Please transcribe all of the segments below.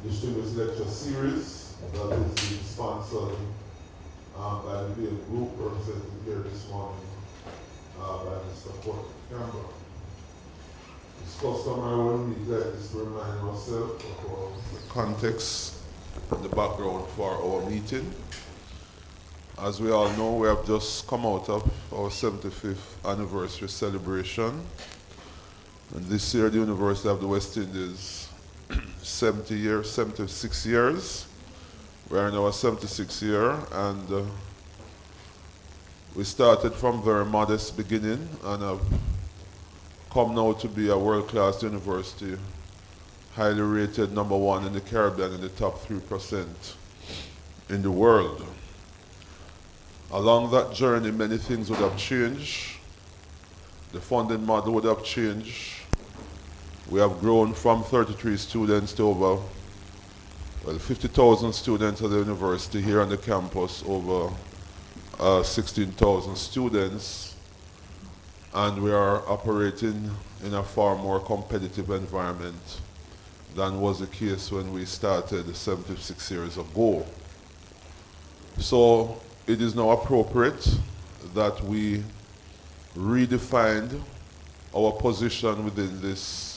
distinguished lecture series that is being sponsored by the VA group represented here this morning by Mr. Courtney Campbell. It's customary when we meet like this to remind ourselves of our context and the background for our meeting. As we all know, we have just come out of our 75th anniversary celebration. And this year, the University of the West Indies, 76 years. We're in our 76th year, and we started from very modest beginning and have come now to be a world-class university, highly rated #1 in the Caribbean in the top 3% in the world. Along that journey, many things would have changed. The funding model would have changed. We have grown from 33 students to over 50,000 students at the university. Here on the campus, over 16,000 students. And we are operating in a far more competitive environment than was the case when we started 76 years ago. So it is now appropriate that we redefined our position within this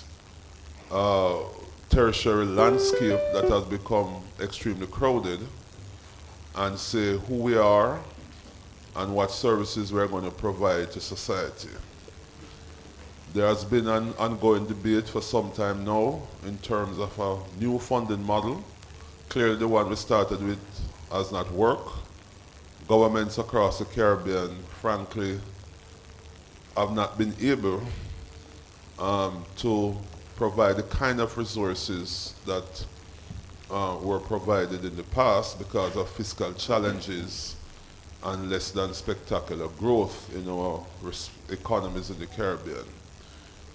tertiary landscape that has become extremely crowded and say who we are and what services we're going to provide to society. There has been an ongoing debate for some time now in terms of a new funding model. Clearly the one we started with has not worked. Governments across the Caribbean, frankly, have not been able to provide the kind of resources that were provided in the past because of fiscal challenges and less than spectacular growth in our economies in the Caribbean.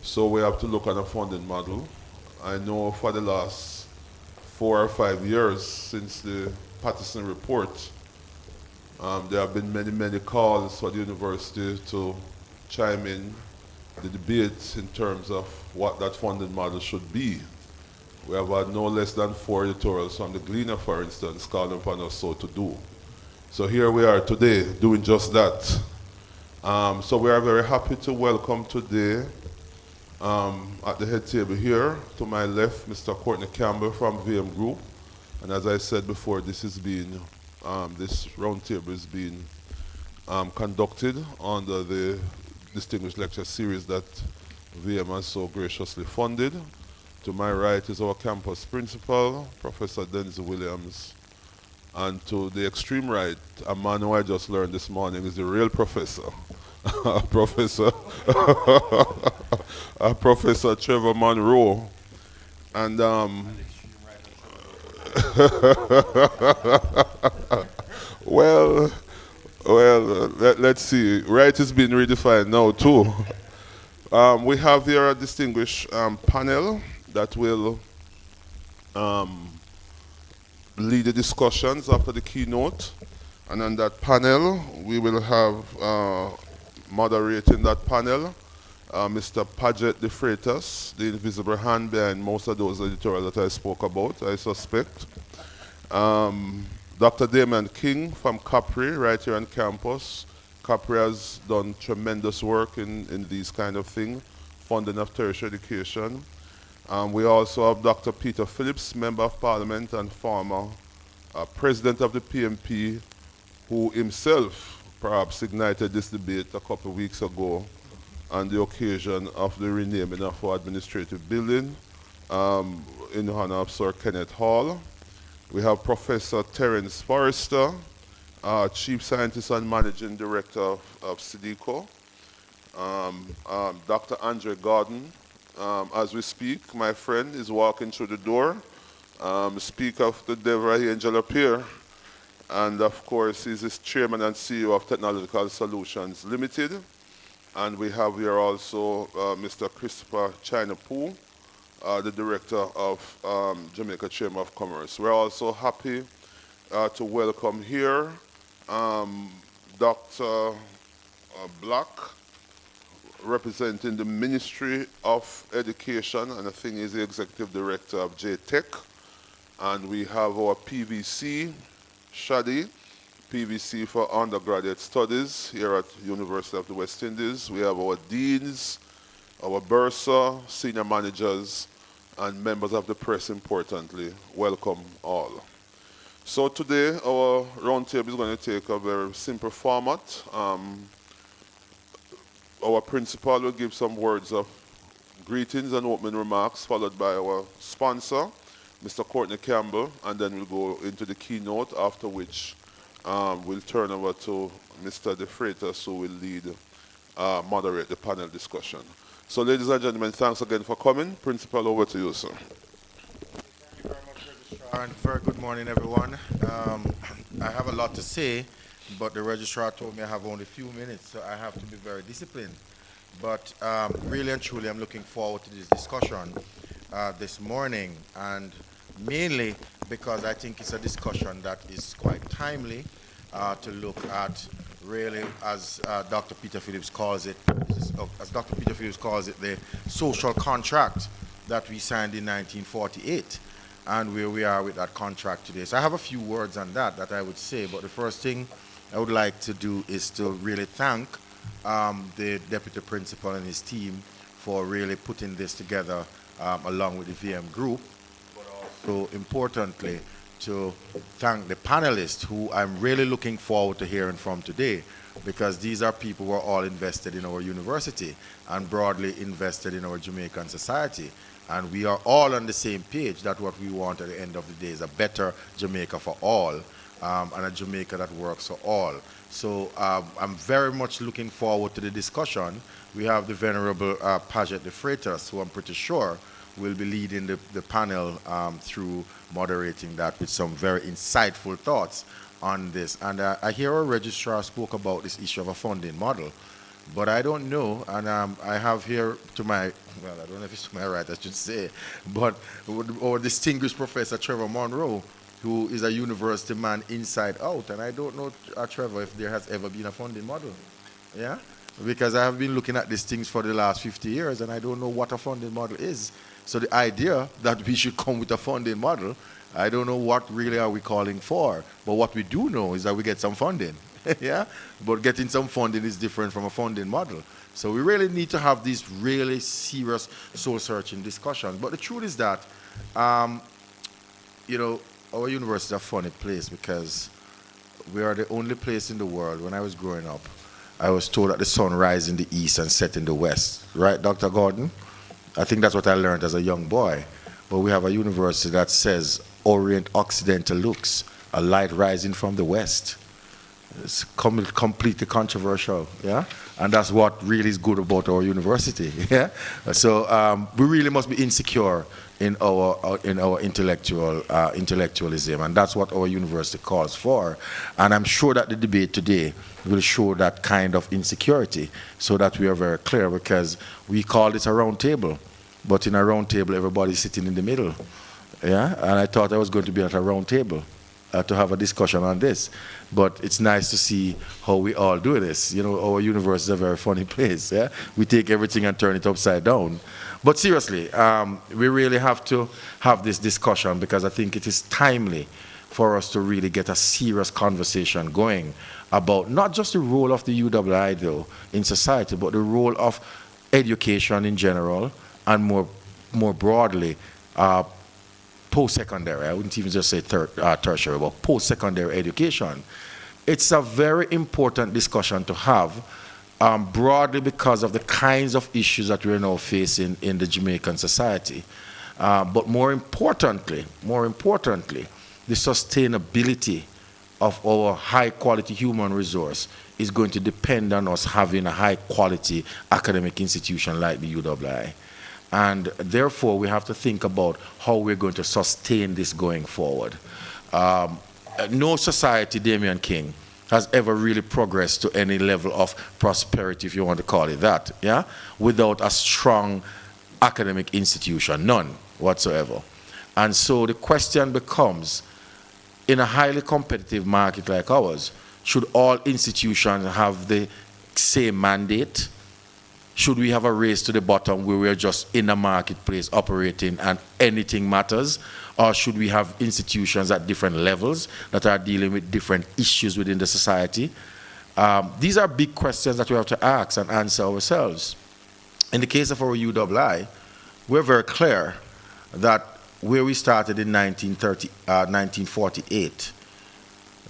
So we have to look at a funding model. I know for the last 4 or 5 years since the Patterson report, there have been many calls for the university to chime in the debate in terms of what that funding model should be. We have had no less than 4 editorials from the Gleaner, for instance, calling upon us so to do. So here we are today doing just that. So we are very happy to welcome today at the head table here, to my left, Mr. Courtney Campbell from VM Group. And as I said before, this roundtable is being conducted under the distinguished lecture series that VM has so graciously funded. To my right is our campus principal, Professor Denzel Williams. And to the extreme right, a man who I just learned this morning is the real professor, Professor Trevor Monroe. And well, let's see. Right is being redefined now too. We have here a distinguished panel that will lead the discussions after the keynote. And on that panel, we will have moderating that panel, Mr. Paget de Freitas, the invisible hand behind most of those editorials that I spoke about, I suspect. Dr. Damon King from Capri, right here on campus. Capri has done tremendous work in these kind of things, funding of tertiary education. We also have Dr. Peter Phillips, Member of Parliament and former President of the PMP, who himself perhaps ignited this debate a couple of weeks ago on the occasion of the renaming of our administrative building in honor of Sir Kenneth Hall. We have Professor Terence Forrester, Chief Scientist and Managing Director of SIDICO. Dr. Andre Gordon, as we speak, my friend is walking through the door. Speak of the devil, angel appear. And of course, he's the Chairman and CEO of Technological Solutions Limited. And we have here also Mr. Christopher China Poo, the Director of Jamaica Chamber of Commerce. We're also happy to welcome here Dr. Black, representing the Ministry of Education, and I think he's the Executive Director of JTech. And we have our PVC, Shadi, PVC for undergraduate studies here at University of the West Indies. We have our deans, our bursar, senior managers, and members of the press, importantly. Welcome all. So today, our roundtable is going to take a very simple format. Our principal will give some words of greetings and opening remarks, followed by our sponsor, Mr. Courtney Campbell, and then we'll go into the keynote, after which we'll turn over to Mr. De Freitas, who will moderate the panel discussion. So ladies and gentlemen, thanks again for coming. Principal, over to you, sir. Thank you very much, Registrar, and very good morning, everyone. I have a lot to say, but the Registrar told me I have only a few minutes, so I have to be very disciplined. But really and truly, I'm looking forward to this discussion this morning, and mainly because I think it's a discussion that is quite timely to look at, really, as Dr. Peter Phillips calls it, the social contract that we signed in 1948, and where we are with that contract today. So I have a few words on that I would say, but the first thing I would like to do is to really thank the Deputy Principal and his team for really putting this together along with the VM group, but also importantly to thank the panelists who I'm really looking forward to hearing from today, because these are people who are all invested in our university and broadly invested in our Jamaican society. And we are all on the same page that what we want at the end of the day is a better Jamaica for all, and a Jamaica that works for all. So I'm very much looking forward to the discussion. We have the Venerable Paget De Freitas, who I'm pretty sure will be leading the panel through moderating that with some very insightful thoughts on this. And I hear our registrar spoke about this issue of a funding model, but I don't know, and I have here to my, well, I don't know if it's to my right, I should say, but our distinguished Professor Trevor Monroe, who is a university man inside out, and I don't know, Trevor, if there has ever been a funding model, yeah? Because I have been looking at these things for the last 50 years, and I don't know what a funding model is. So the idea that we should come with a funding model, I don't know what really are we calling for, but what we do know is that we get some funding, yeah? But getting some funding is different from a funding model. So we really need to have these really serious soul-searching discussions. But the truth is that, you know, our university is a funny place because we are the only place in the world. When I was growing up, I was told that the sun rises in the east and sets in the west. Right, Dr. Gordon? I think that's what I learned as a young boy. But we have a university that says Orient Occidental looks, a light rising from the west. It's completely controversial, yeah? And that's what really is good about our university, yeah? So we really must be insecure in our intellectualism, and that's what our university calls for. And I'm sure that the debate today will show that kind of insecurity, so that we are very clear, because we call this a round table, but in a round table everybody's sitting in the middle, yeah? And I thought I was going to be at a round table to have a discussion on this, but it's nice to see how we all do this. You know, our university is a very funny place, yeah? We take everything and turn it upside down. But seriously, we really have to have this discussion, because I think it is timely for us to really get a serious conversation going about not just the role of the UWI, though, in society, but the role of education in general, and more broadly, post-secondary. I wouldn't even just say tertiary, but post-secondary education. It's a very important discussion to have, broadly because of the kinds of issues that we're now facing in the Jamaican society. But more importantly, the sustainability of our high-quality human resource is going to depend on us having a high-quality academic institution like the UWI. And therefore, we have to think about how we're going to sustain this going forward. No society, Damian King, has ever really progressed to any level of prosperity, if you want to call it that, yeah, without a strong academic institution, none whatsoever. And so the question becomes, in a highly competitive market like ours, should all institutions have the same mandate? should we have a race to the bottom where we're just in a marketplace operating and anything matters? Or should we have institutions at different levels that are dealing with different issues within the society? These are big questions that we have to ask and answer ourselves. In the case of our UWI, we're very clear that where we started in 1948,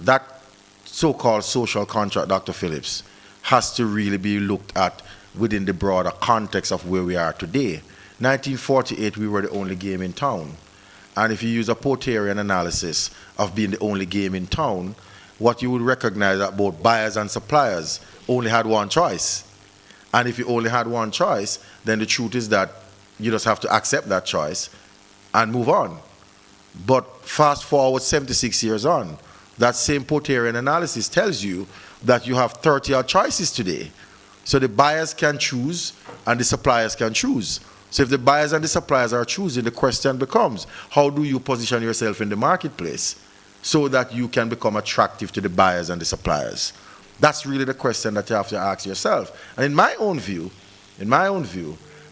that so-called social contract, Dr. Phillips, has to really be looked at within the broader context of where we are today. 1948, we were the only game in town. And if you use a Porterian analysis of being the only game in town, what you would recognize that both buyers and suppliers only had one choice. And if you only had one choice, then the truth is that you just have to accept that choice and move on. But fast forward 76 years on, that same Porterian analysis tells you that you have 30 odd choices today. So the buyers can choose and the suppliers can choose. So if the buyers and the suppliers are choosing, the question becomes, how do you position yourself in the marketplace so that you can become attractive to the buyers and the suppliers? That's really the question that you have to ask yourself. And in my own view,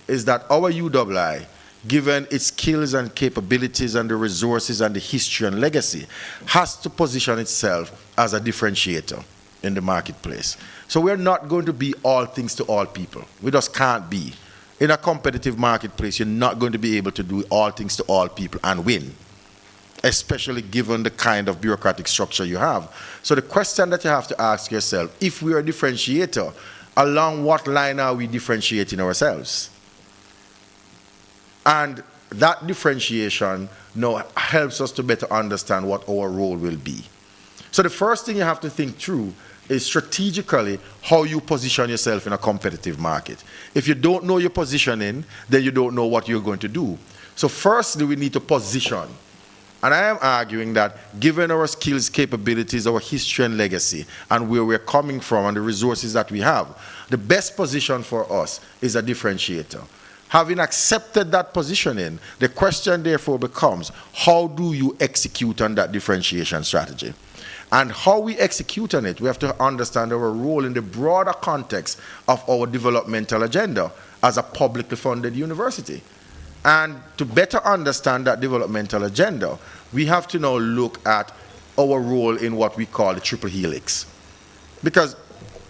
is that our UWI, given its skills and capabilities and the resources and the history and legacy, has to position itself as a differentiator in the marketplace. So we're not going to be all things to all people. We just can't be. In a competitive marketplace, you're not going to be able to do all things to all people and win, especially given the kind of bureaucratic structure you have. So the question that you have to ask yourself, if we are a differentiator, along what line are we differentiating ourselves? And that differentiation now helps us to better understand what our role will be. So the first thing you have to think through is strategically how you position yourself in a competitive market. If you don't know your positioning, then you don't know what you're going to do. So firstly, we need to position. And I am arguing that given our skills, capabilities, our history and legacy, and where we're coming from and the resources that we have, the best position for us is a differentiator. Having accepted that positioning, the question therefore becomes, how do you execute on that differentiation strategy? And how we execute on it, we have to understand our role in the broader context of our developmental agenda as a publicly funded university. And to better understand that developmental agenda, we have to now look at our role in what we call the triple helix. Because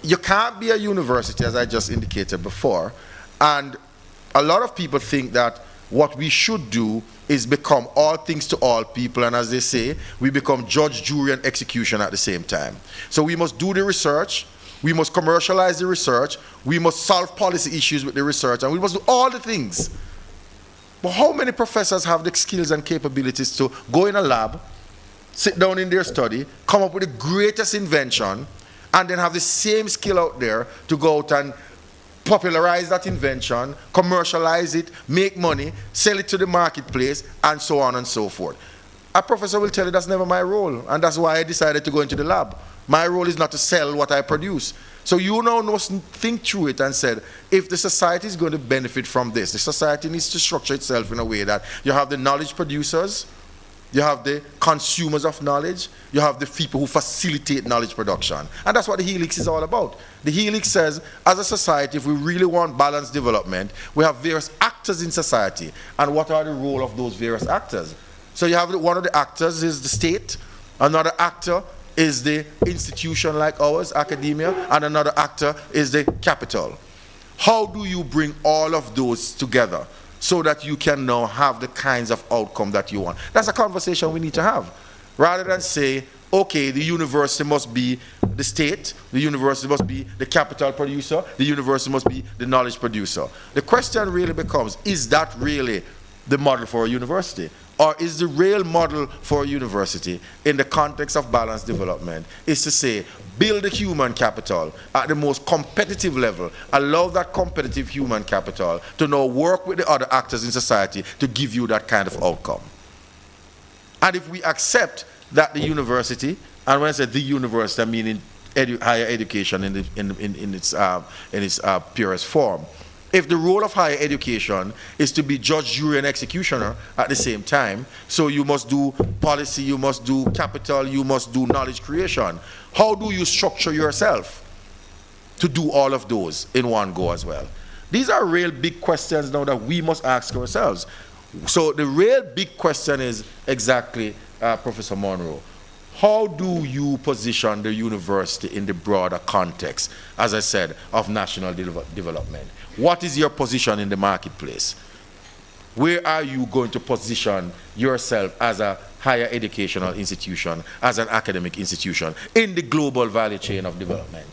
you can't be a university, as I just indicated before, and a lot of people think that what we should do is become all things to all people, and as they say, we become judge, jury, and execution at the same time. So we must do the research, we must commercialize the research, we must solve policy issues with the research, and we must do all the things. But how many professors have the skills and capabilities to go in a lab, sit down in their study, come up with the greatest invention, and then have the same skill out there to go out and popularize that invention, commercialize it, make money, sell it to the marketplace, and so on and so forth? A professor will tell you that's never my role, and that's why I decided to go into the lab. My role is not to sell what I produce. So you now must think through it and said, if the society is going to benefit from this, the society needs to structure itself in a way that you have the knowledge producers, you have the consumers of knowledge, you have the people who facilitate knowledge production. And that's what the helix is all about. The helix says, as a society, if we really want balanced development, we have various actors in society. And what are the role of those various actors? So you have one of the actors is the state, another actor is the institution like ours, academia, and another actor is the capital. How do you bring all of those together so that you can now have the kinds of outcome that you want? That's a conversation we need to have. Rather than say, okay, the university must be the state, the university must be the capital producer, the university must be the knowledge producer. The question really becomes, is that really the model for a university? Or is the real model for a university in the context of balanced development is to say, build the human capital at the most competitive level, allow that competitive human capital to now work with the other actors in society to give you that kind of outcome. And if we accept that the university, and when I say the university, I mean in higher education in its purest form, if the role of higher education is to be judge, jury, and executioner at the same time, so you must do policy, you must do capital, you must do knowledge creation, how do you structure yourself to do all of those in one go as well? These are real big questions now that we must ask ourselves. So the real big question is exactly, Professor Monroe, how do you position the university in the broader context, as I said, of national development? What is your position in the marketplace? Where are you going to position yourself as a higher educational institution, as an academic institution, in the global value chain of development?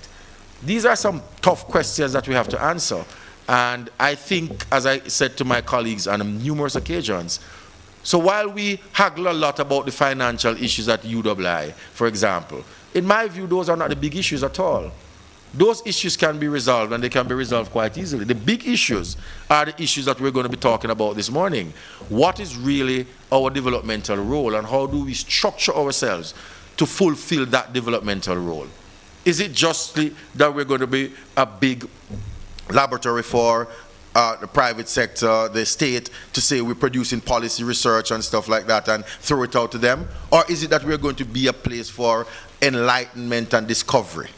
These are some tough questions that we have to answer. And I think, as I said to my colleagues on numerous occasions, so while we haggle a lot about the financial issues at UWI, for example, in my view, those are not the big issues at all. Those issues can be resolved, and they can be resolved quite easily. The big issues are the issues that we're going to be talking about this morning. What is really our developmental role, and how do we structure ourselves to fulfill that developmental role? Is it justly that we're going to be a big laboratory for the private sector, the state, to say we're producing policy research and stuff like that and throw it out to them? Or is it that we're going to be a place for enlightenment and discovery?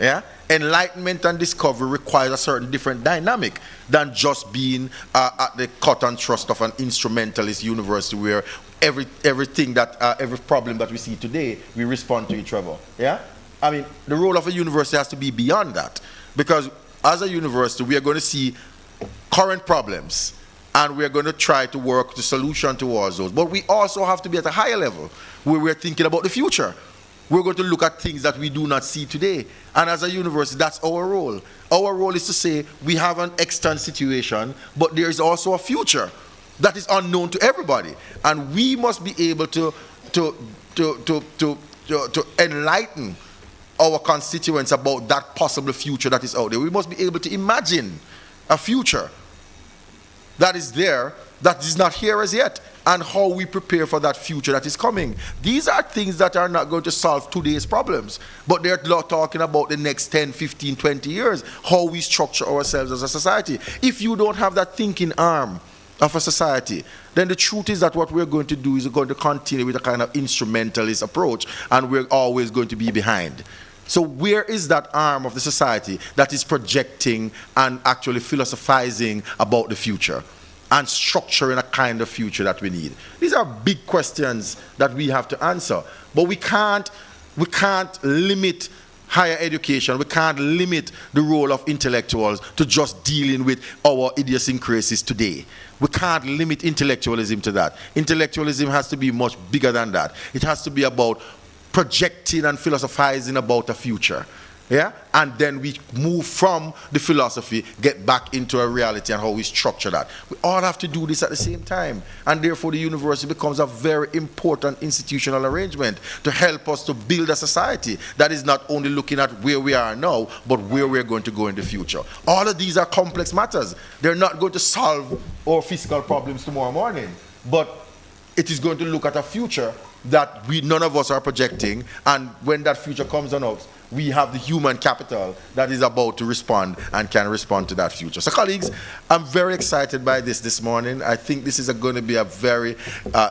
Yeah? Enlightenment and discovery requires a certain different dynamic than just being at the cut and thrust of an instrumentalist university where everything that, every problem that we see today, we respond to each other. Yeah? I mean, the role of a university has to be beyond that, because as a university, we are going to see current problems, and we're going to try to work the solution towards those. But we also have to be at a higher level, where we're thinking about the future. We're going to look at things that we do not see today. And as a university, that's our role. Our role is to say we have an extant situation, but there is also a future that is unknown to everybody. And we must be able to enlighten our constituents about that possible future that is out there. We must be able to imagine a future that is there, that is not here as yet, and how we prepare for that future that is coming. These are things that are not going to solve today's problems, but they're talking about the next 10, 15, 20 years, how we structure ourselves as a society. If you don't have that thinking arm of a society, then the truth is that what we're going to do is we're going to continue with a kind of instrumentalist approach, and we're always going to be behind. So where is that arm of the society that is projecting and actually philosophizing about the future and structuring a kind of future that we need? These are big questions that we have to answer. But we can't limit higher education. We can't limit the role of intellectuals to just dealing with our idiosyncrasies today. We can't limit intellectualism to that. Intellectualism has to be much bigger than that. It has to be about projecting and philosophizing about a future. Yeah? And then we move from the philosophy, get back into a reality and how we structure that. We all have to do this at the same time. And therefore the university becomes a very important institutional arrangement to help us to build a society that is not only looking at where we are now, but where we're going to go in the future. All of these are complex matters. They're not going to solve our fiscal problems tomorrow morning, but it is going to look at a future that none of us are projecting, and when that future comes on us, we have the human capital that is about to respond and can respond to that future. So colleagues, I'm very excited by this morning. I think this is going to be a very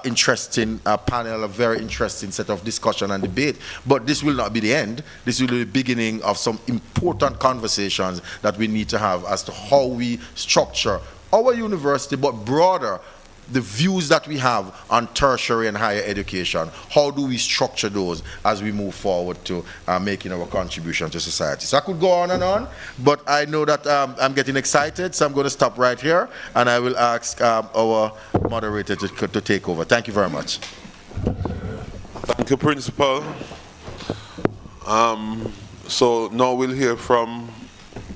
interesting panel, a very interesting set of discussion and debate, but this will not be the end. This will be the beginning of some important conversations that we need to have as to how we structure our university, but broader, the views that we have on tertiary and higher education. How do we structure those as we move forward to making our contribution to society? So I could go on and on, but I know that I'm getting excited, so I'm going to stop right here, and I will ask our moderator to take over. Thank you very much. Thank you, Principal. So now we'll hear from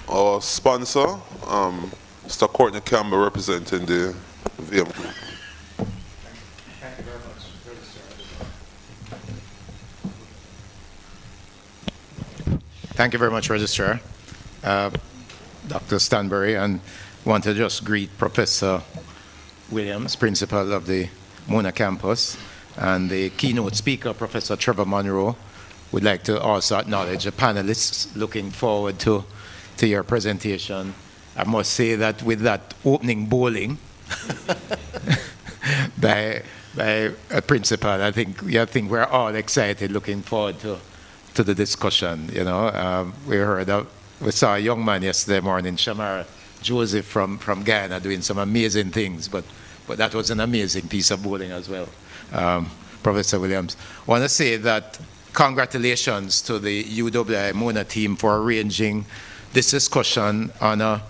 our sponsor, Mr. Courtney Campbell, representing the VM. Thank you very much. Thank you very much, Registrar. Dr. Stanbury, and want to just greet Professor Williams, Principal of the Mona campus, and the keynote speaker, Professor Trevor Monroe. Would like to also acknowledge the panelists. Looking forward to your presentation. I must say that with that opening bowling by a principal, I think we're all excited, looking forward to the discussion. You know, we saw a young man yesterday morning, Shamar Joseph from Ghana doing some amazing things, but that was an amazing piece of bowling as well. Professor Williams. I want to say that congratulations to the UWI Mona team for arranging this discussion on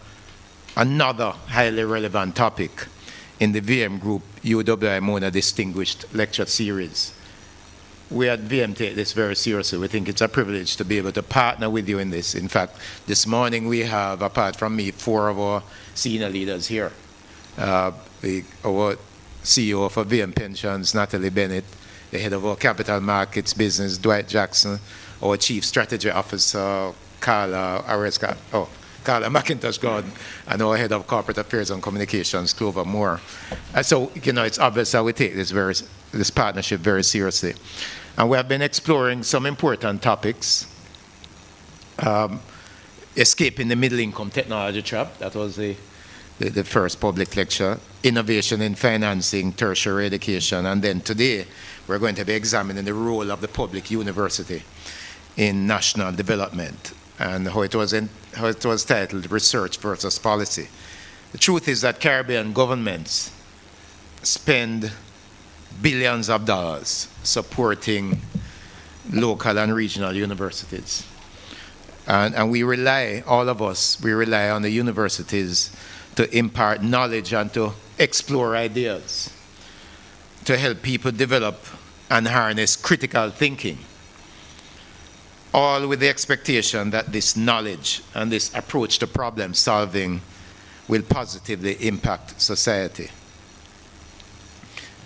another highly relevant topic in the VM Group UWI Mona Distinguished Lecture Series. We at VM take this very seriously. We think it's a privilege to be able to partner with you in this. In fact, this morning we have, apart from me, 4 of our senior leaders here. Our CEO for VM Pensions, Natalie Bennett, the head of our capital markets business, Dwight Jackson, our chief strategy officer, Carla McIntosh Gordon, and our head of corporate affairs and communications, Clover Moore. So, it's obvious that we take this partnership very seriously. And we have been exploring some important topics. Escaping the middle income technology trap, that was the first public lecture. Innovation in financing tertiary education. And then today, we're going to be examining the role of the public university in national development and how it was titled Research versus Policy. The truth is that Caribbean governments spend billions of dollars supporting local and regional universities. And we rely, all of us, we rely on the universities to impart knowledge and to explore ideas, to help people develop and harness critical thinking, all with the expectation that this knowledge and this approach to problem solving will positively impact society.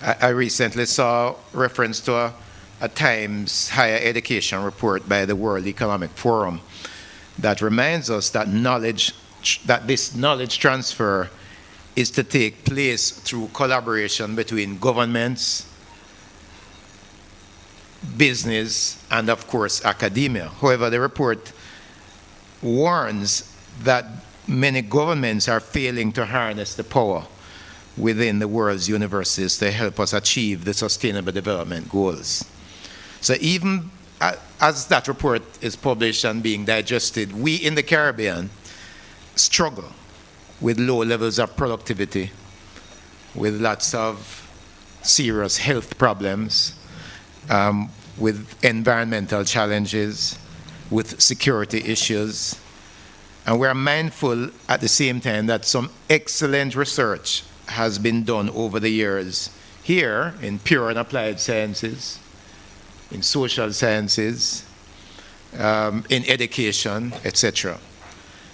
I recently saw reference to a Times higher education report by the World Economic Forum that reminds us that this knowledge transfer is to take place through collaboration between governments, business, and of course academia. However, the report warns that many governments are failing to harness the power within the world's universities to help us achieve the Sustainable Development Goals. So even as that report is published and being digested, we in the Caribbean struggle with low levels of productivity, with lots of serious health problems, with environmental challenges, with security issues. And we're mindful at the same time that some excellent research has been done over the years here in pure and applied sciences, in social sciences, in education, etc.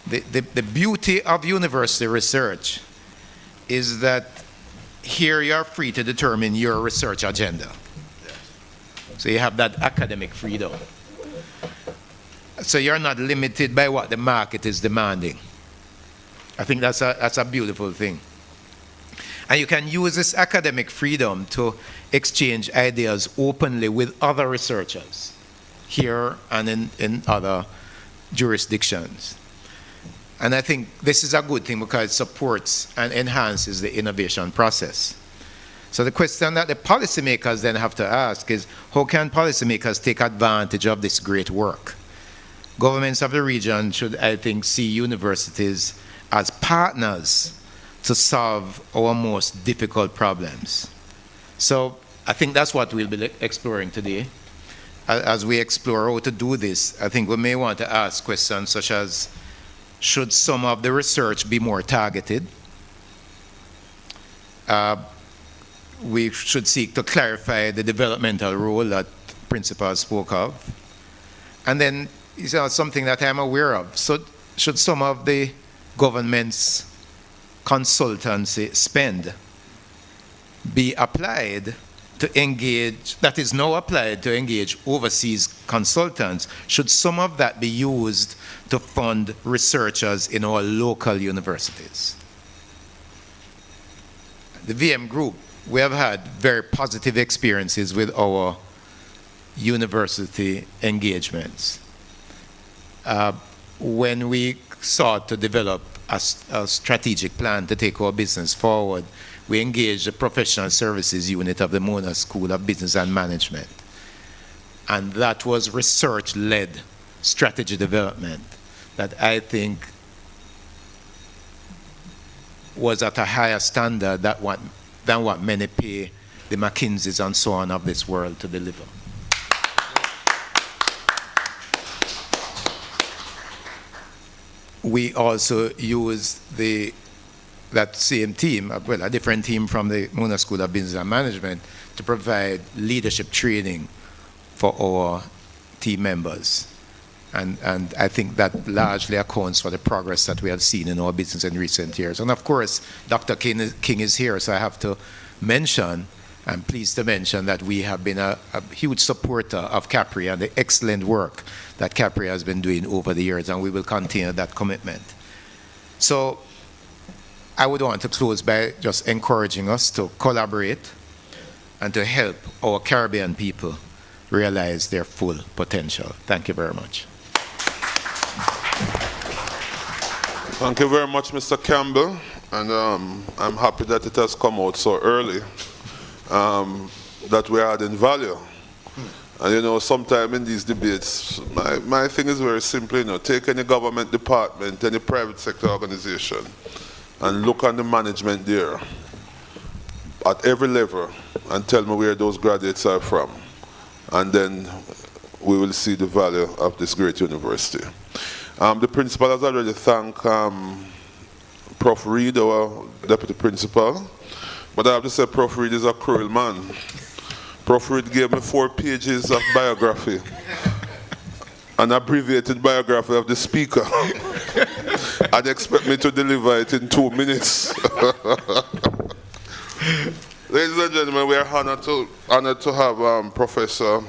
The beauty of university research is that here you are free to determine your research agenda. So you have that academic freedom. So you're not limited by what the market is demanding. I think that's a beautiful thing. And you can use this academic freedom to exchange ideas openly with other researchers here and in other jurisdictions. And I think this is a good thing because it supports and enhances the innovation process. So the question that the policymakers then have to ask is, how can policymakers take advantage of this great work? Governments of the region should, I think, see universities as partners to solve our most difficult problems. So I think that's what we'll be exploring today. As we explore how to do this, I think we may want to ask questions such as, should some of the research be more targeted? We should seek to clarify the developmental role that principal spoke of. And then, something that I'm aware of. So should some of the government's consultancy spend be applied to engage, that is now applied to engage overseas consultants? Should some of that be used to fund researchers in our local universities? The VM Group, we have had very positive experiences with our university engagements. When we sought to develop a strategic plan to take our business forward, we engaged the professional services unit of the Mona School of Business and Management. And that was research-led strategy development that I think was at a higher standard than what many pay the McKinseys and so on of this world to deliver. We also used that same team, well, a different team from the Mona School of Business and Management, to provide leadership training for our team members. And I think that largely accounts for the progress that we have seen in our business in recent years. And of course, Dr. King is here, so I have to mention, I'm pleased to mention, that we have been a huge supporter of Capri and the excellent work that Capri has been doing over the years, and we will continue that commitment. So I would want to close by just encouraging us to collaborate and to help our Caribbean people realize their full potential. Thank you very much. Thank you very much, Mr. Campbell. And I'm happy that it has come out so early, that we're adding value. And you know, sometime in these debates, my thing is very simple, you know, take any government department, any private sector organization, and look on the management there at every level and tell me where those graduates are from. And then we will see the value of this great university. The principal has already thanked Prof. Reed, our deputy principal, but I have to say Prof. Reed is a cruel man. Prof. Reed gave me 4 pages of biography, an abbreviated biography of the speaker, and expect me to deliver it in 2 minutes. Ladies and gentlemen, we are honored to have Professor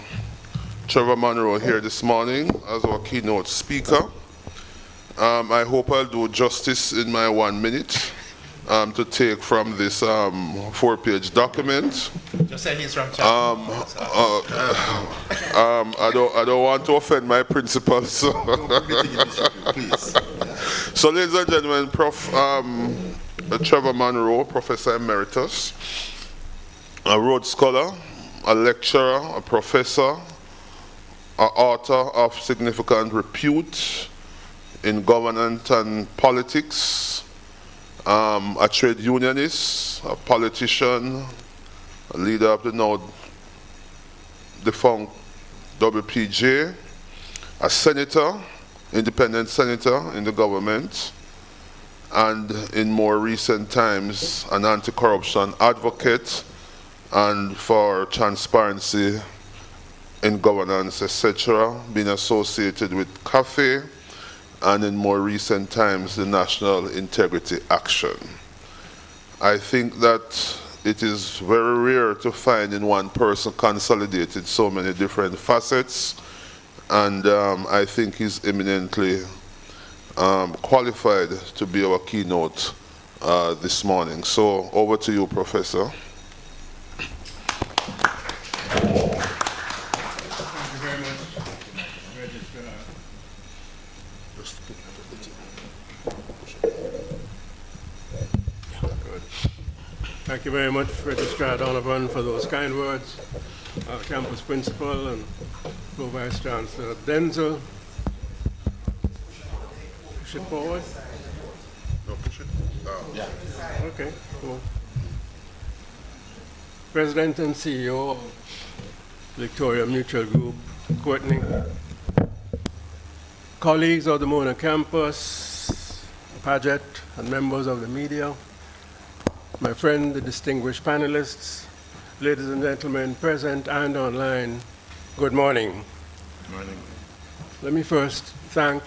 Trevor Monroe here this morning as our keynote speaker. I hope I'll do justice in my 1 minute to take from this 4-page document. Just say he's from I don't want to offend my principal. So, so ladies and gentlemen, Prof. Trevor Monroe, Professor Emeritus, a Rhodes Scholar, a lecturer, a professor, an author of significant repute in governance and politics, a trade unionist, a politician, a leader of the now defunct WPJ, a senator, independent senator in the government, and in more recent times, an anti-corruption advocate and for transparency in governance, etc., being associated with CAFE, and in more recent times, the National Integrity Action. I think that it is very rare to find in one person consolidated so many different facets, and I think he's eminently qualified to be our keynote this morning. So over to you, Professor. Thank you very much, Registrar Donovan, for those kind words. Our campus principal and Pro-Vice Chancellor Denzel. Push it forward. No, push it. Yeah. Okay, cool. President and CEO of Victoria Mutual Group, Courtney. Colleagues of the Mona campus, Paget, and members of the media. My friend, the distinguished panelists, ladies and gentlemen present and online, good morning. Good morning. Let me first thank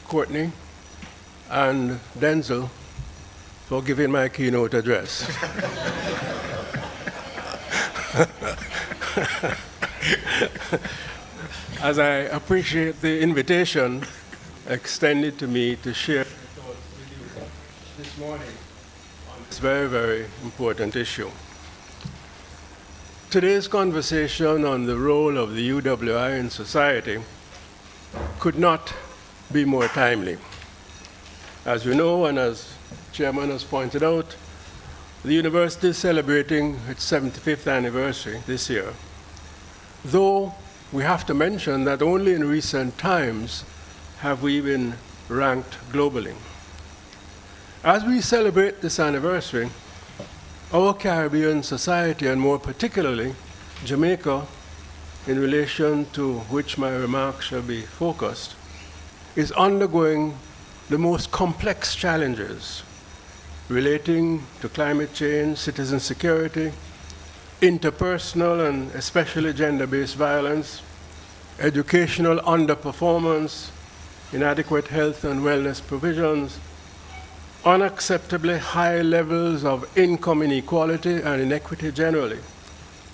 Courtney and Denzel for giving my keynote address. As I appreciate the invitation extended to me to share with you this morning on this very, very important issue. Today's conversation on the role of the UWI in society could not be more timely. As you know, and as Chairman has pointed out, the university is celebrating its 75th anniversary this year. Though we have to mention that only in recent times have we been ranked globally. As we celebrate this anniversary, our Caribbean society, and more particularly Jamaica, in relation to which my remarks shall be focused, is undergoing the most complex challenges relating to climate change, citizen security, interpersonal and especially gender-based violence, educational underperformance, inadequate health and wellness provisions, unacceptably high levels of income inequality and inequity generally,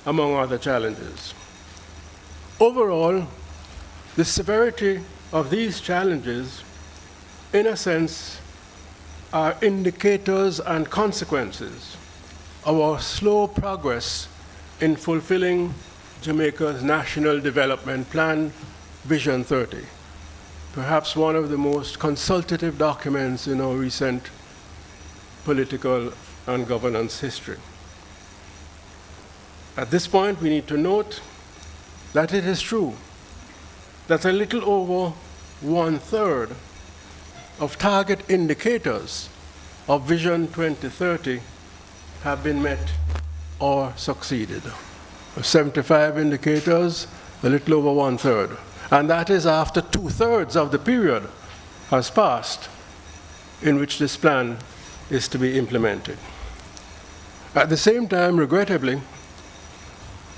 among other challenges. Overall, the severity of these challenges, in a sense, are indicators and consequences of our slow progress in fulfilling Jamaica's National Development Plan, Vision 30, perhaps one of the most consultative documents in our recent political and governance history. At this point, we need to note that it is true that a little over 1/3 of target indicators of Vision 2030 have been met or succeeded. Of 75 indicators, a little over 1/3. And that is after 2/3 of the period has passed in which this plan is to be implemented. At the same time, regrettably,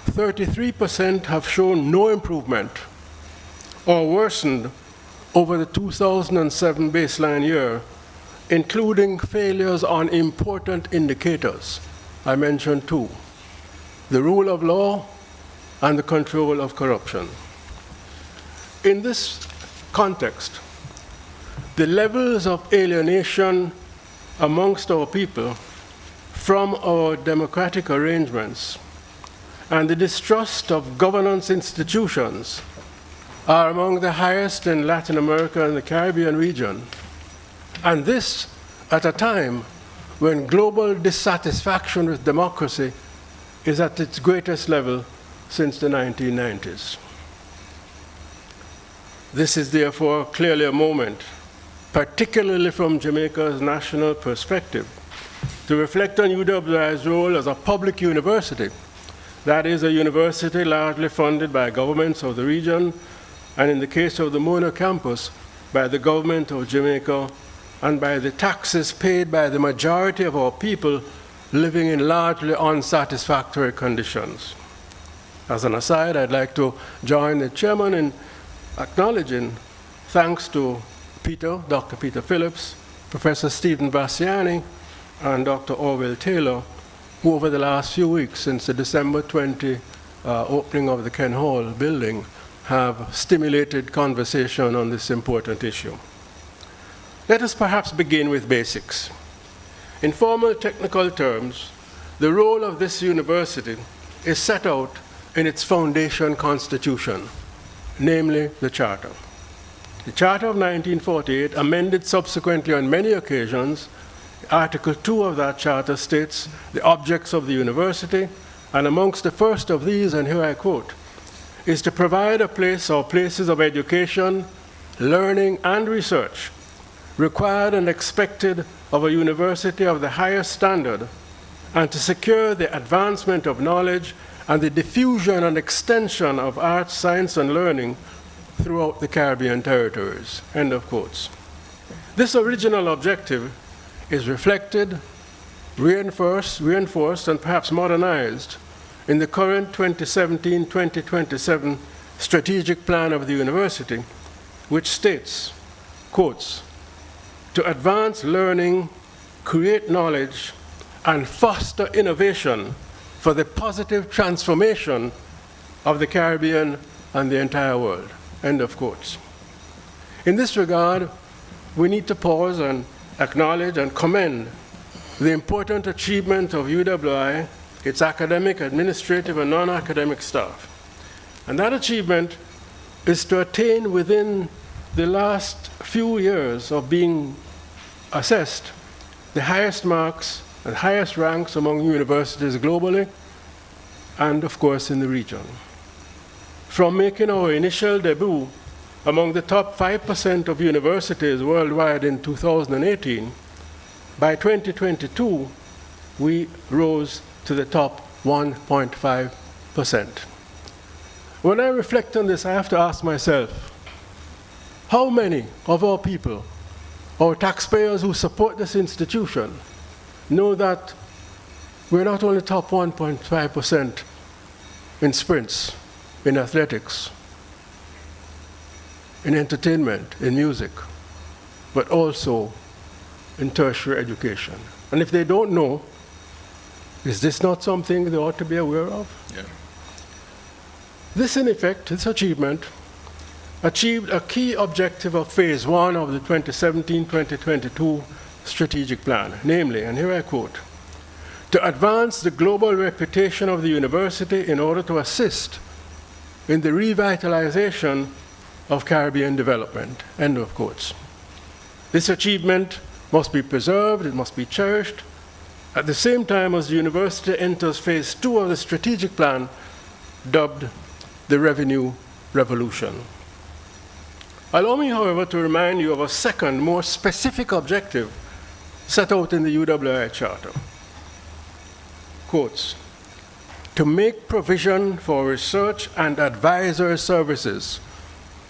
33% have shown no improvement or worsened over the 2007 baseline year, including failures on important indicators. I mentioned two: the rule of law and the control of corruption. In this context, the levels of alienation amongst our people from our democratic arrangements and the distrust of governance institutions are among the highest in Latin America and the Caribbean region, and this at a time when global dissatisfaction with democracy is at its greatest level since the 1990s. This is therefore clearly a moment, particularly from Jamaica's national perspective, to reflect on UWI's role as a public university, that is, a university largely funded by governments of the region, and in the case of the Mona campus, by the government of Jamaica and by the taxes paid by the majority of our people living in largely unsatisfactory conditions. As an aside, I'd like to join the chairman in acknowledging thanks to Dr. Peter Phillips, Professor Stephen Bassiani, and Dr. Orwell Taylor, who over the last few weeks, since the December 20 opening of the Ken Hall building, have stimulated conversation on this important issue. Let us perhaps begin with basics. In formal technical terms, the role of this university is set out in its foundation constitution, namely the Charter. The Charter of 1948, amended subsequently on many occasions, Article 2 of that charter states the objects of the university, and amongst the first of these, and here I quote, is to provide a place or places of education, learning, and research required and expected of a university of the highest standard, and to secure the advancement of knowledge and the diffusion and extension of arts, science, and learning throughout the Caribbean territories, end of quotes. This original objective is reflected, reinforced, and perhaps modernized in the current 2017-2027 strategic plan of the university, which states, quotes, to advance learning, create knowledge, and foster innovation for the positive transformation of the Caribbean and the entire world, end of quotes. In this regard, we need to pause and acknowledge and commend the important achievement of UWI, its academic, administrative, and non-academic staff. And that achievement is to attain within the last few years of being assessed the highest marks and highest ranks among universities globally and, of course, in the region. From making our initial debut among the top 5% of universities worldwide in 2018, by 2022, we rose to the top 1.5%. When I reflect on this, I have to ask myself, how many of our people, our taxpayers who support this institution, know that we're not only top 1.5% in sprints, in athletics, in entertainment, in music, but also in tertiary education? And if they don't know, is this not something they ought to be aware of? Yeah. This, in effect, this achievement, achieved a key objective of phase one of the 2017-2022 strategic plan, namely, and here I quote, to advance the global reputation of the university in order to assist in the revitalization of Caribbean development, end of quotes. This achievement must be preserved, it must be cherished, at the same time as the university enters phase two of the strategic plan, dubbed the revenue revolution. Allow me, however, to remind you of a second, more specific objective set out in the UWI Charter. Quotes, to make provision for research and advisory services.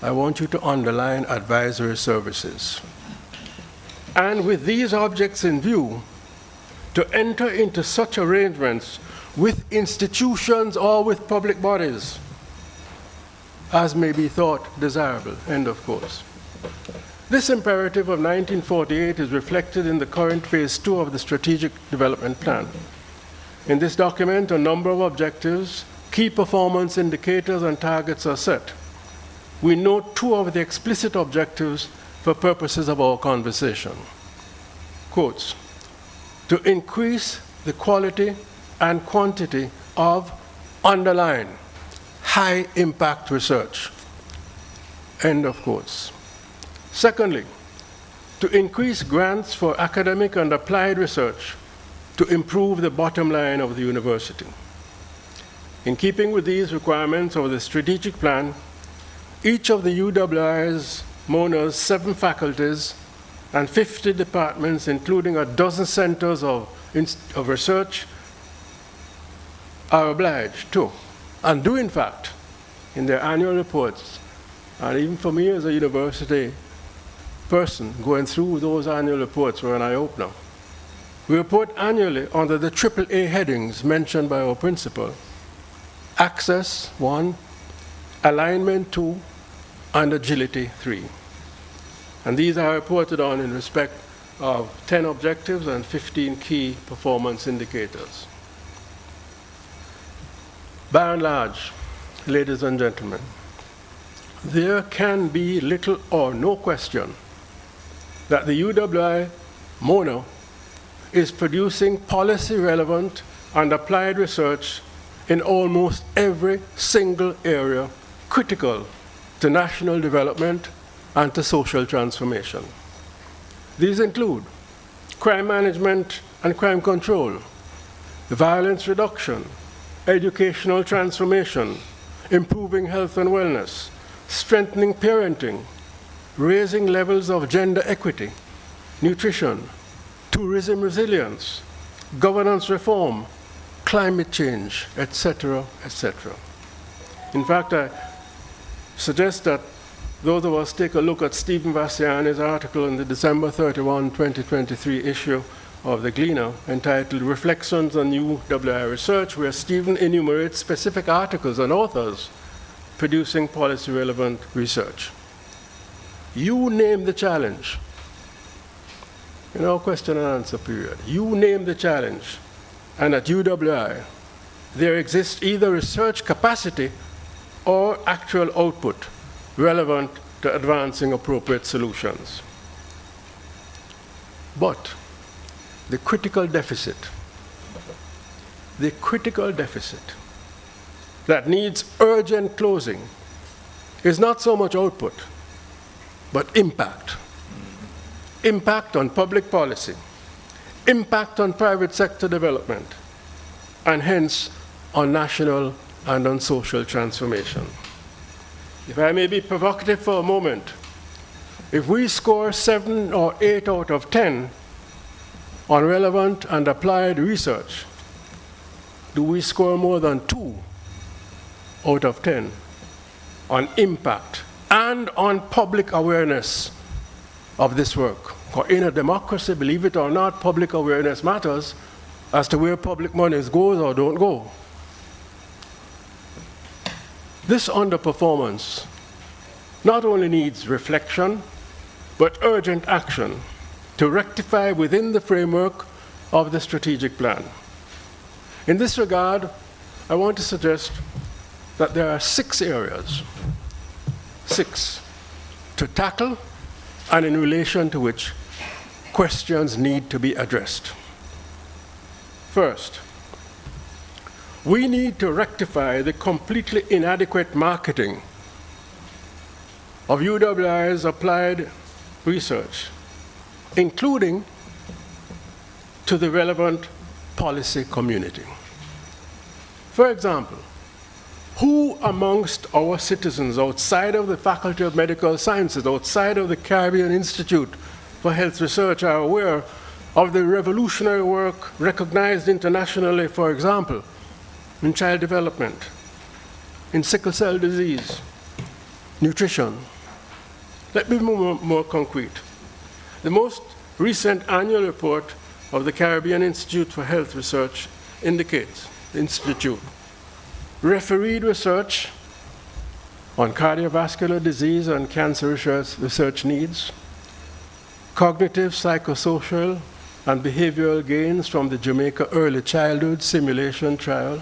I want you to underline advisory services. And with these objects in view, to enter into such arrangements with institutions or with public bodies as may be thought desirable, end of quotes. This imperative of 1948 is reflected in the current phase two of the Strategic Development Plan. In this document, a number of objectives, key performance indicators, and targets are set. We note two of the explicit objectives for purposes of our conversation. Quotes, to increase the quality and quantity of, underline, high impact research, end of quotes. Secondly, to increase grants for academic and applied research to improve the bottom line of the university. In keeping with these requirements of the strategic plan, each of the UWI's, MoNA's 7 faculties and 50 departments, including a dozen centers of research, are obliged to, and do in fact, in their annual reports, and even for me as a university person, going through those annual reports were an eye-opener. We report annually under the AAA headings mentioned by our principal: Access 1, Alignment 2, and Agility 3. And these are reported on in respect of 10 objectives and 15 key performance indicators. By and large, ladies and gentlemen, there can be little or no question that the UWI MoNA is producing policy-relevant and applied research in almost every single area critical to national development and to social transformation. These include crime management and crime control, violence reduction, educational transformation, improving health and wellness, strengthening parenting, raising levels of gender equity, nutrition, tourism resilience, governance reform, climate change, etc., etc. In fact, I suggest that those of us take a look at Stephen Vassiani's article in the December 31, 2023 issue of the Gleaner entitled Reflections on UWI Research, where Stephen enumerates specific articles and authors producing policy-relevant research. You name the challenge. In our question and answer period, you name the challenge, and at UWI, there exists either research capacity or actual output relevant to advancing appropriate solutions. But the critical deficit that needs urgent closing is not so much output, but impact. Impact on public policy, impact on private sector development, and hence on national and on social transformation. If I may be provocative for a moment, if we score 7 or 8 out of 10 on relevant and applied research, do we score more than 2 out of 10 on impact and on public awareness of this work? For in a democracy, believe it or not, public awareness matters as to where public monies goes or don't go. This underperformance not only needs reflection, but urgent action to rectify within the framework of the strategic plan. In this regard, I want to suggest that there are 6 areas, 6, to tackle and in relation to which questions need to be addressed. First, we need to rectify the completely inadequate marketing of UWI's applied research, including to the relevant policy community. For example, who amongst our citizens outside of the Faculty of Medical Sciences, outside of the Caribbean Institute for Health Research are aware of the revolutionary work recognized internationally, for example, in child development, in sickle cell disease, nutrition? Let me be more concrete. The most recent annual report of the Caribbean Institute for Health Research indicates the Institute refereed research on cardiovascular disease and cancer research needs, cognitive, psychosocial, and behavioral gains from the Jamaica Early Childhood Simulation Trial,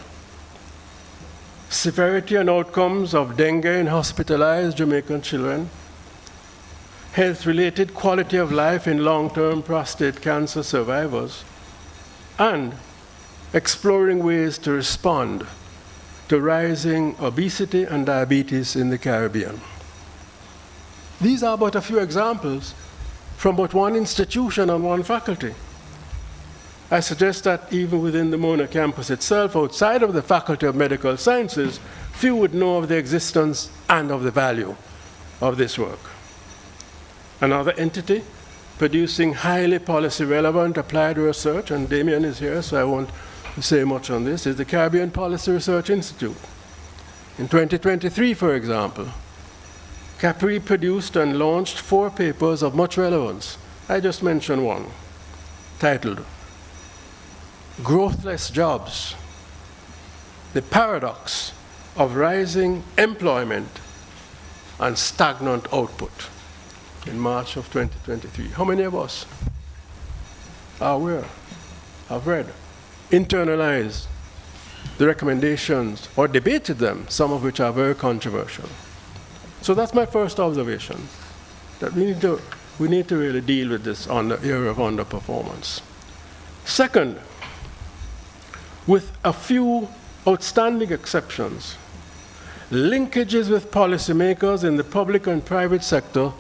severity and outcomes of dengue in hospitalized Jamaican children, health-related quality of life in long-term prostate cancer survivors, and exploring ways to respond to rising obesity and diabetes in the Caribbean. These are but a few examples from but one institution and one faculty. I suggest that even within the Mona campus itself, outside of the Faculty of Medical Sciences, few would know of the existence and of the value of this work. Another entity producing highly policy-relevant applied research, and Damien is here, so I won't say much on this, is the Caribbean Policy Research Institute. In 2023, for example, CAPRI produced and launched 4 papers of much relevance. I just mentioned one, titled Growthless Jobs, the Paradox of Rising Employment and Stagnant Output, in March of 2023. How many of us are aware, have read, internalized the recommendations or debated them, some of which are very controversial? So that's my first observation, that we need to really deal with this area of underperformance. Second, with a few outstanding exceptions, linkages with policymakers in the public and private sector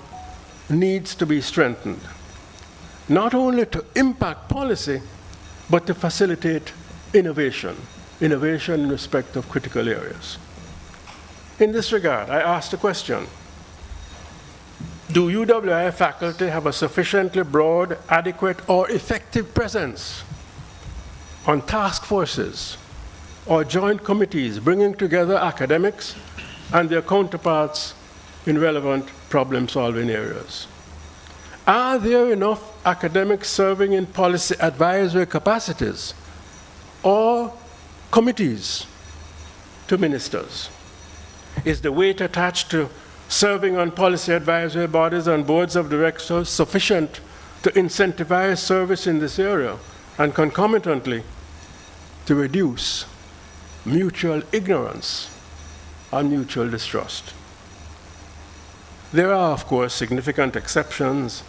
needs to be strengthened, not only to impact policy, but to facilitate innovation in respect of critical areas. In this regard, I asked the question, do UWI faculty have a sufficiently broad, adequate, or effective presence on task forces or joint committees bringing together academics and their counterparts in relevant problem-solving areas? Are there enough academics serving in policy advisory capacities or committees to ministers? Is the weight attached to serving on policy advisory bodies and boards of directors sufficient to incentivize service in this area and concomitantly to reduce mutual ignorance and mutual distrust? There are, of course, significant exceptions,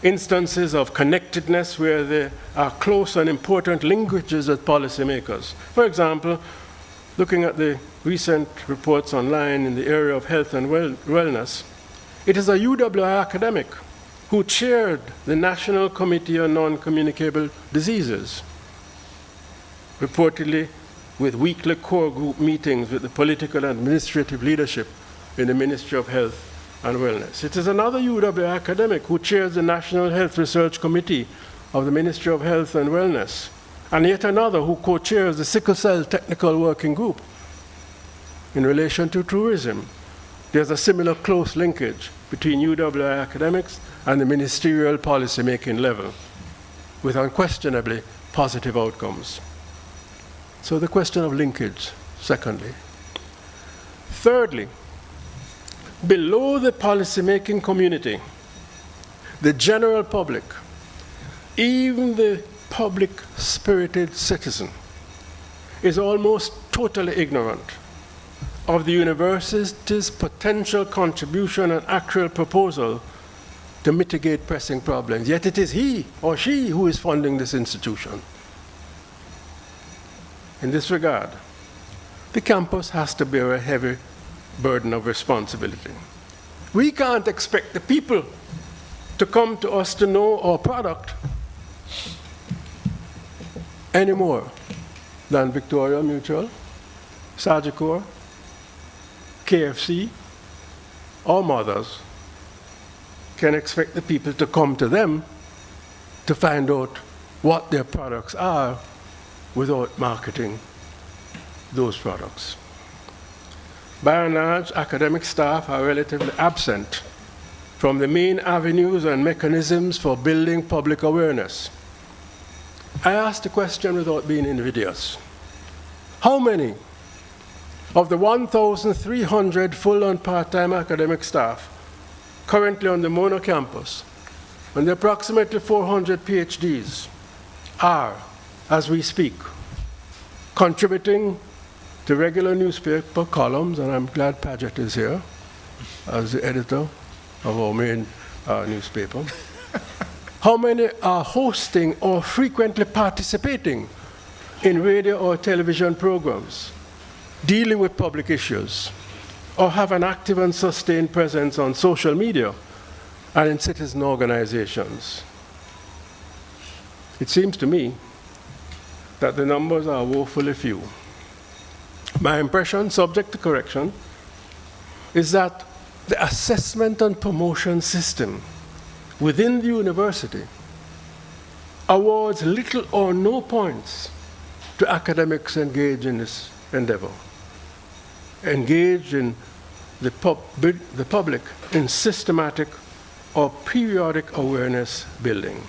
instances of connectedness where there are close and important linkages with policymakers. For example, looking at the recent reports online in the area of health and wellness, it is a UWI academic who chaired the National Committee on Non-Communicable Diseases, reportedly with weekly core group meetings with the political and administrative leadership in the Ministry of Health and Wellness. It is another UWI academic who chairs the National Health Research Committee of the Ministry of Health and Wellness, and yet another who co-chairs the Sickle Cell Technical Working Group. In relation to tourism, there's a similar close linkage between UWI academics and the ministerial policy-making level, with unquestionably positive outcomes. So the question of linkage, secondly. Thirdly, below the policy-making community, the general public, even the public-spirited citizen, is almost totally ignorant of the university's potential contribution and actual proposal to mitigate pressing problems. Yet it is he or she who is funding this institution. In this regard, the campus has to bear a heavy burden of responsibility. We can't expect the people to come to us to know our product any more than Victoria Mutual, Sagicor, KFC, or Mothers can expect the people to come to them to find out what their products are without marketing those products. By and large, academic staff are relatively absent from the main avenues and mechanisms for building public awareness. I asked the question without being invidious. How many of the 1,300 full and part-time academic staff currently on the Mona campus and the approximately 400 PhDs are, as we speak, contributing to regular newspaper columns, and I'm glad Paget is here as the editor of our main newspaper. How many are hosting or frequently participating in radio or television programs dealing with public issues, or have an active and sustained presence on social media and in citizen organizations? It seems to me that the numbers are woefully few. My impression, subject to correction, is that the assessment and promotion system within the university awards little or no points to academics engaged in this endeavor, engaged in the public in systematic or periodic awareness building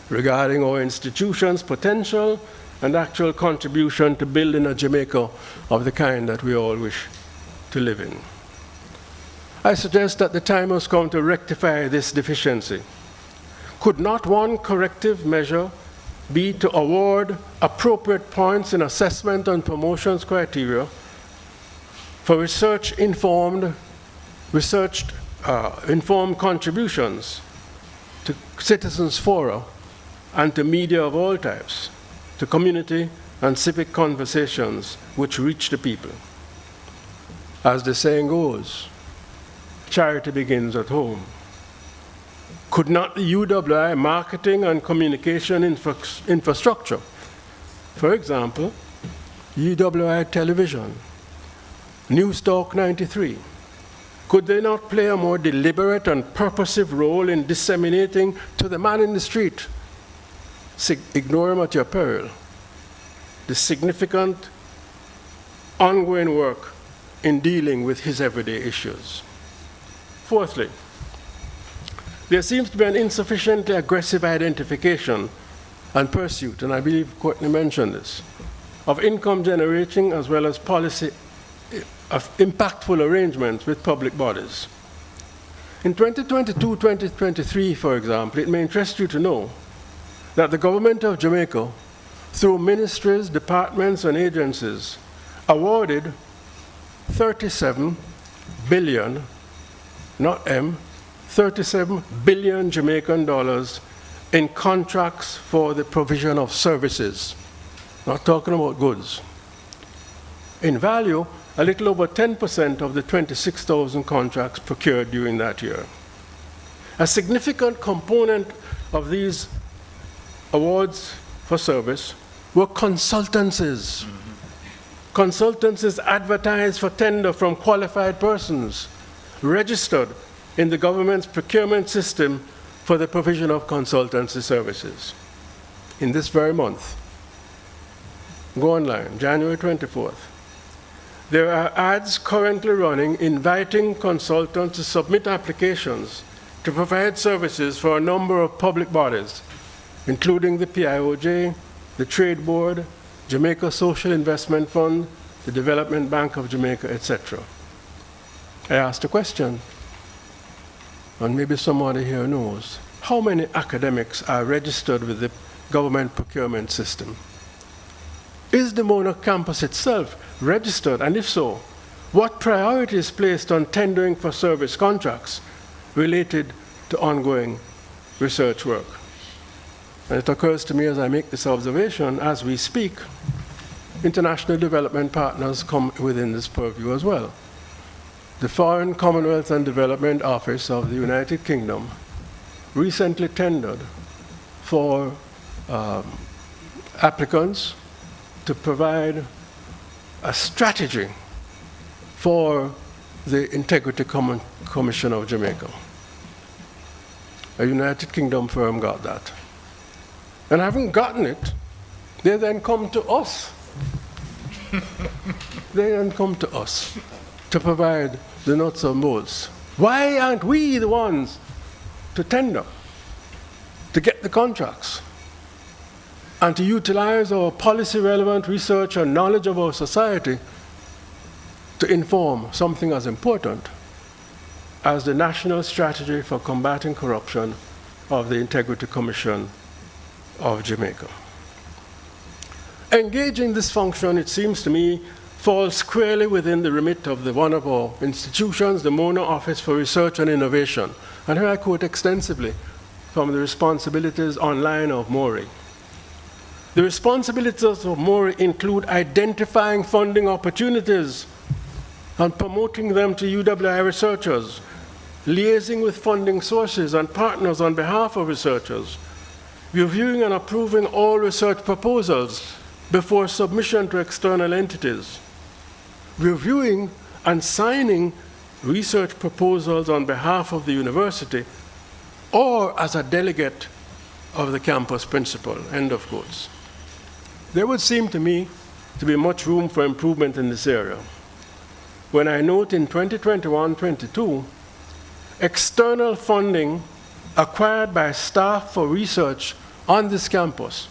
regarding our institution's potential and actual contribution to building a Jamaica of the kind that we all wish to live in. I suggest that the time has come to rectify this deficiency. Could not one corrective measure be to award appropriate points in assessment and promotions criteria for research-informed contributions to citizens' fora and to media of all types, to community and civic conversations which reach the people? As the saying goes, charity begins at home. Could not the UWI marketing and communication infrastructure, for example, UWI television, News Talk 93, could they not play a more deliberate and purposive role in disseminating to the man in the street, ignore him at your peril, the significant ongoing work in dealing with his everyday issues? Fourthly, there seems to be an insufficiently aggressive identification and pursuit, and I believe Courtney mentioned this, of income generating as well as policy of impactful arrangements with public bodies. In 2022-2023, for example, it may interest you to know that the government of Jamaica, through ministries, departments, and agencies, awarded 37 billion, not M, 37 billion Jamaican dollars in contracts for the provision of services, not talking about goods. In value, a little over 10% of the 26,000 contracts procured during that year. A significant component of these awards for service were consultancies. Consultancies advertised for tender from qualified persons, registered in the government's procurement system for the provision of consultancy services in this very month. Go online, January 24th. There are ads currently running inviting consultants to submit applications to provide services for a number of public bodies, including the PIOJ, the Trade Board, Jamaica Social Investment Fund, the Development Bank of Jamaica, etc. I asked a question, and maybe somebody here knows, how many academics are registered with the government procurement system? Is the Mona campus itself registered, and if so, what priority is placed on tendering for service contracts related to ongoing research work? And it occurs to me as I make this observation, as we speak, international development partners come within this purview as well. The Foreign, Commonwealth and Development Office of the United Kingdom recently tendered for applicants to provide a strategy for the Integrity Commission of Jamaica. A United Kingdom firm got that. And having gotten it, they then come to us. They then come to us to provide the nuts and bolts. Why aren't we the ones to tender, to get the contracts, and to utilize our policy-relevant research and knowledge of our society to inform something as important as the National Strategy for Combating Corruption of the Integrity Commission of Jamaica? Engaging this function, it seems to me, falls squarely within the remit of one of our institutions, the Mona Office for Research and Innovation. And here I quote extensively from the responsibilities online of MORI. The responsibilities of MORI include identifying funding opportunities and promoting them to UWI researchers, liaising with funding sources and partners on behalf of researchers, reviewing and approving all research proposals before submission to external entities, reviewing and signing research proposals on behalf of the university or as a delegate of the campus principal, end of quotes. There would seem to me to be much room for improvement in this area. When I note in 2021-22, external funding acquired by staff for research on this campus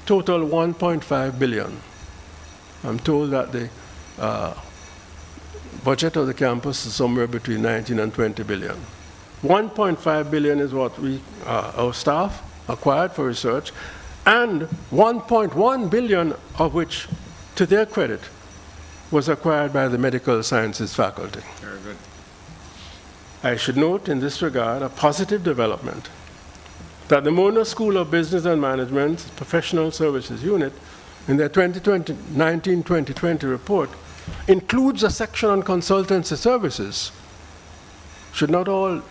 total 1.5 billion. I'm told that the budget of the campus is somewhere between 19 and 20 billion. 1.5 billion is what our staff acquired for research, and 1.1 billion of which, to their credit, was acquired by the medical sciences faculty. Very good. I should note in this regard a positive development that the Mona School of Business and Management's Professional Services Unit, in their 19-2020 report, includes a section on consultancy services. Should not all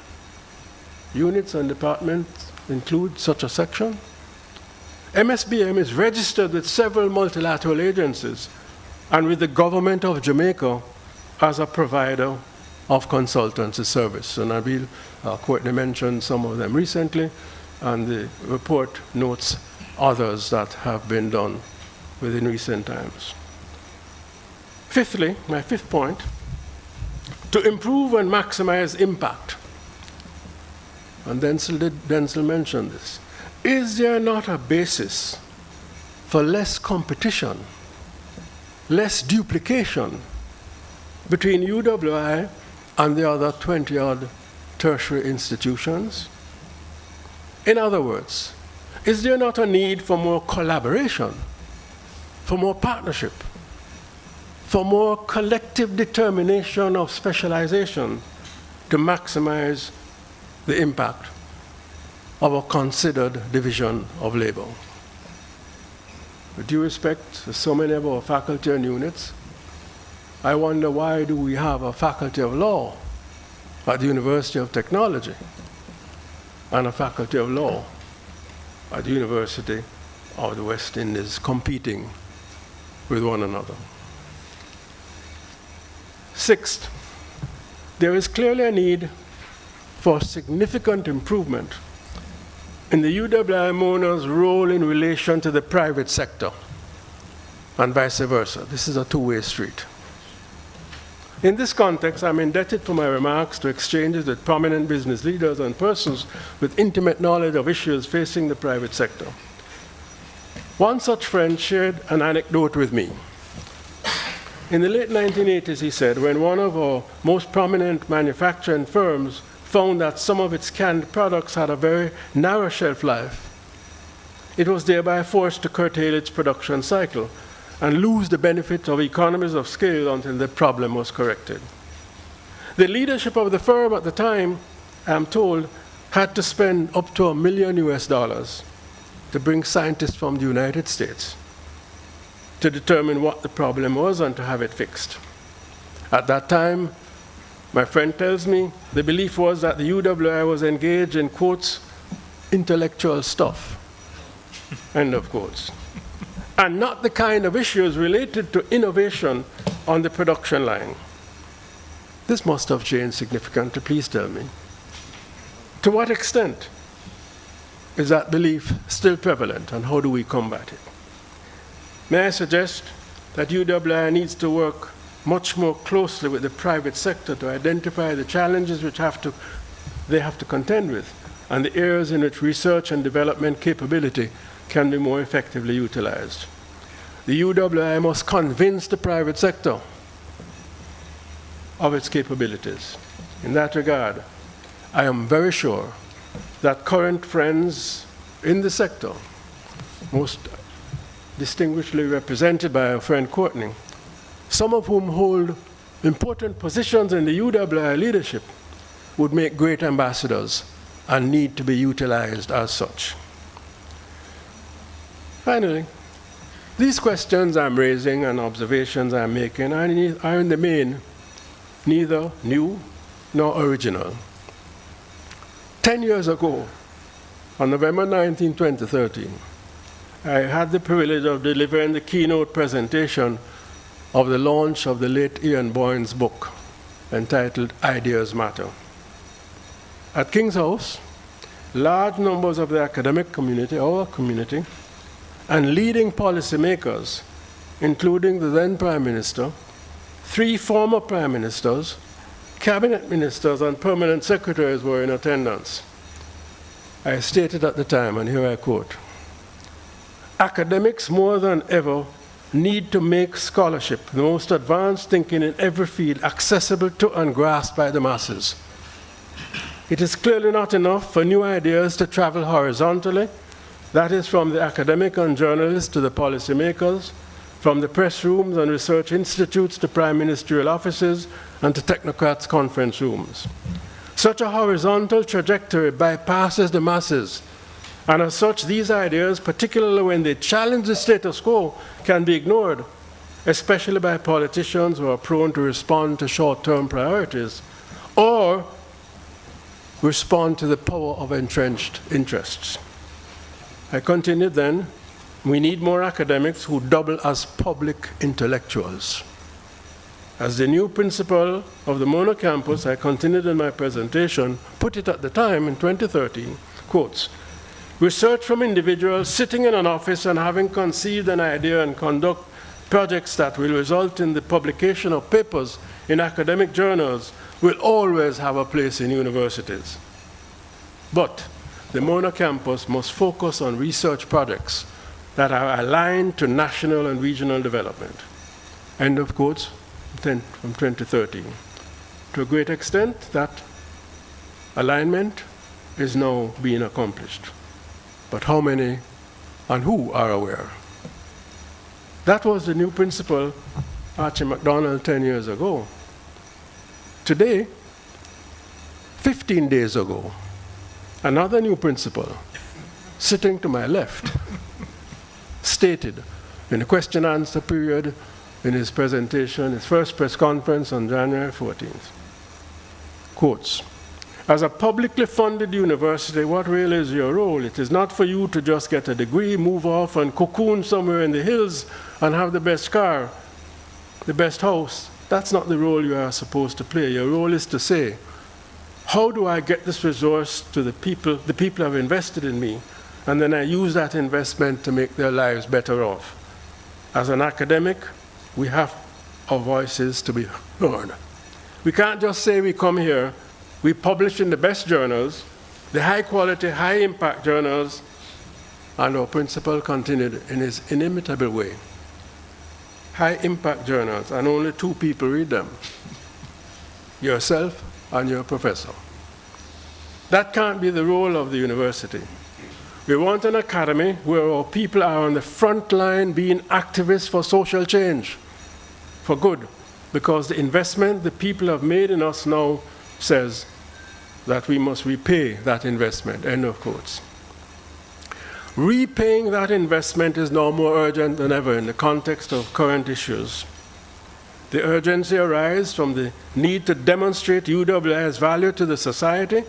units and departments include such a section? MSBM is registered with several multilateral agencies and with the government of Jamaica as a provider of consultancy service. And I will Courtney mentioned some of them recently, and the report notes others that have been done within recent times. Fifthly, my fifth point, to improve and maximize impact, and Denzel mentioned this, is there not a basis for less competition, less duplication between UWI and the other 20-odd tertiary institutions? In other words, is there not a need for more collaboration, for more partnership, for more collective determination of specialization to maximize the impact of a considered division of labor? With due respect to so many of our faculty and units, I wonder, why do we have a faculty of law at the University of Technology and a faculty of law at the University of the West Indies competing with one another? Sixth, there is clearly a need for significant improvement in the UWI Mona's role in relation to the private sector, and vice versa. This is a two-way street. In this context, I'm indebted for my remarks to exchanges with prominent business leaders and persons with intimate knowledge of issues facing the private sector. One such friend shared an anecdote with me. In the late 1980s, he said, when one of our most prominent manufacturing firms found that some of its canned products had a very narrow shelf life, it was thereby forced to curtail its production cycle and lose the benefit of economies of scale until the problem was corrected. The leadership of the firm at the time, I'm told, had to spend up to $1 million to bring scientists from the United States to determine what the problem was and to have it fixed. At that time, my friend tells me, the belief was that the UWI was engaged in, quotes, intellectual stuff, end of quotes, and not the kind of issues related to innovation on the production line. This must have changed significantly, please tell me. To what extent is that belief still prevalent, and how do we combat it? May I suggest that UWI needs to work much more closely with the private sector to identify the challenges which they have to contend with, and the areas in which research and development capability can be more effectively utilized. The UWI must convince the private sector of its capabilities. In that regard, I am very sure that current friends in the sector, most distinguishedly represented by our friend Courtney, some of whom hold important positions in the UWI leadership, would make great ambassadors and need to be utilized as such. Finally, these questions I'm raising and observations I'm making are in the main neither new nor original. 10 years ago, on November 19, 2013, I had the privilege of delivering the keynote presentation of the launch of the late Ian Boyne's book entitled Ideas Matter. At King's House, large numbers of the academic community, our community, and leading policymakers, including the then Prime Minister, 3 former Prime Ministers, cabinet ministers, and permanent secretaries were in attendance. I stated at the time, and here I quote, "Academics more than ever need to make scholarship, the most advanced thinking in every field, accessible to and grasped by the masses. It is clearly not enough for new ideas to travel horizontally, that is from the academic and journalists to the policymakers, from the press rooms and research institutes to prime ministerial offices and to technocrats' conference rooms. Such a horizontal trajectory bypasses the masses, and as such, these ideas, particularly when they challenge the status quo, can be ignored, especially by politicians who are prone to respond to short-term priorities or respond to the power of entrenched interests." I continued then, "We need more academics who double as public intellectuals." As the new principal of the Mona campus, I continued in my presentation, put it at the time in 2013, quotes, "Research from individuals sitting in an office and having conceived an idea and conduct projects that will result in the publication of papers in academic journals will always have a place in universities. But the Mona campus must focus on research projects that are aligned to national and regional development." End of quotes from 2013. To a great extent, that alignment is now being accomplished. But how many and who are aware? That was the new principal, Archie MacDonald, 10 years ago. Today, 15 days ago, another new principal, sitting to my left, stated in the question-answer period in his presentation, his first press conference on January 14th, quotes, "As a publicly funded university, what really is your role? It is not for you to just get a degree, move off and cocoon somewhere in the hills and have the best car, the best house. That's not the role you are supposed to play. Your role is to say, how do I get this resource to the people who have invested in me, and then I use that investment to make their lives better off? As an academic, we have our voices to be heard. We can't just say we come here, we publish in the best journals, the high quality, high impact journals, and our principal continued in his inimitable way. High impact journals, and only 2 people read them: yourself and your professor. That can't be the role of the university. We want an academy where our people are on the front line being activists for social change, for good, because the investment the people have made in us now says that we must repay that investment, end of quotes. Repaying that investment is now more urgent than ever in the context of current issues. The urgency arises from the need to demonstrate UWI's value to the society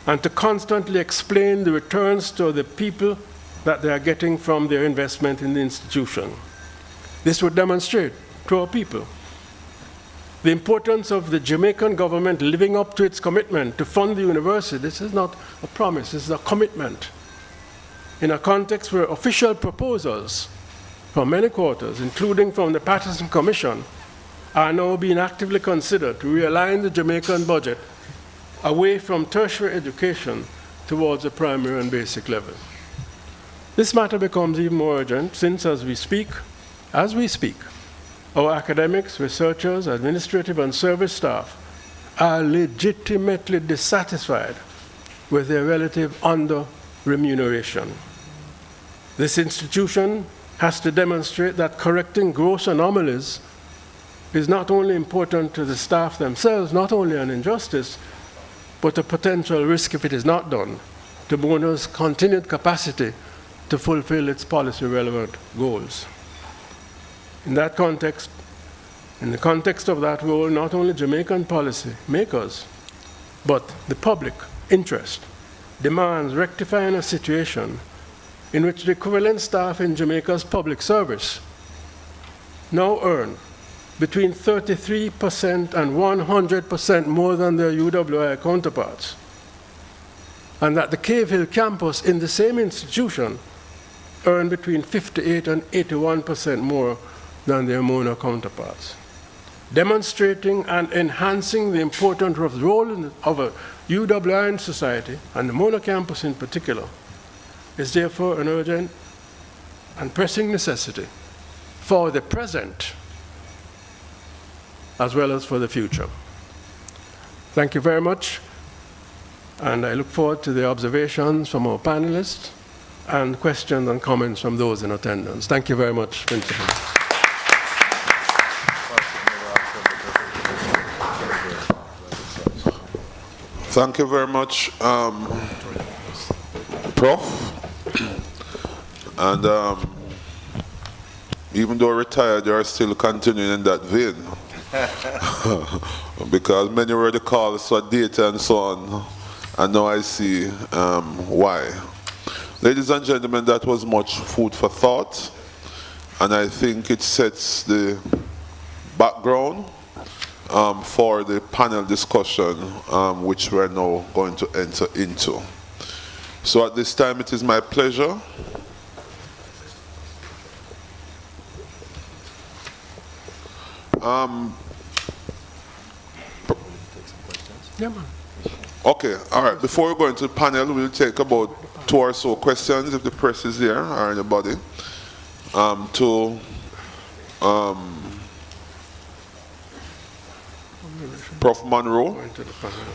and to constantly explain the returns to the people that they are getting from their investment in the institution. This would demonstrate to our people the importance of the Jamaican government living up to its commitment to fund the university. This is not a promise, this is a commitment. In a context where official proposals from many quarters, including from the Patterson Commission, are now being actively considered to realign the Jamaican budget away from tertiary education towards the primary and basic level. This matter becomes even more urgent since, as we speak, our academics, researchers, administrative and service staff are legitimately dissatisfied with their relative under-remuneration. This institution has to demonstrate that correcting gross anomalies is not only important to the staff themselves, not only an injustice, but a potential risk if it is not done to MONA's continued capacity to fulfill its policy-relevant goals. In that context, in the context of that role, not only Jamaican policy makers, but the public interest demands rectifying a situation in which the equivalent staff in Jamaica's public service now earn between 33% and 100% more than their UWI counterparts, and that the Cave Hill campus in the same institution earn between 58 and 81% more than their MONA counterparts. Demonstrating and enhancing the important role of a UWI in society, and the MONA campus in particular, is therefore an urgent and pressing necessity for the present as well as for the future. Thank you very much, and I look forward to the observations from our panelists and questions and comments from those in attendance. Thank you very much, Principal. Thank you very much, Prof. And even though retired, you are still continuing in that vein. Because many were the calls for data and so on, and now I see why. Ladies and gentlemen, that was much food for thought, and I think it sets the background for the panel discussion, which we're now going to enter into. So at this time, it is my pleasure Yeah, man. okay, all right. Before we go into the panel, we'll take about 2 or so questions, if the press is here or anybody, to Prof. Monroe,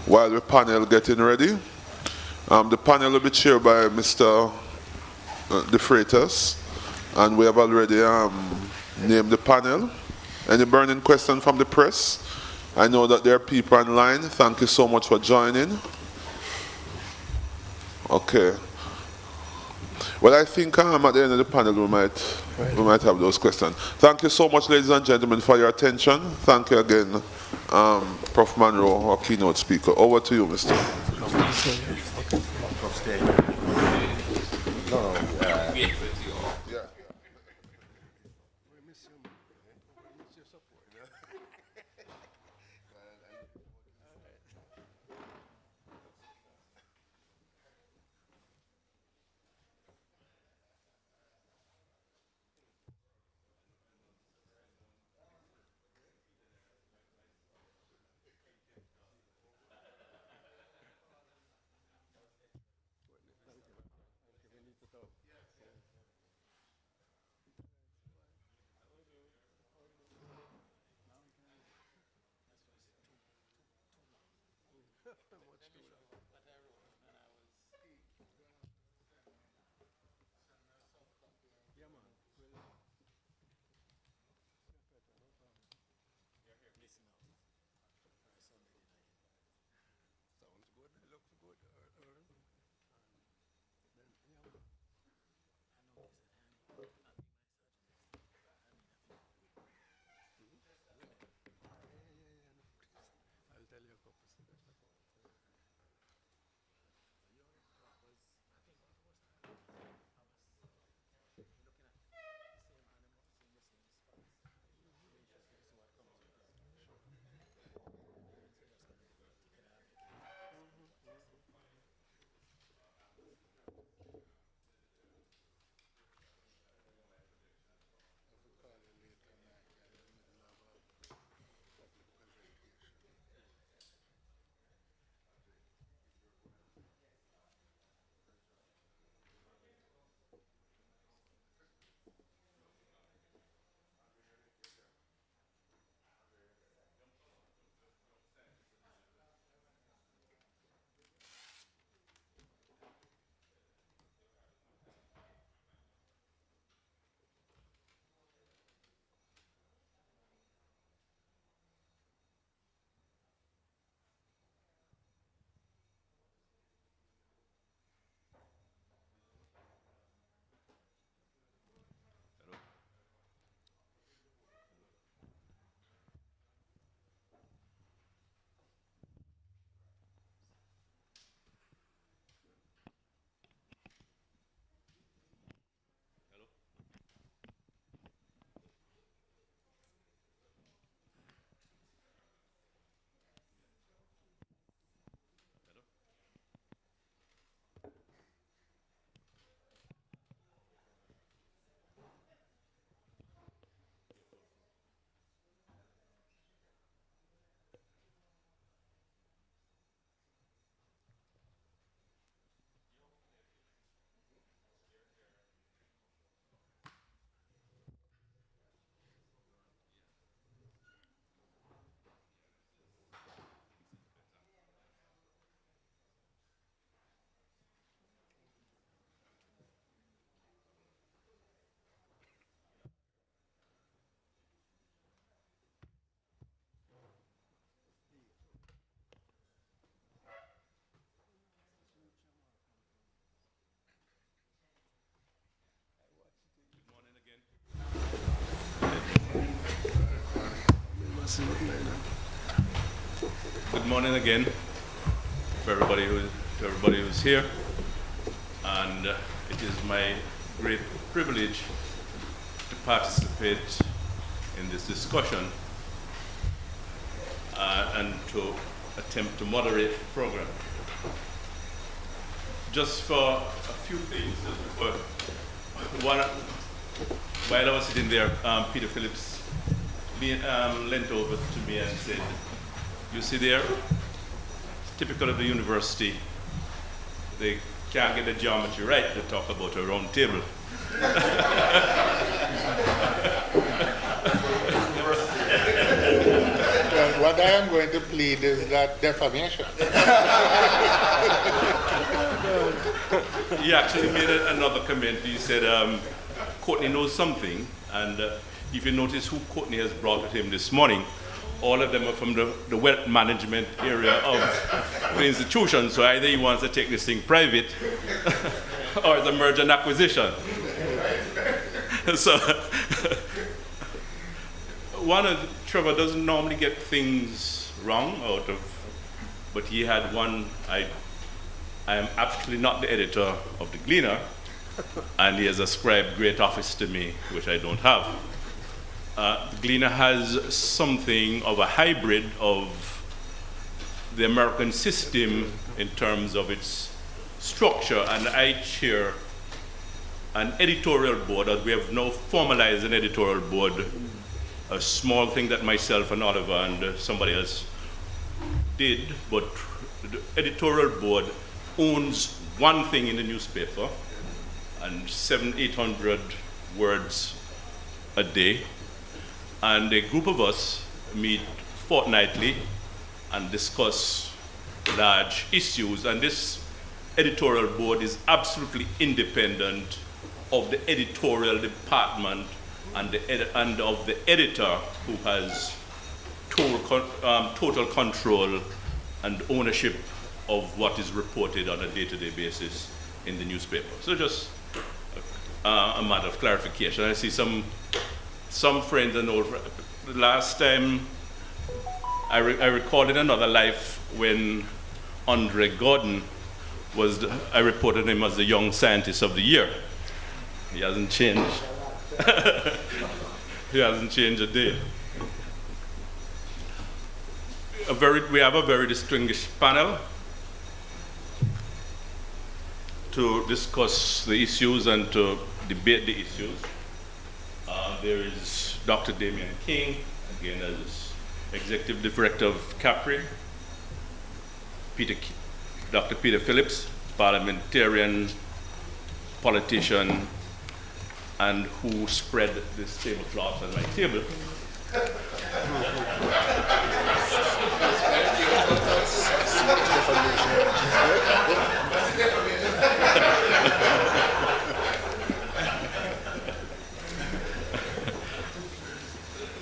while the panel getting ready. The panel will be chaired by Mr. De Freitas, and we have already named the panel. Any burning question from the press? I know that there are people online. Thank you so much for joining. Okay. Well, I think at the end of the panel we might have those questions. Thank you so much, ladies and gentlemen, for your attention. Thank you again, Prof. Monroe, our keynote speaker. Over to you, Mr. Sounds good. It looks good. Earl. I'll tell you a couple of things. Good morning again to everybody who's here, and it is my great privilege to participate in this discussion and to attempt to moderate the program. Just for a few things, while I was sitting there, Peter Phillips leant over to me and said, "You see there, it's typical of the university. They can't get the geometry right to talk about a round table." Well, what I am going to plead is that defamation. He actually made another comment. He said, Courtney knows something, and if you notice who Courtney has brought with him this morning, all of them are from the wealth management area of the institution, so either he wants to take this thing private or it's a merger and acquisition. So, Trevor doesn't normally get things wrong out of, but he had one. I am actually not the editor of the Gleaner, and he has ascribed great office to me, which I don't have. The Gleaner has something of a hybrid of the American system in terms of its structure, and I chair an editorial board, as we have now formalized an editorial board, a small thing that myself and Oliver and somebody else did, but the editorial board owns one thing in the newspaper and 700-800 words a day, and a group of us meet fortnightly and discuss large issues, and this editorial board is absolutely independent of the editorial department and of the editor, who has total control and ownership of what is reported on a day-to-day basis in the newspaper. So just a matter of clarification. I see some friends and old friends. The last time I recorded another life when Andre Gordon I reported him as the Young Scientist of the Year. He hasn't changed. He hasn't changed a day. We have a very distinguished panel to discuss the issues and to debate the issues. There is Dr. Damian King, again as Executive Director of CAPRI, Dr. Peter Phillips, parliamentarian, politician, and who spread this tablecloth on my table.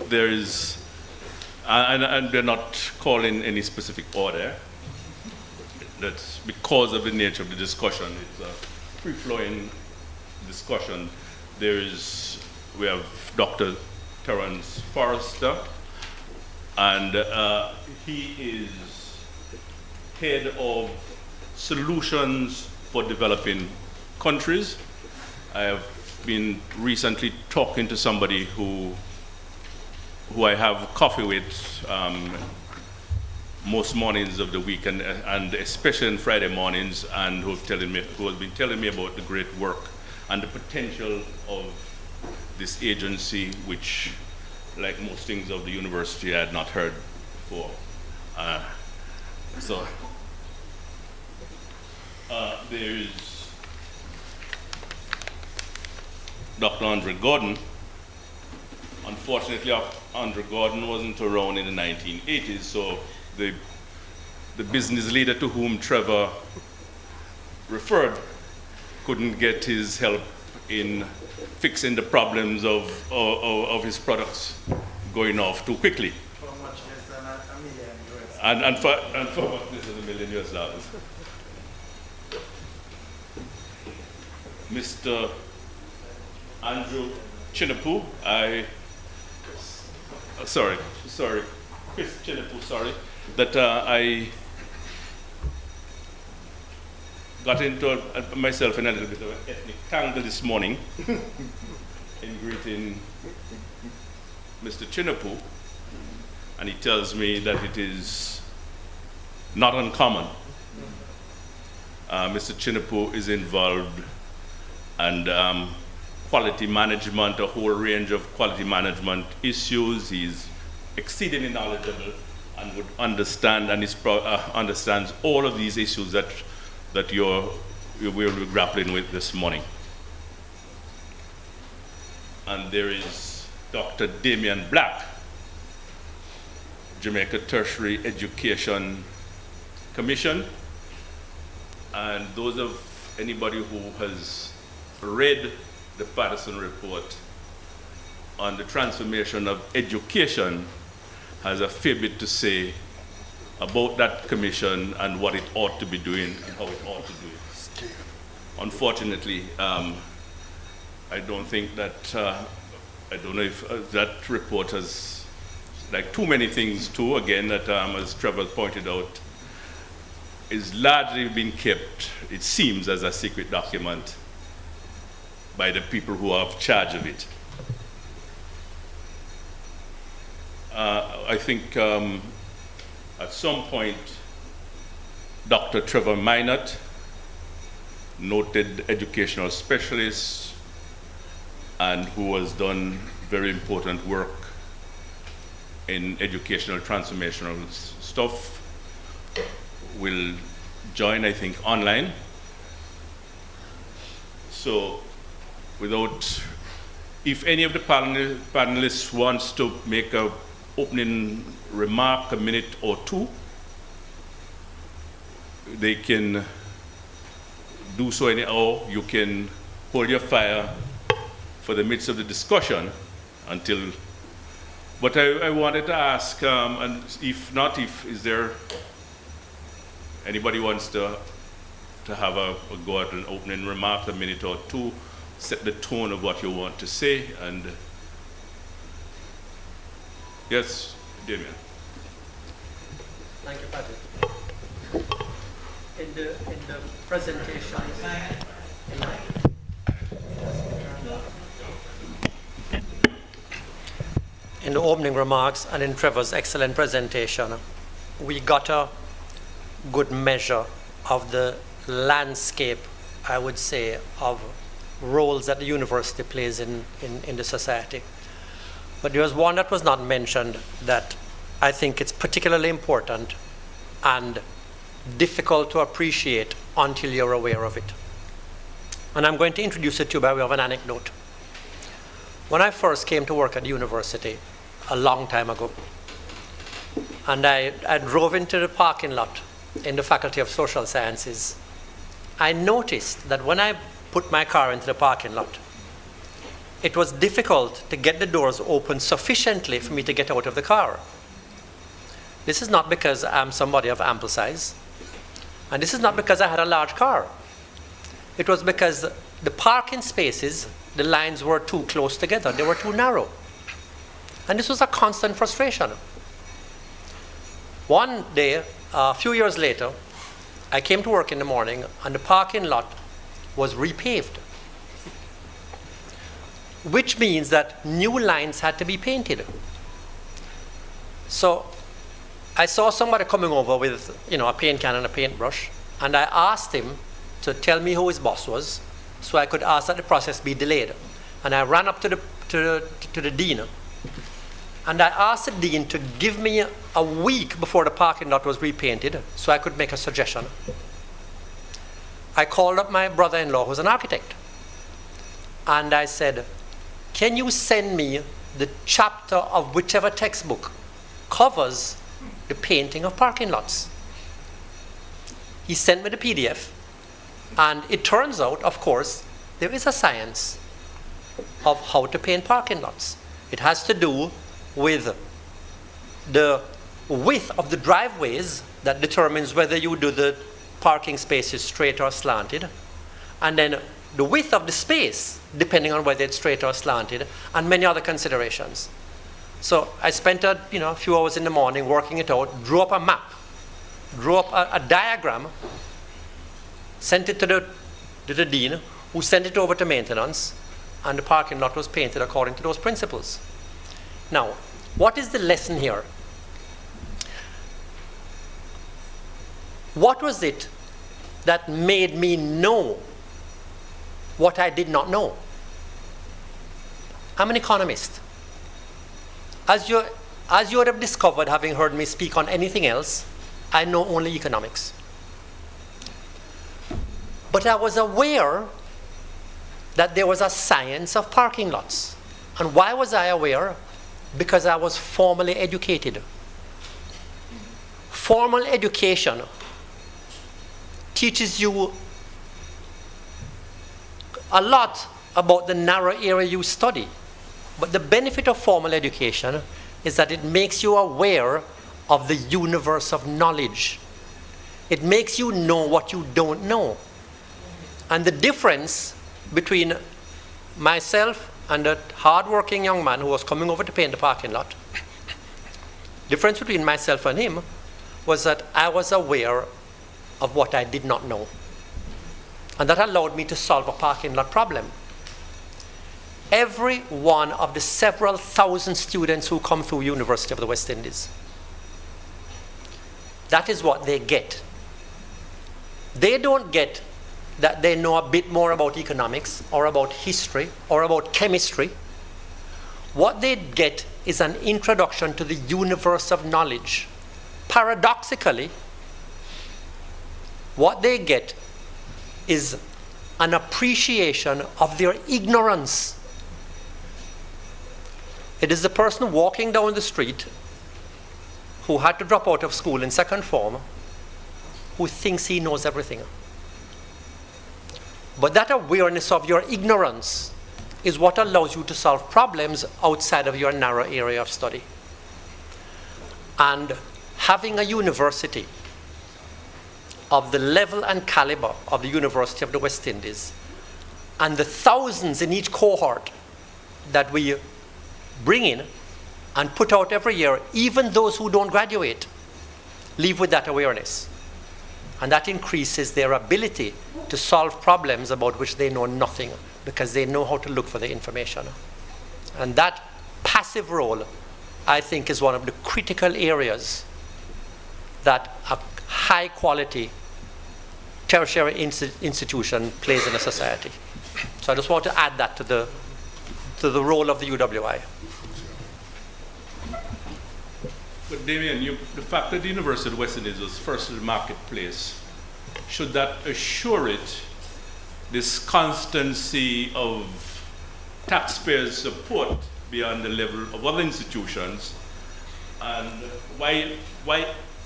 There is, and they're not calling any specific order. That's because of the nature of the discussion. It's a free-flowing discussion. We have Dr. Terence Forrester, and he is head of solutions for developing countries. I have been recently talking to somebody who I have coffee with most mornings of the week, and especially on Friday mornings, and who has been telling me about the great work and the potential of this agency, which, like most things of the university, I had not heard before. There's Dr. Andre Gordon. Unfortunately, Andre Gordon wasn't around in the 1980s, so the business leader to whom Trevor referred couldn't get his help in fixing the problems of his products going off too quickly. For much less than $1 million US. And for much less than $1 million US. Mr. Andrew Chinapoo, Chris Chinapoo, that I got into myself in a little bit of an ethnic tangle this morning in greeting Mr. Chinapoo, and he tells me that it is not uncommon. Mr. Chinapoo is involved and quality management, a whole range of quality management issues. He's exceedingly knowledgeable and would understand, and understands all of these issues that we'll be grappling with this morning. And there is Dr. Damian Black, Jamaica Tertiary Education Commission. And those of anybody who has read the Patterson report on the transformation of education has a fair bit to say about that commission and what it ought to be doing and how it ought to do it. Unfortunately, I don't think that, I don't know if that report has, like too many things too, again, that as Trevor pointed out, is largely being kept, it seems, as a secret document by the people who have charge of it. I think at some point, Dr. Trevor Minot, noted educational specialist, and who has done very important work in educational transformational stuff, will join, I think, online. So if any of the panelists wants to make a opening remark, a minute or two, they can do so anyhow. You can hold your fire for the midst of the discussion until. But I wanted to ask, and if not, is there anybody wants to have a go at an opening remark, a minute or two, set the tone of what you want to say, and yes, Damien. Thank you, Patrick. In the presentation, in the opening remarks and in Trevor's excellent presentation, we got a good measure of the landscape, I would say, of roles that the university plays in the society. But there was one that was not mentioned that I think it's particularly important and difficult to appreciate until you're aware of it. And I'm going to introduce it to you by way of an anecdote. When I first came to work at the university a long time ago, and I drove into the parking lot in the Faculty of Social Sciences, I noticed that when I put my car into the parking lot, it was difficult to get the doors open sufficiently for me to get out of the car. This is not because I'm somebody of ample size, and this is not because I had a large car. It was because the parking spaces, the lines were too close together. They were too narrow. And this was a constant frustration. One day, a few years later, I came to work in the morning, and the parking lot was repaved, which means that new lines had to be painted. So I saw somebody coming over with, a paint can and a paintbrush, and I asked him to tell me who his boss was, so I could ask that the process be delayed. And I ran up to the dean, and I asked the dean to give me a week before the parking lot was repainted, so I could make a suggestion. I called up my brother-in-law, who's an architect, and I said, can you send me the chapter of whichever textbook covers the painting of parking lots? He sent me the PDF, and it turns out, of course, there is a science of how to paint parking lots. It has to do with the width of the driveways that determines whether you do the parking spaces straight or slanted, and then the width of the space depending on whether it's straight or slanted, and many other considerations. So I spent a few hours in the morning working it out, drew up a map, drew up a diagram, sent it to the dean, who sent it over to maintenance, and the parking lot was painted according to those principles. Now, what is the lesson here? What was it that made me know what I did not know? I'm an economist. As you would have discovered, having heard me speak on anything else, I know only economics. But I was aware that there was a science of parking lots. And why was I aware? Because I was formally educated. Formal education teaches you a lot about the narrow area you study. But the benefit of formal education is that it makes you aware of the universe of knowledge. It makes you know what you don't know. And the difference between myself and a hard-working young man who was coming over to paint the parking lot, difference between myself and him was that I was aware of what I did not know. And that allowed me to solve a parking lot problem. Every one of the several thousand students who come through University of the West Indies, that is what they get. They don't get that they know a bit more about economics or about history or about chemistry. What they get is an introduction to the universe of knowledge. Paradoxically, what they get is an appreciation of their ignorance. It is the person walking down the street who had to drop out of school in second form, who thinks he knows everything. But that awareness of your ignorance is what allows you to solve problems outside of your narrow area of study. And having a university of the level and caliber of the University of the West Indies, and the thousands in each cohort that we bring in and put out every year, even those who don't graduate, leave with that awareness. And that increases their ability to solve problems about which they know nothing, because they know how to look for the information. And that passive role, I think, is one of the critical areas that a high quality tertiary institution plays in a society. So I just want to add that to the role of the UWI. But Damien, the fact that the University of the West Indies was first in the marketplace, should that assure it this constancy of taxpayers' support beyond the level of other institutions? And why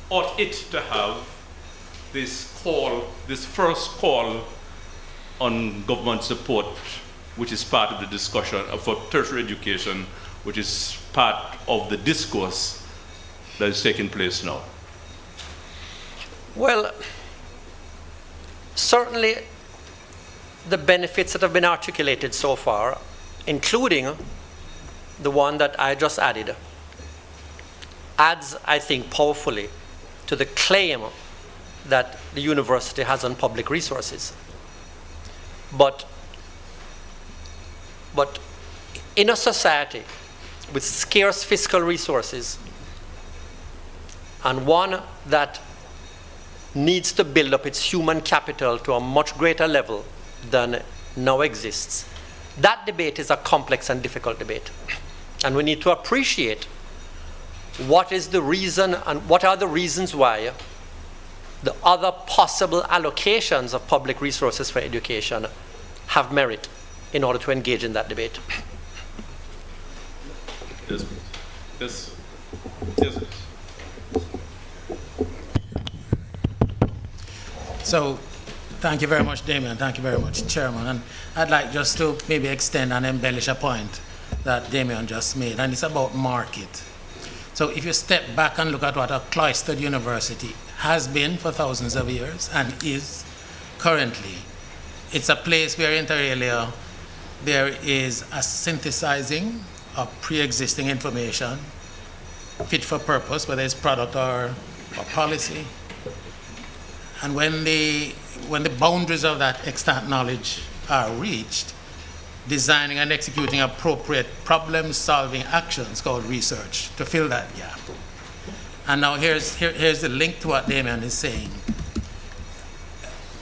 ought it to have this first call on government support, which is part of the discussion for tertiary education, which is part of the discourse that is taking place now? Well, certainly the benefits that have been articulated so far, including the one that I just added, adds, I think, powerfully to the claim that the university has on public resources. But in a society with scarce fiscal resources, and one that needs to build up its human capital to a much greater level than now exists, that debate is a complex and difficult debate. And we need to appreciate what is the reason and what are the reasons why the other possible allocations of public resources for education have merit in order to engage in that debate. Yes. Yes. Yes. So, thank you very much, Damien. Thank you very much, Chairman. And I'd like just to maybe extend and embellish a point that Damien just made, and it's about market. So if you step back and look at what a cloistered university has been for thousands of years and is currently, it's a place where inter alia there is a synthesizing of pre-existing information fit for purpose, whether it's product or policy. And when the boundaries of that extant knowledge are reached, designing and executing appropriate problem-solving actions called research to fill that gap. And now here's the link to what Damien is saying.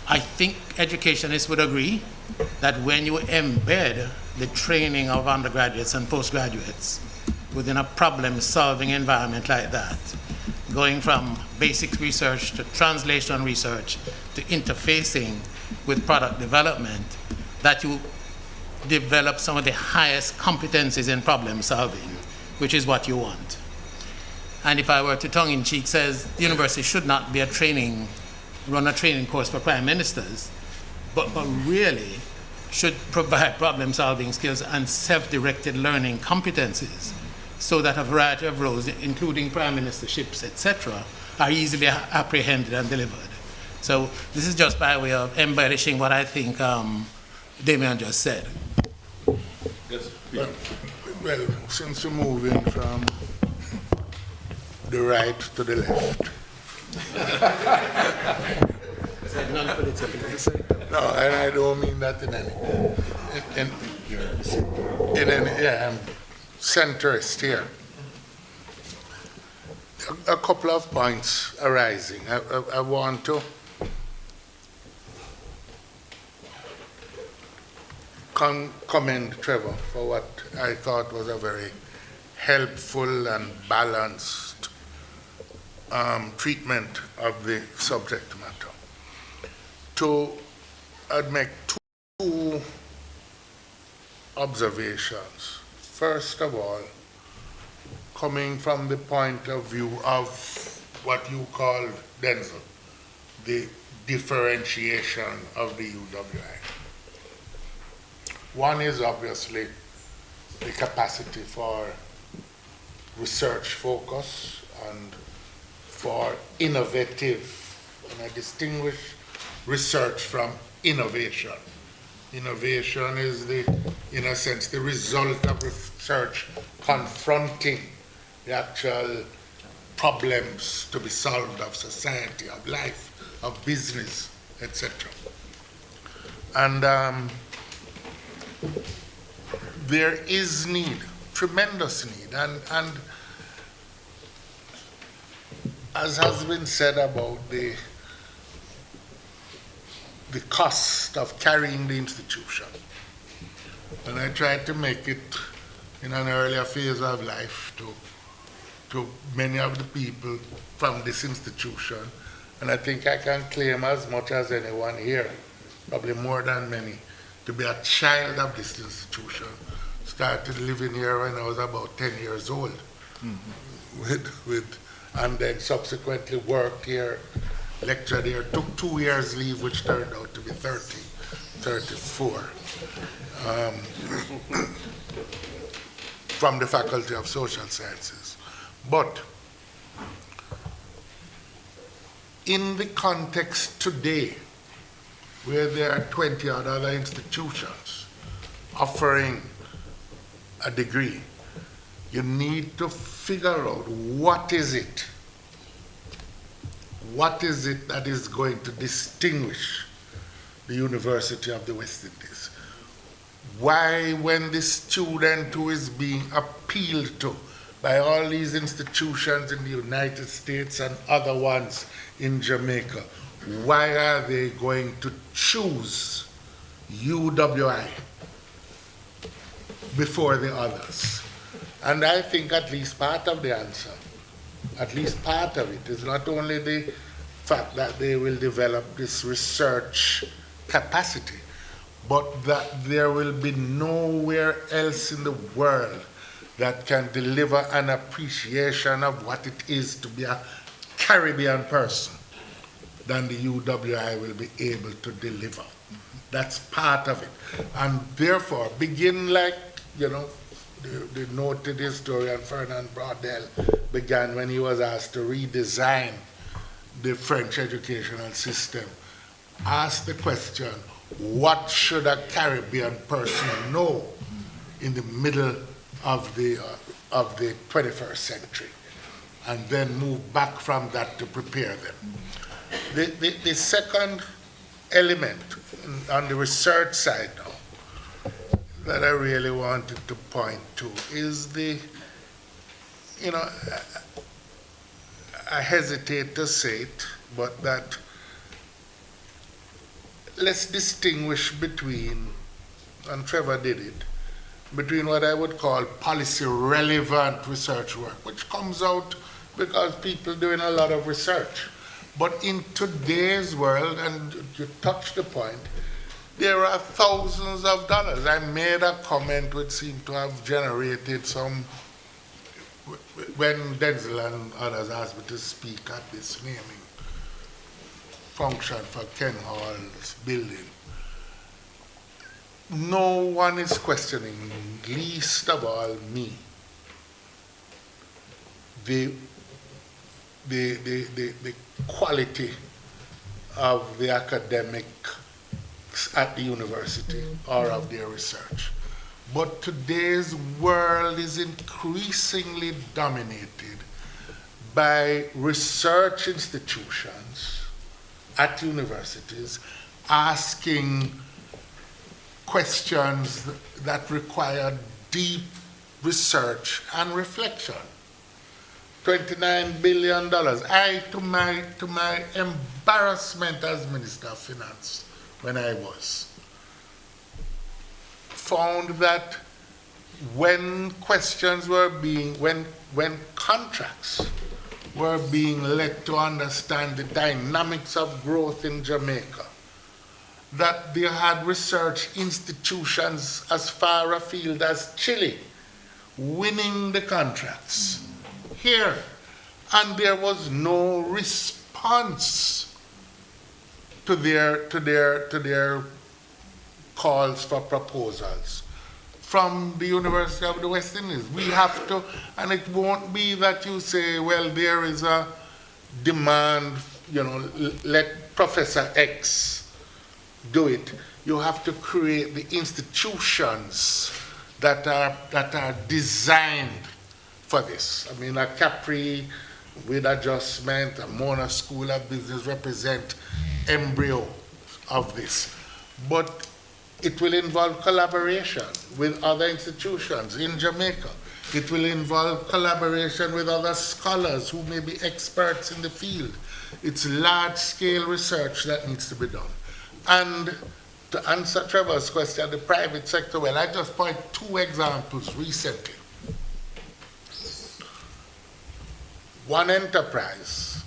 I think educationists would agree that when you embed the training of undergraduates and postgraduates within a problem-solving environment like that, going from basic research to translation research to interfacing with product development, that you develop some of the highest competencies in problem solving, which is what you want. And if I were to tongue-in-cheek says the university should not be run a training course for prime ministers, but really should provide problem solving skills and self-directed learning competencies so that a variety of roles, including prime ministerships, etc., are easily apprehended and delivered. So this is just by way of embellishing what I think Damien just said. Yes. Well, since we're moving from the right to the left. No, and I don't mean that in any. I'm centrist here. A couple of points arising. I want to commend Trevor for what I thought was a very helpful and balanced treatment of the subject matter. I'd make two observations. First of all, coming from the point of view of what you called Denzel, the differentiation of the UWI. One is obviously the capacity for research focus and for innovative, and I distinguish research from innovation. Innovation is in a sense, the result of research confronting the actual problems to be solved of society, of life, of business, etc. And there is need, tremendous need, and as has been said about the cost of carrying the institution, and I tried to make it in an earlier phase of life to many of the people from this institution, and I think I can claim as much as anyone here, probably more than many, to be a child of this institution. Started living here when I was about 10 years old, and then subsequently worked here, lectured here, took 2 years leave, which turned out to be 34, from the Faculty of Social Sciences. But in the context today, where there are 20 other institutions offering a degree, you need to figure out what is it that is going to distinguish the University of the West Indies. Why, when the student who is being appealed to by all these institutions in the United States and other ones in Jamaica, why are they going to choose UWI before the others? And I think at least part of the answer, at least part of it, is not only the fact that they will develop this research capacity, but that there will be nowhere else in the world that can deliver an appreciation of what it is to be a Caribbean person than the UWI will be able to deliver. That's part of it. And therefore, begin like, the noted historian Fernand Braudel began when he was asked to redesign the French educational system. Ask the question, what should a Caribbean person know in the middle of the 21st century? And then move back from that to prepare them. The second element on the research side now that I really wanted to point to is I hesitate to say it, but that let's distinguish between, and Trevor did it, between what I would call policy relevant research work, which comes out because people doing a lot of research. But in today's world, and you touched the point, there are thousands of dollars. I made a comment which seemed to have generated some, when Denzel and others asked me to speak at this naming function for Ken Hall's building. No one is questioning, least of all me, the quality of the academics at the university or of their research. But today's world is increasingly dominated by research institutions at universities asking questions that require deep research and reflection. $29 billion. I, to my embarrassment as Minister of Finance, when I was, found that when questions were being, when contracts were being led to understand the dynamics of growth in Jamaica, that they had research institutions as far afield as Chile winning the contracts here, and there was no response to their calls for proposals from the University of the West Indies. We have to, and it won't be that you say, well, there is a demand, let Professor X do it. You have to create the institutions that are designed for this. I mean, a Capri with adjustment, a Mona School of Business represent embryo of this. But it will involve collaboration with other institutions in Jamaica. It will involve collaboration with other scholars who may be experts in the field. It's large-scale research that needs to be done. And to answer Trevor's question, the private sector, well, I just point 2 examples recently. One enterprise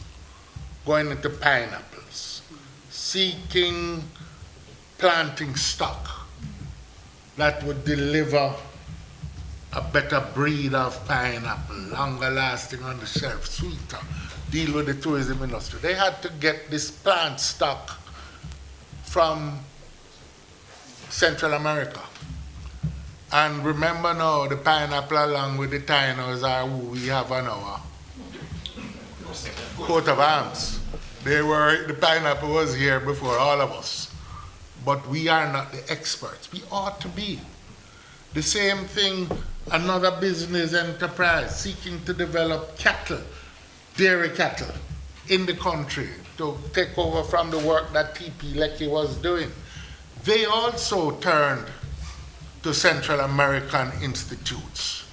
going into pineapples, seeking planting stock that would deliver a better breed of pineapple, longer lasting on the shelf, sweeter, deal with the tourism industry. They had to get this plant stock from Central America. And remember now, the pineapple along with the Tainos are who we have on our coat of arms. The pineapple was here before all of us. But we are not the experts. We ought to be. The same thing, another business enterprise seeking to develop cattle, dairy cattle, in the country to take over from the work that T.P. Lecky was doing. They also turned to Central American institutes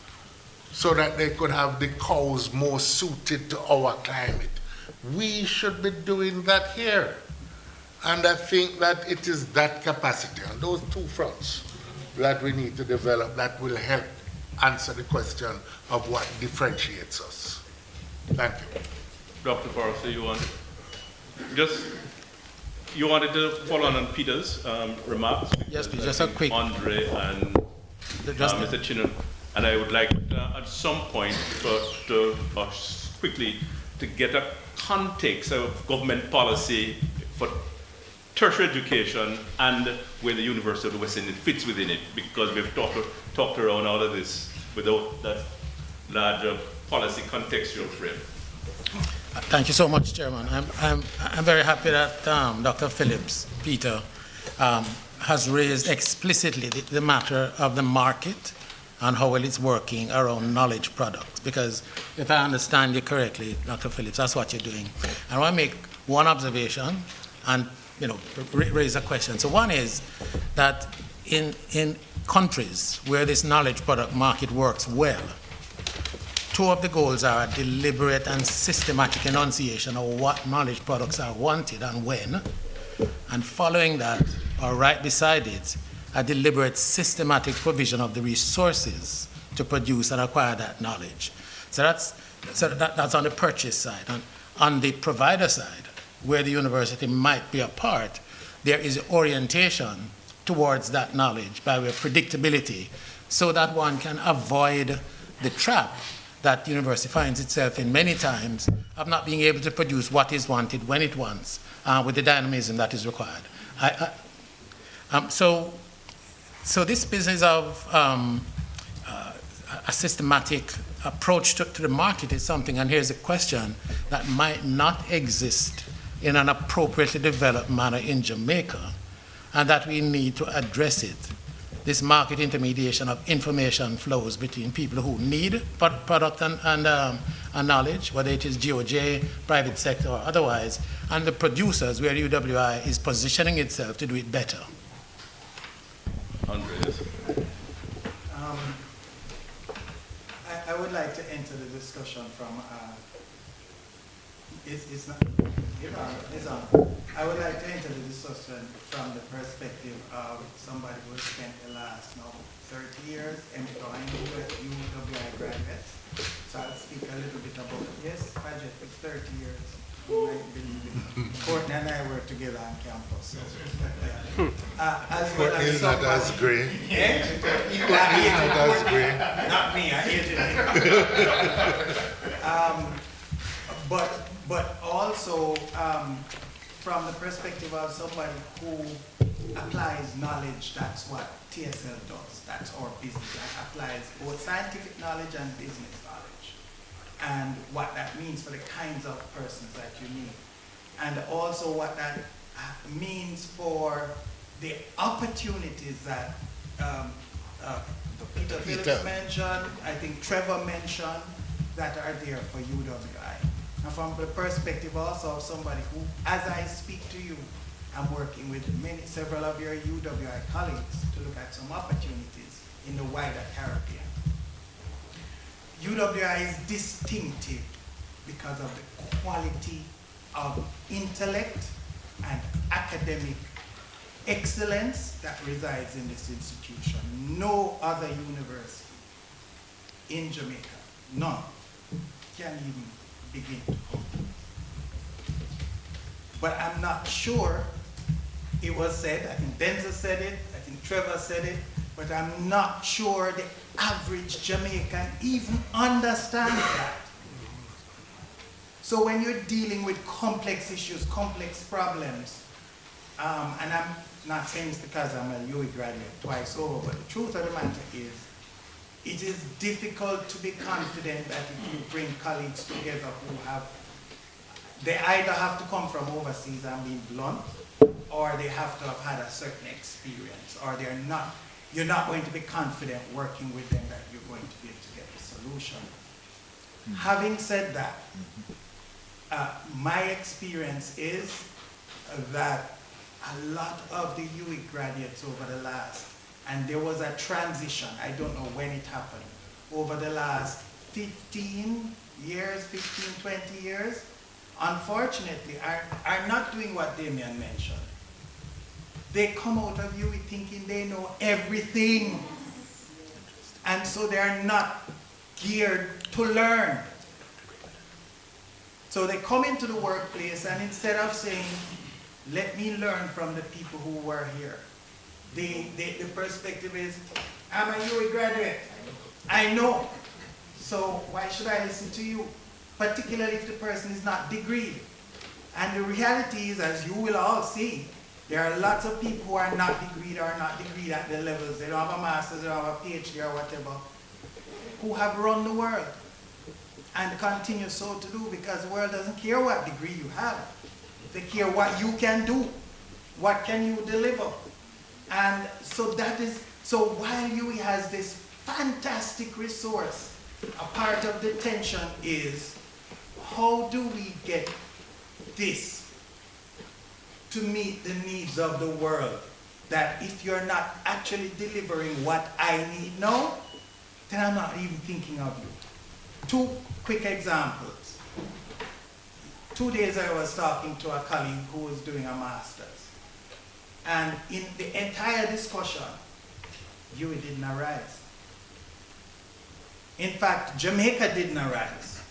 so that they could have the cows more suited to our climate. We should be doing that here. And I think that it is that capacity on those 2 fronts that we need to develop that will help answer the question of what differentiates us. Thank you. Dr. Forrester, you wanted to follow on Peter's remarks? Yes, please, just a quick. Andre and Mr. Chinnan, and I would like at some point to quickly to get a context of government policy for tertiary education and where the University of the West Indies fits within it, because we've talked around all of this without that larger policy contextual frame. Thank you so much, Chairman. I'm very happy that Dr. Phillips, Peter, has raised explicitly the matter of the market and how well it's working around knowledge products. Because if I understand you correctly, Dr. Phillips, that's what you're doing. I want to make one observation and raise a question. So one is that in countries where this knowledge product market works well, 2 of the goals are a deliberate and systematic enunciation of what knowledge products are wanted and when, and following that, or right beside it, a deliberate systematic provision of the resources to produce and acquire that knowledge. So that's on the purchase side. And on the provider side, where the university might be a part, there is orientation towards that knowledge by way of predictability, so that one can avoid the trap that the university finds itself in many times of not being able to produce what is wanted when it wants, with the dynamism that is required. So this business of a systematic approach to the market is something, and here's a question, that might not exist in an appropriately developed manner in Jamaica, and that we need to address it. This market intermediation of information flows between people who need product and knowledge, whether it is GOJ, private sector, or otherwise, and the producers, where UWI is positioning itself to do it better. Andres. I would like to enter the discussion from, it's not, it's on. I would like to enter the discussion from the perspective of somebody who has spent the last 30 years employing UWI graduates. So I'll speak a little bit about it. Yes, project is 30 years. You might believe it. Courtney and I work together on campus. So, as well Courtney as is not as grey. Yeah? Courtney is not as grey. Not me, I hated it. But also, from the perspective of somebody who applies knowledge. That's what TSL does. That's our business. That applies both scientific knowledge and business knowledge, and what that means for the kinds of persons that you need, and also what that means for the opportunities that Peter Phillips mentioned, I think Trevor mentioned, that are there for UWI. And from the perspective also of somebody who, as I speak to you, I'm working with several of your UWI colleagues to look at some opportunities in the wider Caribbean. UWI is distinctive because of the quality of intellect and academic excellence that resides in this institution. No other university in Jamaica, none, can even begin to come. But I'm not sure, it was said, I think Denzel said it, I think Trevor said it, but I'm not sure the average Jamaican even understands that. So when you're dealing with complex issues, complex problems, and I'm not saying this because I'm a UWI graduate twice over, but the truth of the matter is, it is difficult to be confident that if you bring colleagues together who have, they either have to come from overseas and be blunt, or they have to have had a certain experience, or you're not going to be confident working with them that you're going to be able to get a solution. Having said that, my experience is that a lot of the UWI graduates over the last, and there was a transition, I don't know when it happened, over the last 15 years, 15, 20 years, unfortunately, are not doing what Damien mentioned. They come out of UWI thinking they know everything. And so they are not geared to learn. So they come into the workplace, and instead of saying, let me learn from the people who were here, the perspective is, I'm a UWI graduate. I know. So why should I listen to you? Particularly if the person is not degreed. And the reality is, as you will all see, there are lots of people who are not degreed or not degreed at their levels. They don't have a master's, they don't have a PhD or whatever, who have run the world and continue so to do, because the world doesn't care what degree you have. They care what you can do. What can you deliver? And so so while UWI has this fantastic resource, a part of the tension is, how do we get this to meet the needs of the world? That if you're not actually delivering what I need now, then I'm not even thinking of you. 2 quick examples. 2 days I was talking to a colleague who was doing a master's. And in the entire discussion, UWI didn't arise. In fact, Jamaica didn't arise.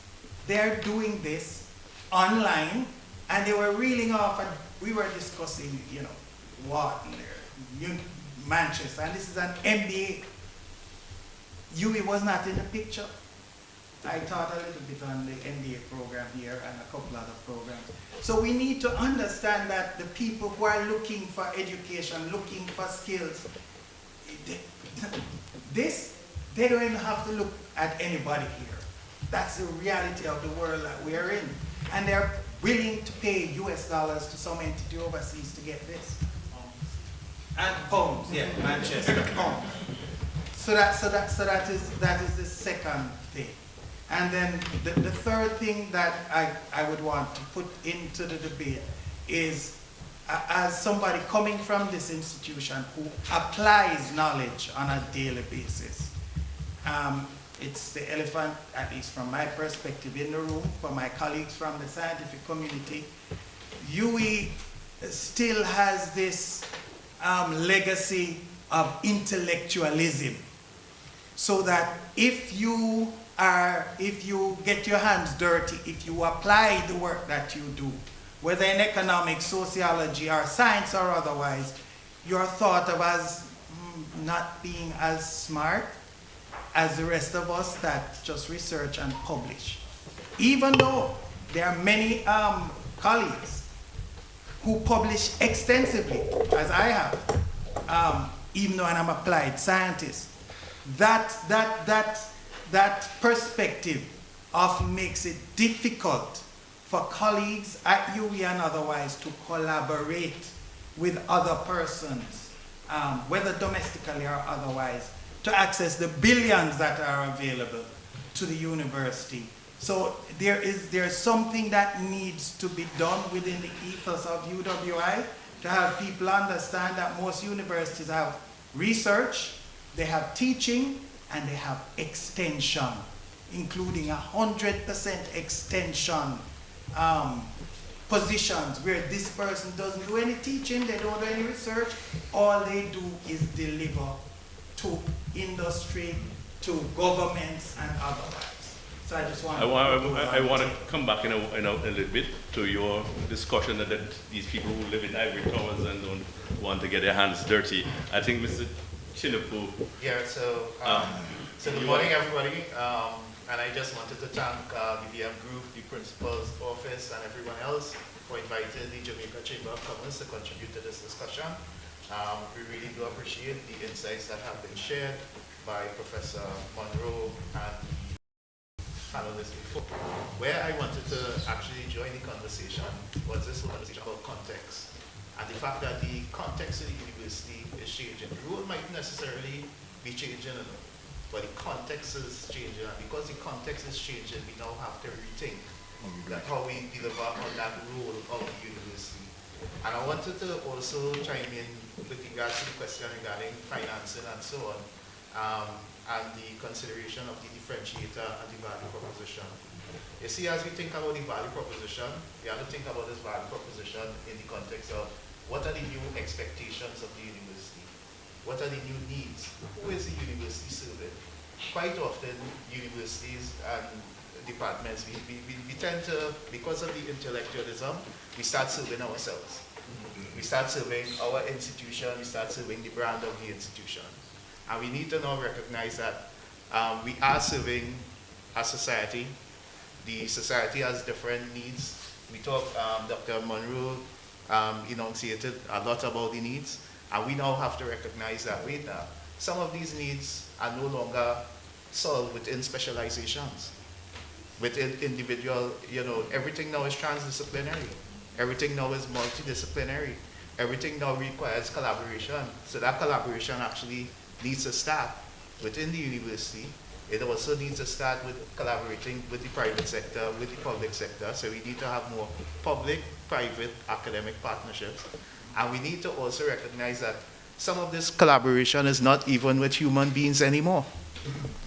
They're doing this online, and they were reeling off, and we were discussing, Wharton there, Manchester, and this is an MBA. UWI was not in the picture. I taught a little bit on the MBA program here and a couple other programs. So we need to understand that the people who are looking for education, looking for skills, they don't even have to look at anybody here. That's the reality of the world that we are in. And they're willing to pay US dollars to some entity overseas to get this. And pounds, yeah, Manchester, pounds. So that is the second thing. And then the third thing that I would want to put into the debate is, as somebody coming from this institution who applies knowledge on a daily basis, it's the elephant, at least from my perspective, in the room, for my colleagues from the scientific community. UWI still has this legacy of intellectualism, so that if you get your hands dirty, if you apply the work that you do, whether in economics, sociology, or science or otherwise, you're thought of as not being as smart as the rest of us that just research and publish. Even though there are many colleagues who publish extensively, as I have, even though I'm an applied scientist. That perspective often makes it difficult for colleagues at UWI and otherwise to collaborate with other persons, whether domestically or otherwise, to access the billions that are available to the university. So there's something that needs to be done within the ethos of UWI to have people understand that most universities have research, they have teaching, and they have extension, including 100% extension positions where this person doesn't do any teaching, they don't do any research, all they do is deliver to industry, to governments, and otherwise. So I just want I want to come back in a little bit to your discussion that these people who live in ivory towers and don't want to get their hands dirty. I think Mr. Chinopu. Yeah, so good morning, everybody. And I just wanted to thank the VM Group, the Principal's Office, and everyone else for inviting the Jamaica Chamber of Commerce to contribute to this discussion. We really do appreciate the insights that have been shared by Professor Monroe and panelists before. Where I wanted to actually join the conversation was this conversation about context. And the fact that the context of the university is changing. The role might necessarily be changing, but the context is changing. And because the context is changing, we now have to rethink how we deliver on that role of the university. And I wanted to also chime in with regards to the question regarding financing and so on, and the consideration of the differentiator and the value proposition. You see, as we think about the value proposition, we have to think about this value proposition in the context of what are the new expectations of the university? What are the new needs? Who is the university serving? Quite often, universities and departments, we tend to, because of the intellectualism, we start serving ourselves. We start serving our institution, we start serving the brand of the institution. And we need to now recognize that we are serving a society. The society has different needs. We talked, Dr. Monroe enunciated a lot about the needs, and we now have to recognize that, wait now, some of these needs are no longer solved within specializations. Within individual, everything now is transdisciplinary. Everything now is multidisciplinary. Everything now requires collaboration. So that collaboration actually needs to start within the university. It also needs to start with collaborating with the private sector, with the public sector. So we need to have more public-private academic partnerships. And we need to also recognize that some of this collaboration is not even with human beings anymore.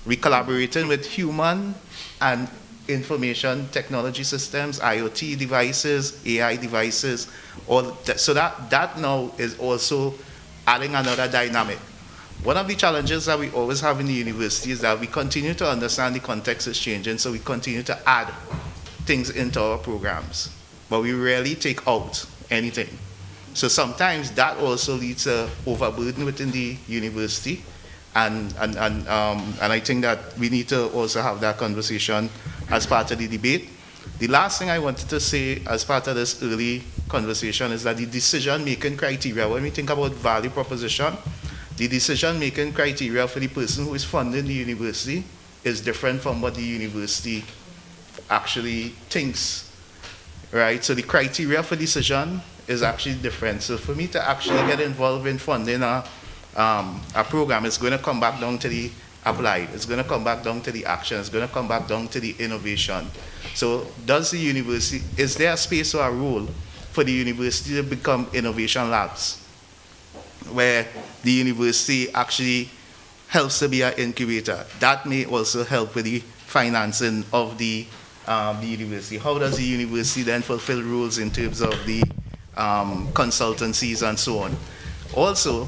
We're collaborating with human and information technology systems, IoT devices, AI devices, all that. So that now is also adding another dynamic. One of the challenges that we always have in the university is that we continue to understand the context is changing, so we continue to add things into our programs, but we rarely take out anything. So sometimes that also leads to overburden within the university, and I think that we need to also have that conversation as part of the debate. The last thing I wanted to say as part of this early conversation is that the decision-making criteria, when we think about value proposition, the decision-making criteria for the person who is funding the university is different from what the university actually thinks, right? So the criteria for decision is actually different. So for me to actually get involved in funding a program, it's going to come back down to the applied. It's going to come back down to the action. It's going to come back down to the innovation. So does the university, is there a space or a role for the university to become innovation labs, where the university actually helps to be an incubator? That may also help with the financing of the university. How does the university then fulfill roles in terms of the consultancies and so on? Also,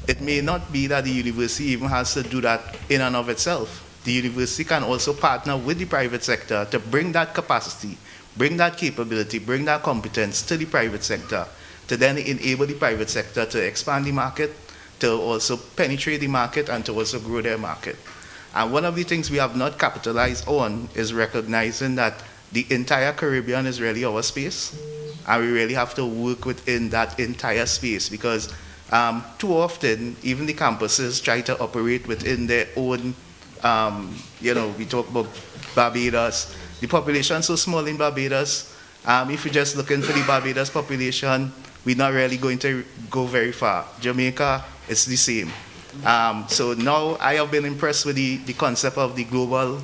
it may not be that the university even has to do that in and of itself. The university can also partner with the private sector to bring that capacity, bring that capability, bring that competence to the private sector, to then enable the private sector to expand the market, to also penetrate the market, and to also grow their market. And one of the things we have not capitalized on is recognizing that the entire Caribbean is really our space. and we really have to work within that entire space, because too often, even the campuses try to operate within their own, we talk about Barbados. The population is so small in Barbados. If you're just looking for the Barbados population, we're not really going to go very far. Jamaica, it's the same. So now I have been impressed with the concept of the global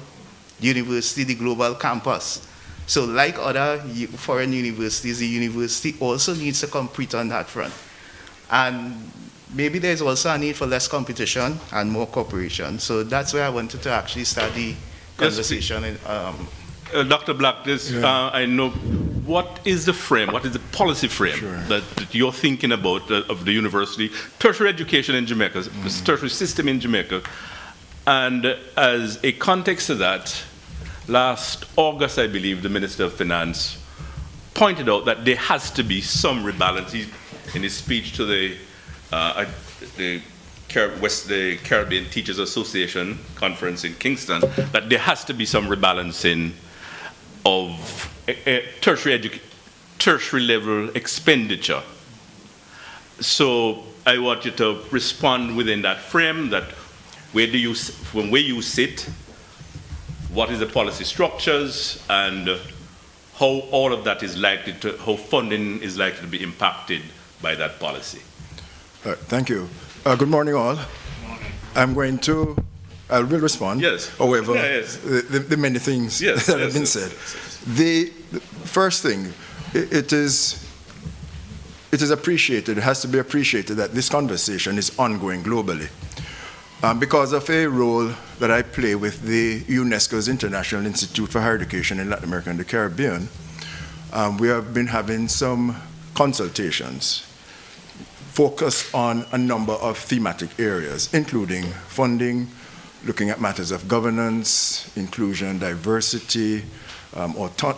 university, the global campus. So like other foreign universities, the university also needs to compete on that front. And maybe there's also a need for less competition and more cooperation. So that's where I wanted to actually start the conversation. Dr. Black, I know, what is the frame, what is the policy frame that you're thinking about of the university, tertiary education in Jamaica, the tertiary system in Jamaica? And as a context to that, last August, I believe, the Minister of Finance pointed out that there has to be some rebalance. In his speech to the Caribbean Teachers Association conference in Kingston, that there has to be some rebalancing of tertiary level expenditure. So I want you to respond within that frame, that from where you sit, what is the policy structures, and how all of that is likely to, how funding is likely to be impacted by that policy. Thank you. Good morning, all. I will respond. Yes. However, yes. The many things that have been said. The first thing, it is appreciated, it has to be appreciated that this conversation is ongoing globally. Because of a role that I play with the UNESCO's International Institute for Higher Education in Latin America and the Caribbean, we have been having some consultations focused on a number of thematic areas, including funding, looking at matters of governance, inclusion, diversity,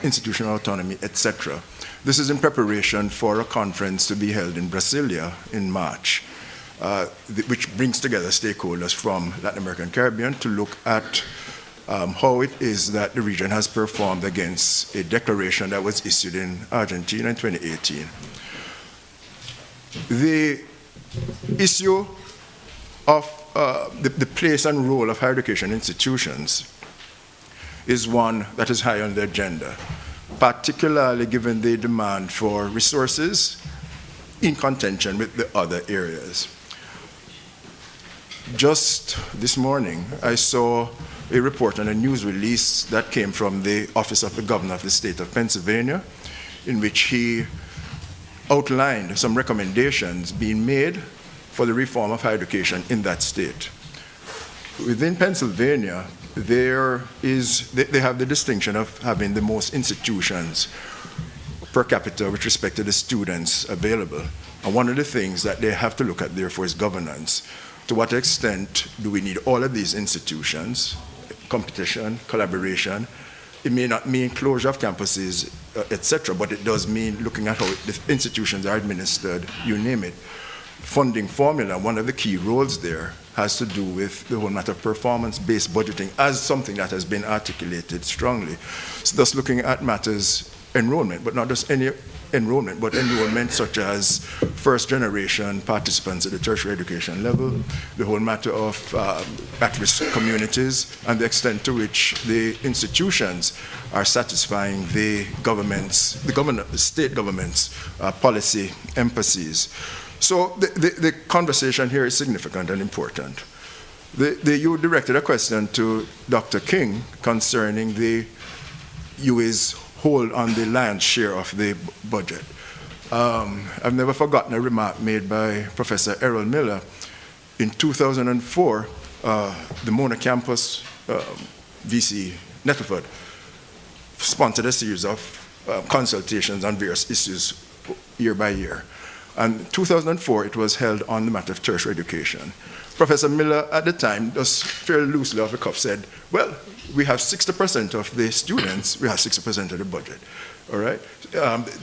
institutional autonomy, etc. This is in preparation for a conference to be held in Brasilia in March, which brings together stakeholders from Latin America and Caribbean to look at how it is that the region has performed against a declaration that was issued in Argentina in 2018. The issue of the place and role of higher education institutions is one that is high on the agenda, particularly given the demand for resources in contention with the other areas. Just this morning, I saw a report on a news release that came from the Office of the Governor of the State of Pennsylvania, in which he outlined some recommendations being made for the reform of higher education in that state. Within Pennsylvania, they have the distinction of having the most institutions per capita with respect to the students available. And one of the things that they have to look at, therefore, is governance. To what extent do we need all of these institutions, competition, collaboration? It may not mean closure of campuses, etc., but it does mean looking at how the institutions are administered, you name it. Funding formula, one of the key roles there has to do with the whole matter of performance-based budgeting as something that has been articulated strongly. So thus looking at matters enrollment, but not just any enrollment, but enrollment such as first-generation participants at the tertiary education level, the whole matter of at-risk communities, and the extent to which the institutions are satisfying the state government's policy emphases. So the conversation here is significant and important. You directed a question to Dr. King concerning the UA's hold on the lion's share of the budget. I've never forgotten a remark made by Professor Errol Miller. In 2004, the Mona campus VC Nettleford sponsored a series of consultations on various issues year by year. And in 2004, it was held on the matter of tertiary education. Professor Miller, at the time, just fairly loosely off the cuff, said, well, we have 60% of the students, we have 60% of the budget, all right?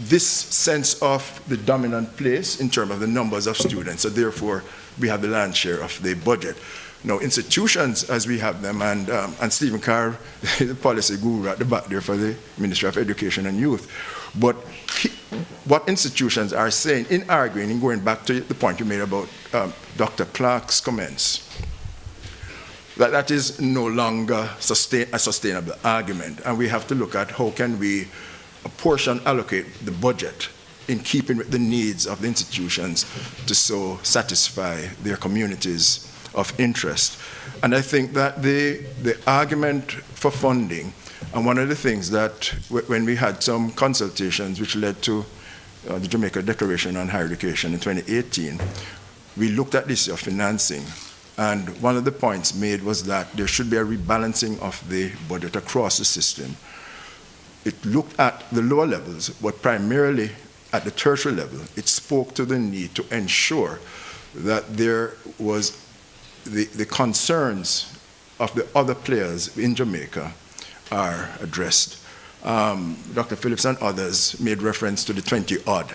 This sense of the dominant place in terms of the numbers of students, so therefore, we have the lion's share of the budget. Now, institutions as we have them, and Stephen Carr, the policy guru at the back there for the Ministry of Education and Youth, but what institutions are saying in arguing, and going back to the point you made about Dr. Clark's comments, that is no longer a sustainable argument, and we have to look at how can we allocate the budget in keeping with the needs of the institutions to so satisfy their communities of interest. And I think that the argument for funding, and one of the things that when we had some consultations which led to the Jamaica Declaration on Higher Education in 2018, we looked at this issue of financing. And one of the points made was that there should be a rebalancing of the budget across the system. It looked at the lower levels, but primarily at the tertiary level, it spoke to the need to ensure that there was the concerns of the other players in Jamaica are addressed. Dr. Phillips and others made reference to the 20-odd,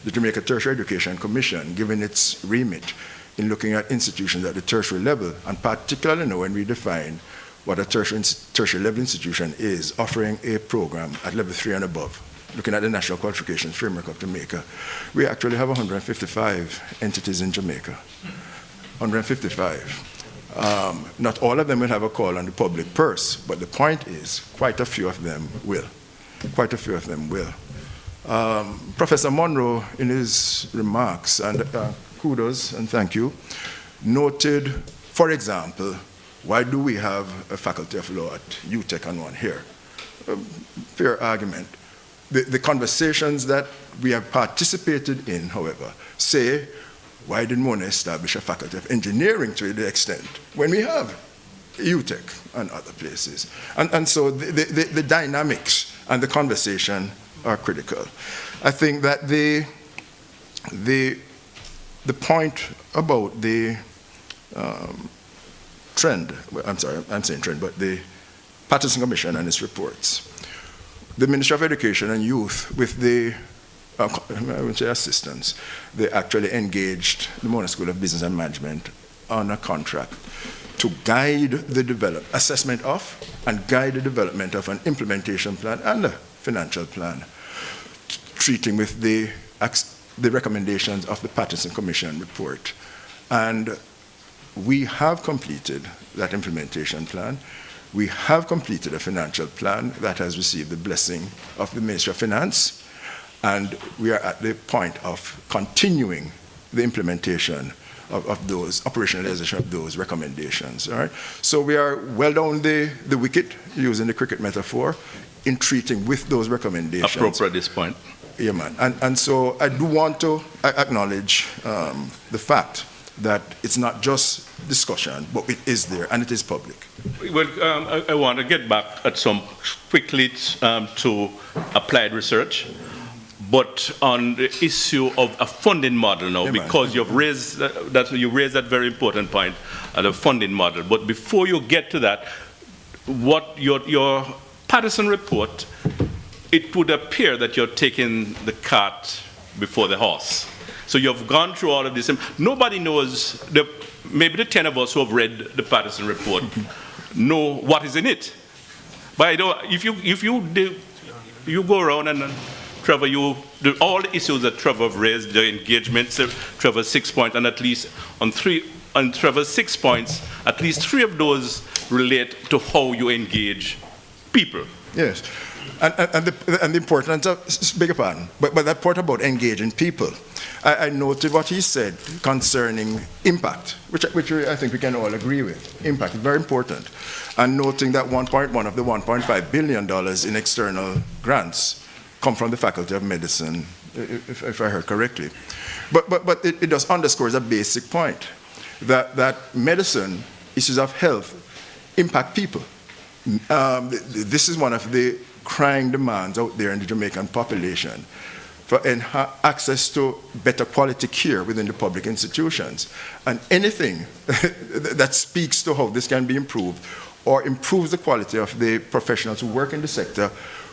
the Jamaica Tertiary Education Commission, given its remit in looking at institutions at the tertiary level, and particularly now when we define what a tertiary level institution is, offering a program at level 3 and above, looking at the National Qualifications Framework of Jamaica. We actually have 155 entities in Jamaica. 155. Not all of them will have a call on the public purse, but the point is quite a few of them will. Quite a few of them will. Professor Monroe, in his remarks, and kudos and thank you, noted, for example, why do we have a faculty of law at UTEC and one here? Fair argument. The conversations that we have participated in, however, say, why did Mona establish a faculty of engineering to the extent when we have UTEC and other places? And so the dynamics and the conversation are critical. I think that the point about the trend, I'm sorry, I'm saying trend, but the Patterson Commission and its reports, the Ministry of Education and Youth, with the I would say assistance, they actually engaged the Mona School of Business and Management on a contract to guide the assessment of and guide the development of an implementation plan and a financial plan, treating with the recommendations of the Patterson Commission report. And we have completed that implementation plan. We have completed a financial plan that has received the blessing of the Ministry of Finance, and we are at the point of continuing the implementation of those, operationalization of those recommendations, all right? So we are well down the wicket, using the cricket metaphor, in treating with those recommendations. Appropriate at this point. Yeah, man. And so I do want to acknowledge the fact that it's not just discussion, but it is there, and it is public. Well, I want to get back at some quickly to applied research, but on the issue of a funding model now, because you've raised that very important point, the funding model. But before you get to that, what your Patterson report, it would appear that you're taking the cart before the horse. So you've gone through all of this. Nobody knows, maybe the 10 of us who have read the Patterson report know what is in it. But if you go around and Trevor, all the issues that Trevor have raised, the engagements, Trevor's 6 points, and at least on Trevor's 6 points, at least 3 of those relate to how you engage people. Yes. And the importance of, beg your pardon, but that part about engaging people, I noted what he said concerning impact, which I think we can all agree with. Impact is very important. And noting that 1.1 of the $1.5 billion in external grants come from the Faculty of Medicine, if I heard correctly. But it just underscores a basic point, that medicine, issues of health, impact people. This is one of the crying demands out there in the Jamaican population for access to better quality care within the public institutions. And anything that speaks to how this can be improved or improves the quality of the professionals who work in the sector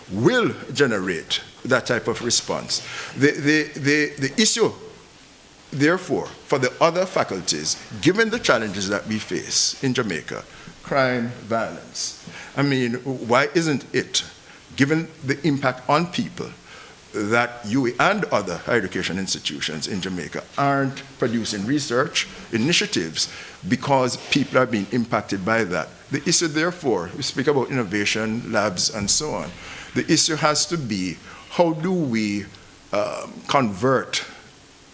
will generate that type of response. The issue therefore, for the other faculties, given the challenges that we face in Jamaica, crime, violence, I mean, why isn't it, given the impact on people, that UWI and other higher education institutions in Jamaica aren't producing research initiatives because people are being impacted by that? The issue, therefore, we speak about innovation, labs, and so on. The issue has to be, how do we convert,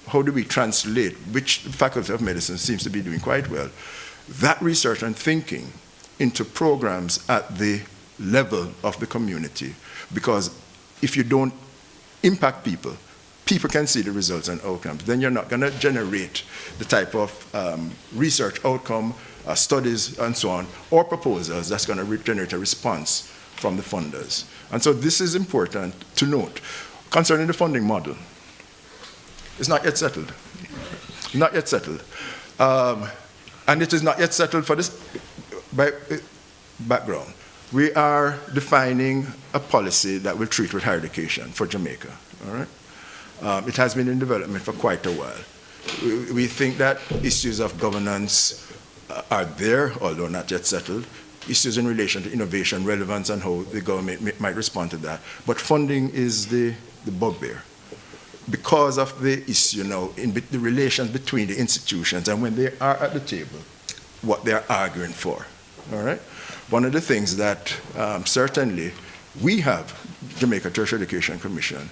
how do we translate, which the Faculty of Medicine seems to be doing quite well, that research and thinking into programs at the level of the community? Because if you don't impact people, people can see the results and outcomes. Then you're not going to generate the type of research outcome, studies, and so on, or proposals that's going to generate a response from the funders. And so this is important to note. Concerning the funding model, it's not yet settled. Not yet settled. And it is not yet settled for this background. We are defining a policy that will treat with higher education for Jamaica, all right? It has been in development for quite a while. We think that issues of governance are there, although not yet settled. Issues in relation to innovation, relevance, and how the government might respond to that. But funding is the bugbear. Because of the issue now, in the relations between the institutions and when they are at the table, what they're arguing for, all right? One of the things that certainly we have, Jamaica Tertiary Education Commission,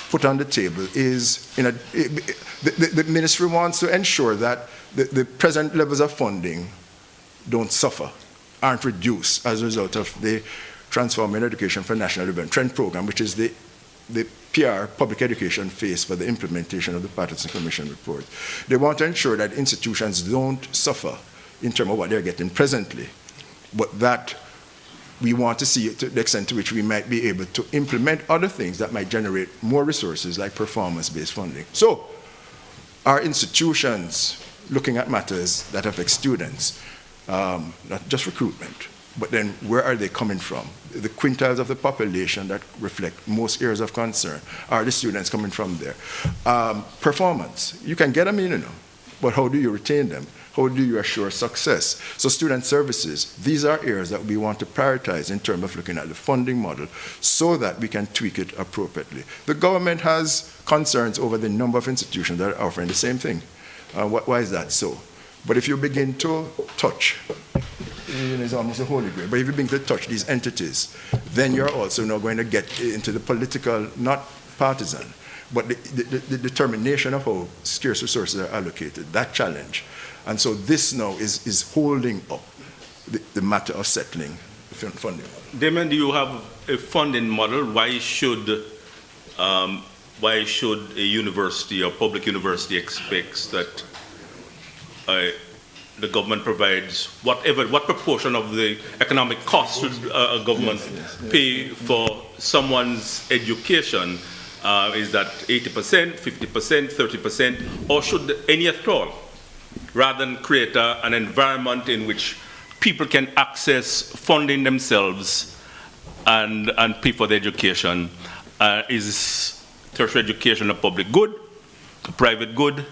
put on the table is, the ministry wants to ensure that the present levels of funding don't suffer, aren't reduced as a result of the Transforming Education for National Development Trend Program, which is the PR, public education phase for the implementation of the Patterson Commission report. They want to ensure that institutions don't suffer in terms of what they're getting presently, but that we want to see to the extent to which we might be able to implement other things that might generate more resources, like performance-based funding. So, our institutions looking at matters that affect students, not just recruitment, but then where are they coming from? The quintiles of the population that reflect most areas of concern, are the students coming from there? Performance, you can get them in, but how do you retain them? How do you assure success? So student services, these are areas that we want to prioritize in terms of looking at the funding model so that we can tweak it appropriately. The government has concerns over the number of institutions that are offering the same thing. Why is that so? But if you begin to touch, it's almost a holy grail, but if you begin to touch these entities, then you're also now going to get into the political, not partisan, but the determination of how scarce resources are allocated, that challenge. And so this now is holding up the matter of settling the funding model. Damon, do you have a funding model? Why should a university or public university expect that the government provides what proportion of the economic cost should a government pay for someone's education? Is that 80%, 50%, 30%, or should any at all? Rather than create an environment in which people can access funding themselves and pay for their education. Is tertiary education a public good, a private good?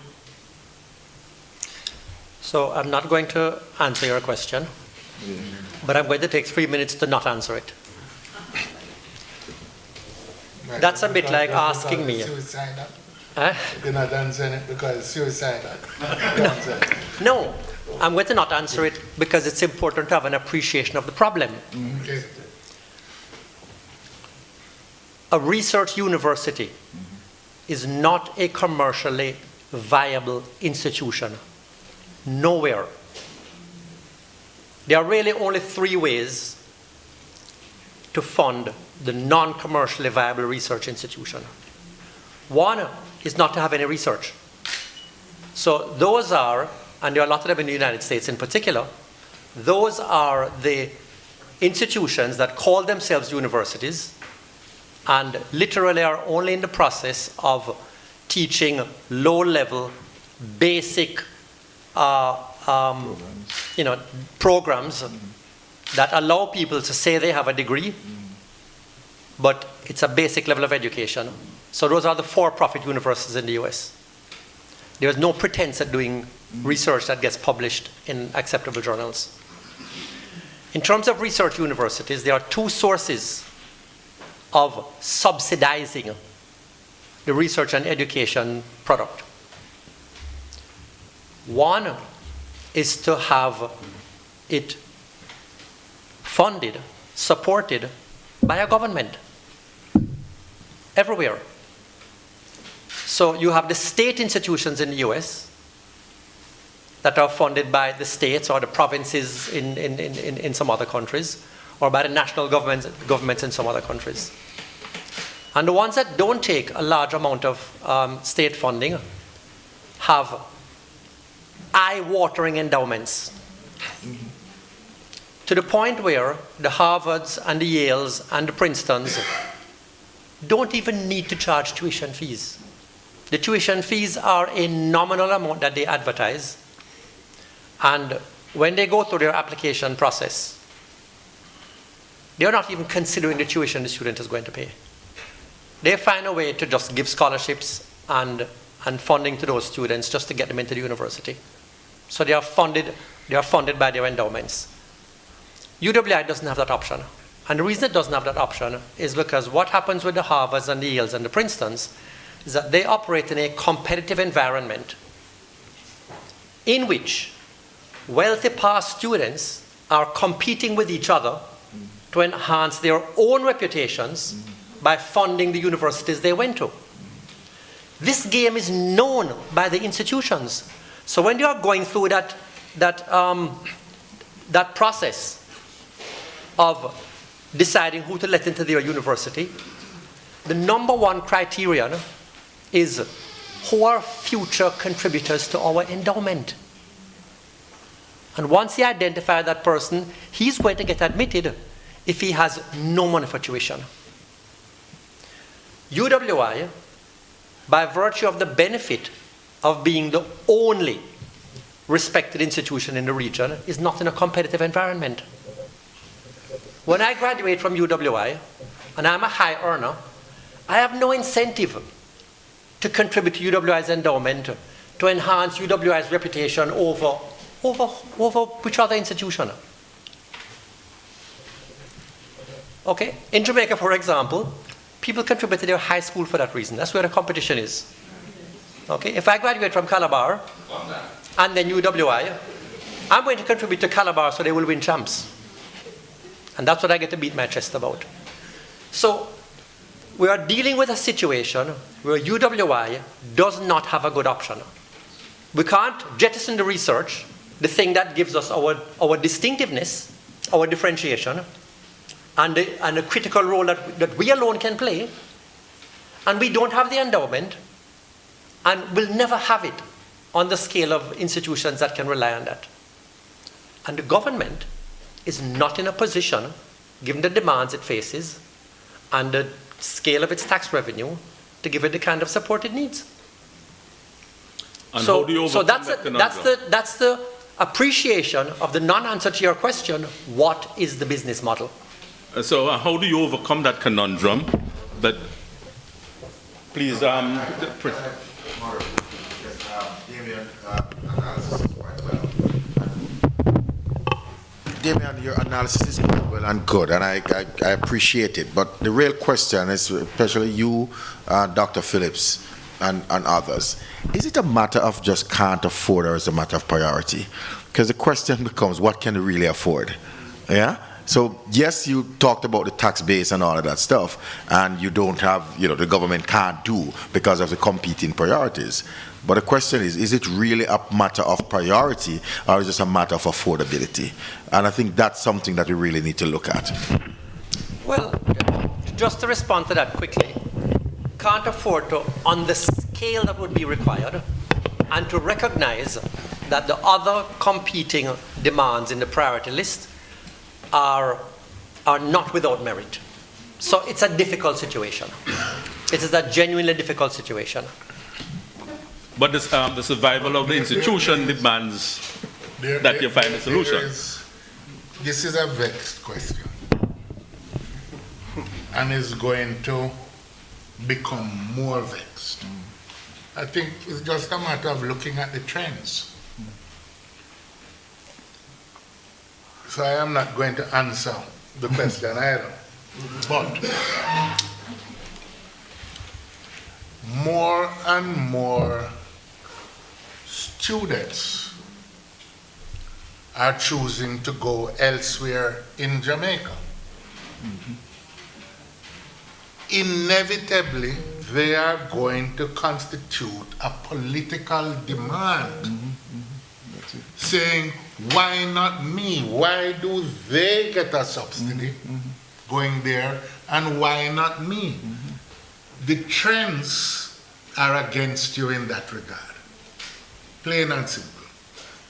So I'm not going to answer your question, but I'm going to take 3 minutes to not answer it. Right. That's a bit like asking me. Suicidal. Huh? You're not answering it because it's suicidal. No, I'm going to not answer it because it's important to have an appreciation of the problem. Okay. A research university is not a commercially viable institution. Nowhere. There are really only 3 ways to fund the non-commercially viable research institution. One is not to have any research. So those are, and there are a lot of them in the United States in particular, those are the institutions that call themselves universities and literally are only in the process of teaching low-level, basic programs that allow people to say they have a degree, but it's a basic level of education. So those are the for-profit universities in the US. There's no pretense at doing research that gets published in acceptable journals. In terms of research universities, there are two sources of subsidizing the research and education product. One is to have it funded, supported by a government everywhere. So you have the state institutions in the US that are funded by the states or the provinces in some other countries, or by the national governments in some other countries. And the ones that don't take a large amount of state funding have eye-watering endowments, to the point where the Harvards and the Yales and the Princetons don't even need to charge tuition fees. The tuition fees are a nominal amount that they advertise, and when they go through their application process, they're not even considering the tuition the student is going to pay. They find a way to just give scholarships and funding to those students just to get them into the university. So they are funded by their endowments. UWI doesn't have that option. And the reason it doesn't have that option is because what happens with the Harvards and the Yales and the Princetons is that they operate in a competitive environment in which wealthy past students are competing with each other to enhance their own reputations by funding the universities they went to. This game is known by the institutions. So when you are going through that process of deciding who to let into their university, the number one criterion is who are future contributors to our endowment. And once you identify that person, he's going to get admitted if he has no money for tuition. UWI, by virtue of the benefit of being the only respected institution in the region, is not in a competitive environment. When I graduate from UWI, and I'm a high earner, I have no incentive to contribute to UWI's endowment to enhance UWI's reputation over which other institution. Okay? In Jamaica, for example, people contribute to their high school for that reason. That's where the competition is. Okay? If I graduate from Calabar and then UWI, I'm going to contribute to Calabar so they will win champs. And that's what I get to beat my chest about. So we are dealing with a situation where UWI does not have a good option. We can't jettison the research, the thing that gives us our distinctiveness, our differentiation, and the critical role that we alone can play, and we don't have the endowment, and will never have it on the scale of institutions that can rely on that. And the government is not in a position, given the demands it faces and the scale of its tax revenue, to give it the kind of support it needs. And how do you overcome that's the appreciation of the non-answer to your question: what is the business model? So how do you overcome that conundrum? That, please, Damien, analysis is quite well. Damien, your analysis is quite well and good, and I appreciate it. But the real question is, especially you, Dr. Phillips, and others, is it a matter of just can't afford, or is it a matter of priority? Because the question becomes, what can we really afford? Yeah? So yes, you talked about the tax base and all of that stuff, and you don't have, the government can't do because of the competing priorities. But the question is it really a matter of priority, or is it a matter of affordability? And I think that's something that we really need to look at. Well, just to respond to that quickly, can't afford to, on the scale that would be required, and to recognize that the other competing demands in the priority list are not without merit. So it's a difficult situation. It is a genuinely difficult situation. But this, the survival of the institution demands that you find a solution. This is a vexed question, and is going to become more vexed. I think it's just a matter of looking at the trends. So I am not going to answer the question either. But more and more students are choosing to go elsewhere in Jamaica. Inevitably, they are going to constitute a political demand, saying, why not me? Why do they get a subsidy going there, and why not me? The trends are against you in that regard. Plain and simple.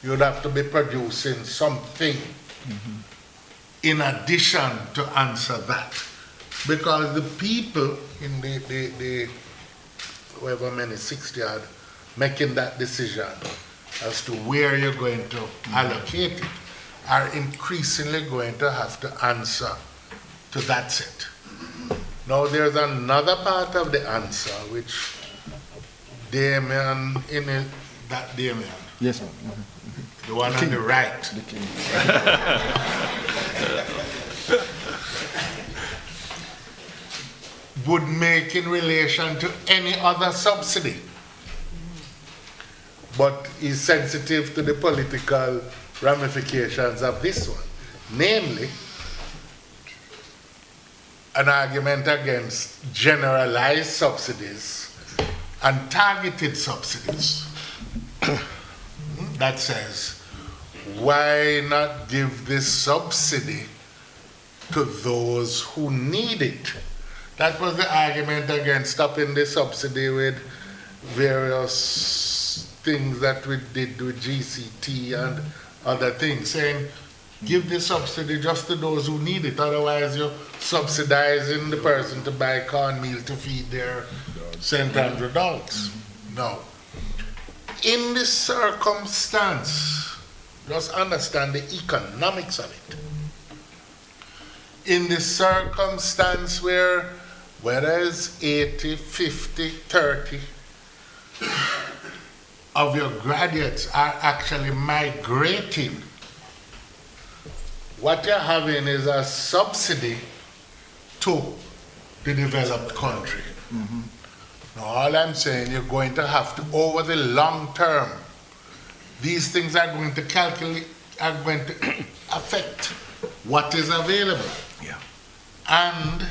You'd have to be producing something in addition to answer that. Because the people in the however many, 60 odd, making that decision as to where you're going to allocate it, are increasingly going to have to answer to that set. Now there's another part of the answer which Damien, that Damien. Yes, sir. The one on the right. The king. Would make in relation to any other subsidy, but is sensitive to the political ramifications of this one. Namely, an argument against generalized subsidies and targeted subsidies that says, why not give this subsidy to those who need it? That was the argument against stopping the subsidy with various things that we did with GCT and other things, saying, give the subsidy just to those who need it, otherwise you're subsidizing the person to buy cornmeal to feed their St. Andrew dogs. No. In this circumstance, just understand the economics of it. In the circumstance where whether it's 80, 50, 30 of your graduates are actually migrating, what you're having is a subsidy to the developed country. Now, all I'm saying, you're going to have to, over the long term, these things are going to affect what is available. Yeah. And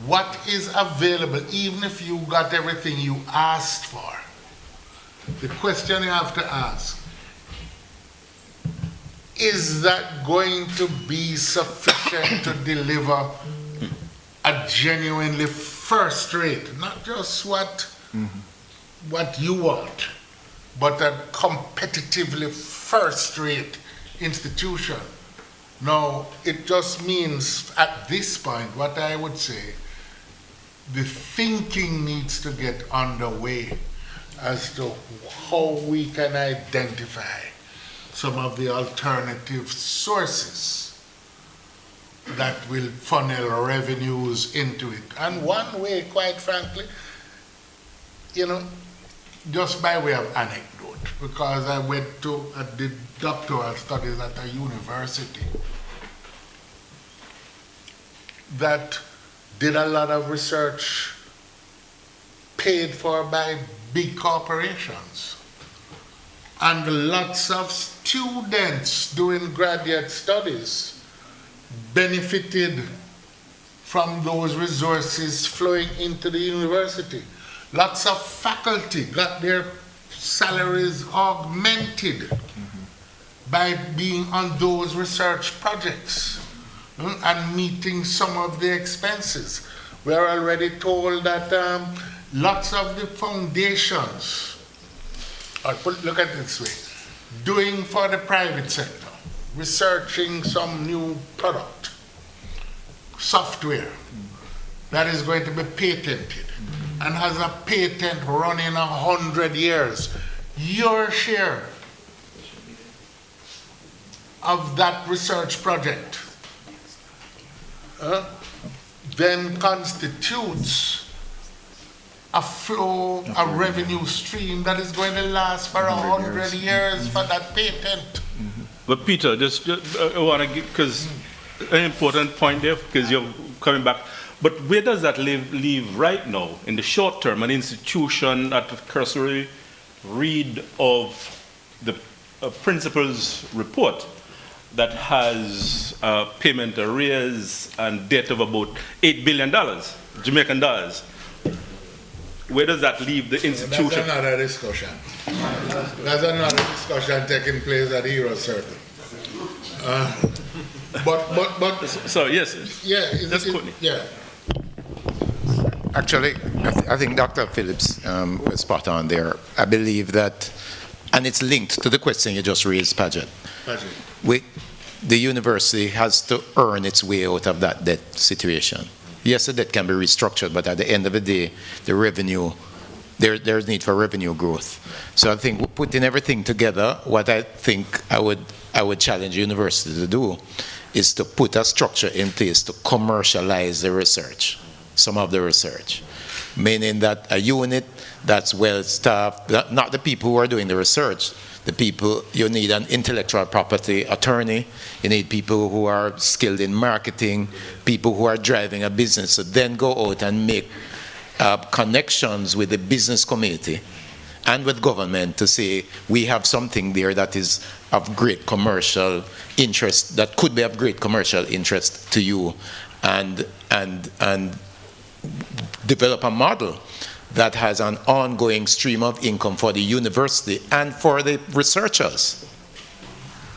what is available, even if you got everything you asked for, the question you have to ask, is that going to be sufficient to deliver a genuinely first rate, not just what you want, but a competitively first rate institution? No, it just means at this point, what I would say, the thinking needs to get underway as to how we can identify some of the alternative sources that will funnel revenues into it. And one way, quite frankly, just by way of anecdote, because I did doctoral studies at a university that did a lot of research paid for by big corporations. And lots of students doing graduate studies benefited from those resources flowing into the university. Lots of faculty got their salaries augmented by being on those research projects and meeting some of the expenses. We're already told that lots of the foundations, look at it this way, doing for the private sector, researching some new product, software that is going to be patented and has a patent running 100 years. Your share of that research project then constitutes a flow, a revenue stream that is going to last for 100 years for that patent. But Peter, just I want to give, because an important point there, because you're coming back. But where does that leave right now, in the short term, an institution at a cursory read of the principal's report that has payment arrears and debt of about $8 billion, Jamaican dollars? Where does that leave the institution? That's another discussion. That's another discussion taking place at Hero Circle. But so yes, yeah, yeah. Actually, I think Dr. Phillips was spot on there. I believe that, and it's linked to the question you just raised, Paget. The university has to earn its way out of that debt situation. Yes, the debt can be restructured, but at the end of the day, the revenue, there's need for revenue growth. So I think putting everything together, what I think I would challenge the university to do is to put a structure in place to commercialize the research, some of the research, meaning that a unit that's well staffed, not the people who are doing the research, the people, you need an intellectual property attorney, you need people who are skilled in marketing, people who are driving a business, so then go out and make connections with the business community and with government to say, we have something there that is of great commercial interest, that could be of great commercial interest to you, and develop a model that has an ongoing stream of income for the university and for the researchers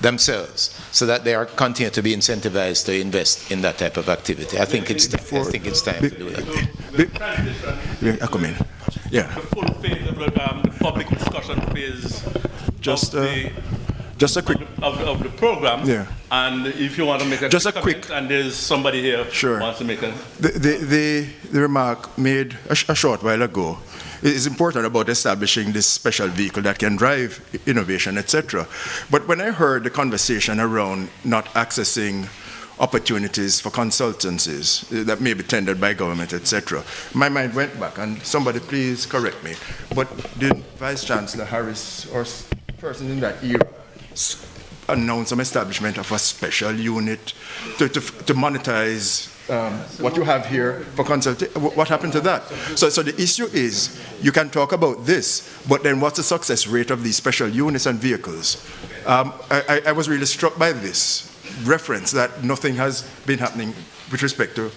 themselves, so that they are continue to be incentivized to invest in that type of activity. I think it's time to do that. I come in. Yeah. The full phase of the public discussion phase Just a quick of the program. Yeah. And if you want to make a quick, and there's somebody here who wants to make a the remark made a short while ago is important about establishing this special vehicle that can drive innovation, etc. But when I heard the conversation around not accessing opportunities for consultancies that may be tendered by government, etc., my mind went back, and somebody please correct me, but did Vice Chancellor Harris or person in that era announce some establishment of a special unit to monetize what you have here for consulting? What happened to that? So the issue is, you can talk about this, but then what's the success rate of these special units and vehicles? I was really struck by this reference that nothing has been happening with respect to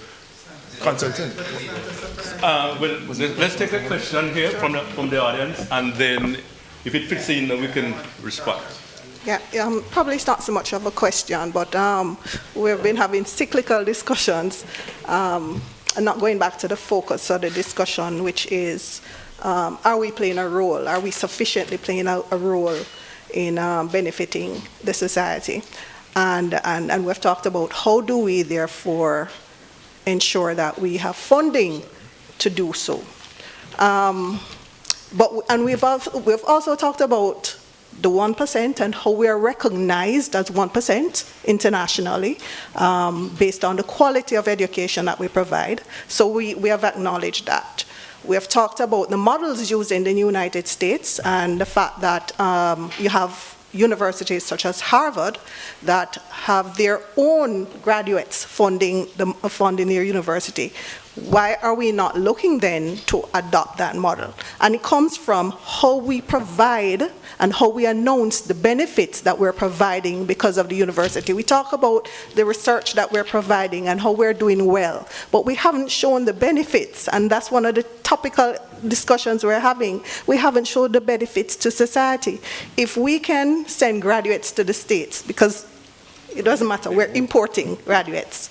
consulting. Well, let's take a question here from the audience, and then if it fits in, we can respond. Yeah, probably it's not so much of a question, but we've been having cyclical discussions, and not going back to the focus of the discussion, which is, are we playing a role? Are we sufficiently playing a role in benefiting the society? And we've talked about how do we therefore ensure that we have funding to do so. And we've also talked about the 1% and how we are recognized as 1% internationally based on the quality of education that we provide. So we have acknowledged that. We have talked about the models used in the United States and the fact that you have universities such as Harvard that have their own graduates funding their university. Why are we not looking then to adopt that model? And it comes from how we provide and how we announce the benefits that we're providing because of the university. We talk about the research that we're providing and how we're doing well, but we haven't shown the benefits, and that's one of the topical discussions we're having. We haven't showed the benefits to society. If we can send graduates to the States, because it doesn't matter, we're importing graduates,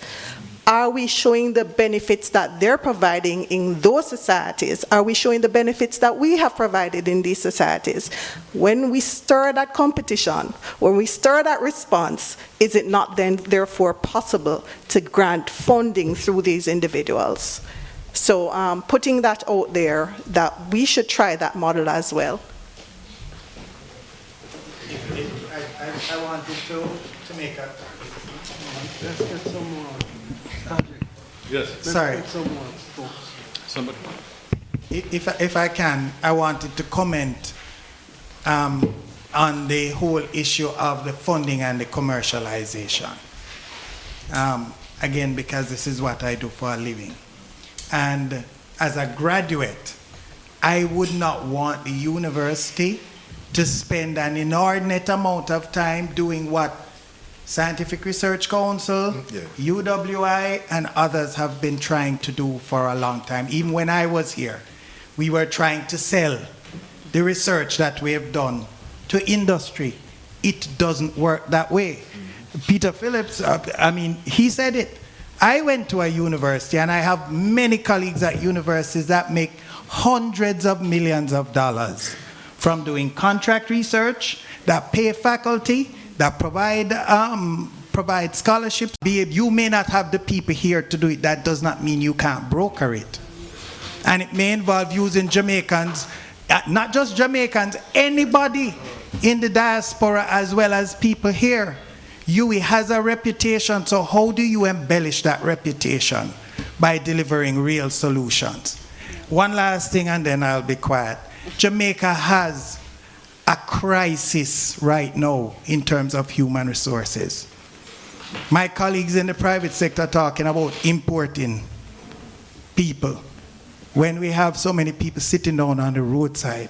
are we showing the benefits that they're providing in those societies? Are we showing the benefits that we have provided in these societies? When we stir that competition, when we stir that response, is it not then therefore possible to grant funding through these individuals? So putting that out there, that we should try that model as well. I wanted to make a... Let's get some more. Yes. Sorry. Somebody. If I can, I wanted to comment on the whole issue of the funding and the commercialization. Again, because this is what I do for a living. And as a graduate, I would not want the university to spend an inordinate amount of time doing what Scientific Research Council, UWI, and others have been trying to do for a long time. Even when I was here, we were trying to sell the research that we have done to industry. It doesn't work that way. Peter Phillips, he said it. I went to a university, and I have many colleagues at universities that make hundreds of millions of dollars from doing contract research, that pay faculty, that provide scholarships. You may not have the people here to do it. That does not mean you can't broker it. And it may involve using Jamaicans, not just Jamaicans, anybody in the diaspora as well as people here. UWI has a reputation, so how do you embellish that reputation? By delivering real solutions. One last thing and then I'll be quiet. Jamaica has a crisis right now in terms of human resources. My colleagues in the private sector are talking about importing people when we have so many people sitting down on the roadside.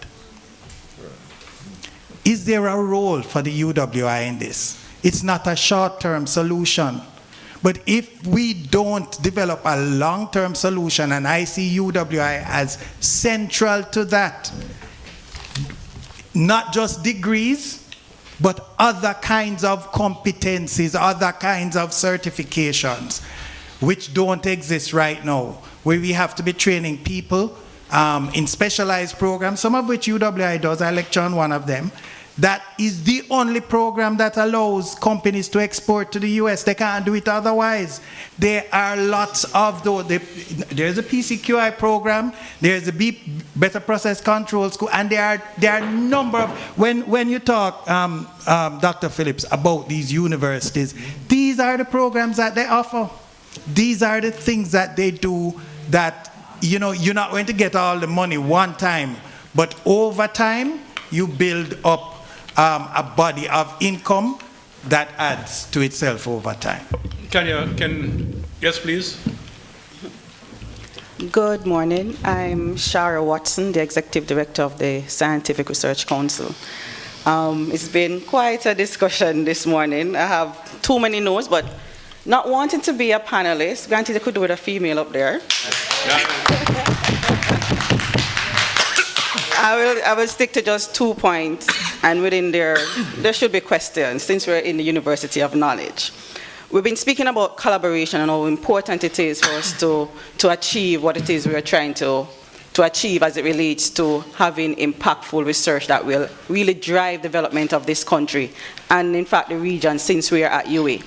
Is there a role for the UWI in this? It's not a short-term solution. But if we don't develop a long-term solution, and I see UWI as central to that, not just degrees, but other kinds of competencies, other kinds of certifications, which don't exist right now, where we have to be training people in specialized programs, some of which UWI does. I lecture on one of them. That is the only program that allows companies to export to the US. They can't do it otherwise. There are lots of those. There's a PCQI program, there's a Better Process Control School, and there are a number of, when you talk, Dr. Phillips, about these universities, these are the programs that they offer. These are the things that they do that, you're not going to get all the money one time, but over time, you build up a body of income that adds to itself over time. Yes, please. Good morning. I'm Shara Watson, the Executive Director of the Scientific Research Council. It's been quite a discussion this morning. I have too many notes, but not wanting to be a panelist, granted I could do with a female up there. I will stick to just 2 points, and within there should be questions, since we're in the University of Knowledge. We've been speaking about collaboration and how important it is for us to achieve what it is we are trying to achieve as it relates to having impactful research that will really drive development of this country, and in fact the region, since we are at UWI.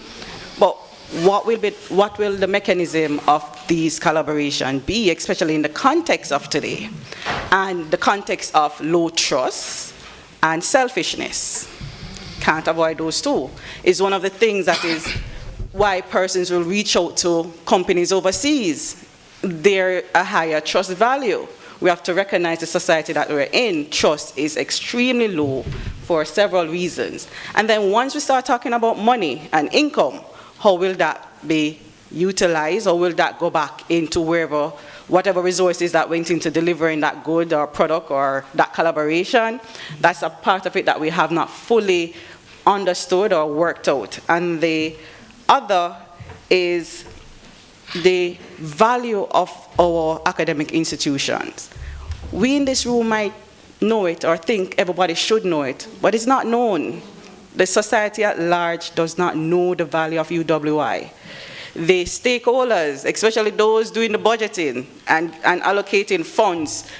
But what will the mechanism of these collaboration be, especially in the context of today, and the context of low trust and selfishness? Can't avoid those two. Is one of the things that is why persons will reach out to companies overseas. They're a higher trust value. We have to recognize the society that we're in. Trust is extremely low for several reasons. And then once we start talking about money and income, how will that be utilized, or will that go back into whatever resources that went into delivering that good or product or that collaboration? That's a part of it that we have not fully understood or worked out. And the other is the value of our academic institutions. We in this room might know it or think everybody should know it, but it's not known. The society at large does not know the value of UWI. The stakeholders, especially those doing the budgeting and allocating funds,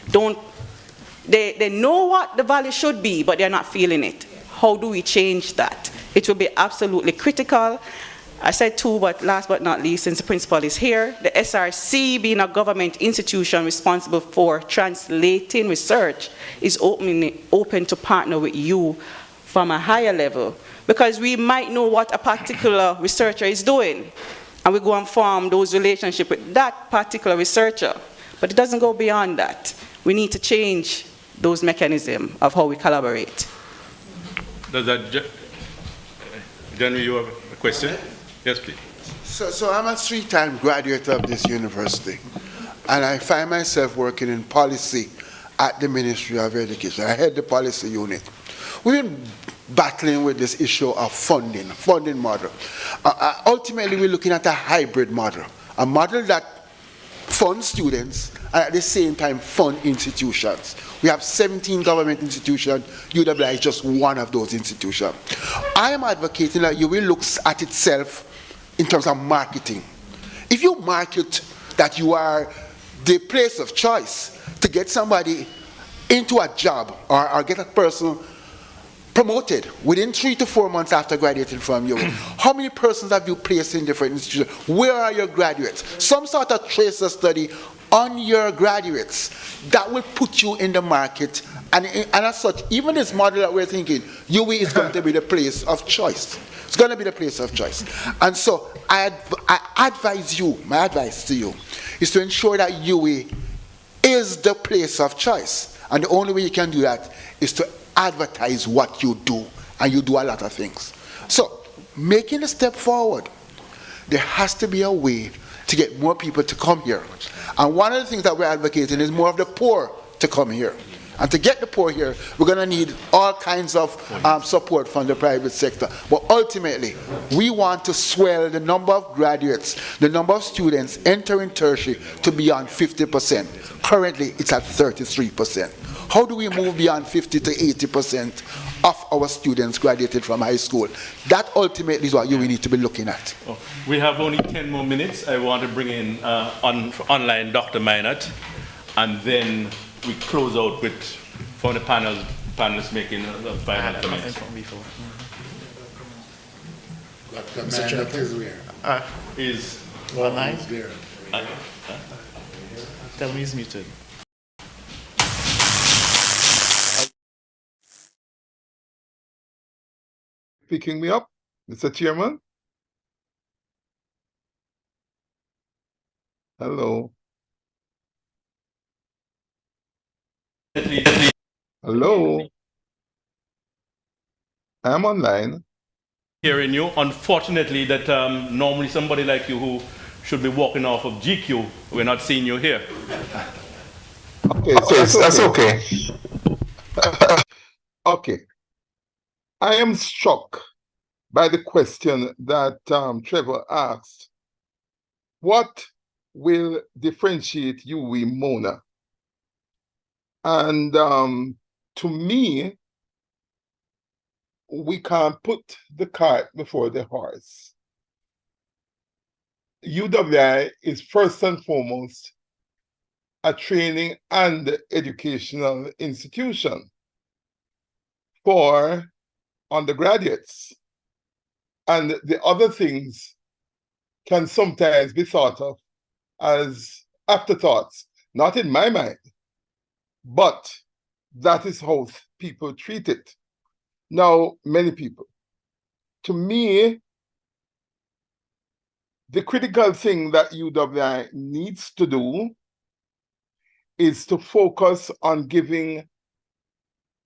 they know what the value should be, but they're not feeling it. How do we change that? It will be absolutely critical. I said two, but last but not least, since the principal is here, the SRC, being a government institution responsible for translating research, is open to partner with you from a higher level, because we might know what a particular researcher is doing, and we go and form those relationships with that particular researcher, but it doesn't go beyond that. We need to change those mechanisms of how we collaborate. Does that, General, you have a question? Yes, please. So I'm a three-time graduate of this university, and I find myself working in policy at the Ministry of Education. I head the policy unit. We've been battling with this issue of funding model. Ultimately, we're looking at a hybrid model, a model that funds students and at the same time fund institutions. We have 17 government institutions. UWI is just one of those institutions. I am advocating that UWI looks at itself in terms of marketing. If you market that you are the place of choice to get somebody into a job or get a person promoted within 3 to 4 months after graduating from UWI, how many persons have you placed in different institutions? Where are your graduates? Some sort of tracer study on your graduates that will put you in the market, and as such, even this model that we're thinking, UWI is going to be the place of choice. It's going to be the place of choice. And so I advise you, my advice to you, is to ensure that UWI is the place of choice. And the only way you can do that is to advertise what you do, and you do a lot of things. So, making a step forward, there has to be a way to get more people to come here. And one of the things that we're advocating is more of the poor to come here. And to get the poor here, we're going to need all kinds of support from the private sector. But ultimately, we want to swell the number of graduates, the number of students entering tertiary to beyond 50%. Currently, it's at 33%. How do we move beyond 50 to 80% of our students graduated from high school? That ultimately is what you need to be looking at. Oh, we have only 10 more minutes. I want to bring in online Dr. Minot, and then we close out with, from the panelists making a final comments. Dr. Minot is where? Is online? He's there. Tell me he's muted. Picking me up, Mr. Chairman? Hello. Hello. I'm online. Hearing you. Unfortunately, that normally somebody like you who should be walking off of GQ, we're not seeing you here. Okay, so that's okay. Okay. I am struck by the question that Trevor asked. What will differentiate UWI Mona? And to me, we can't put the cart before the horse. UWI is first and foremost a training and educational institution for undergraduates. And the other things can sometimes be thought of as afterthoughts, not in my mind, but that is how people treat it. Now, many people. To me, the critical thing that UWI needs to do is to focus on giving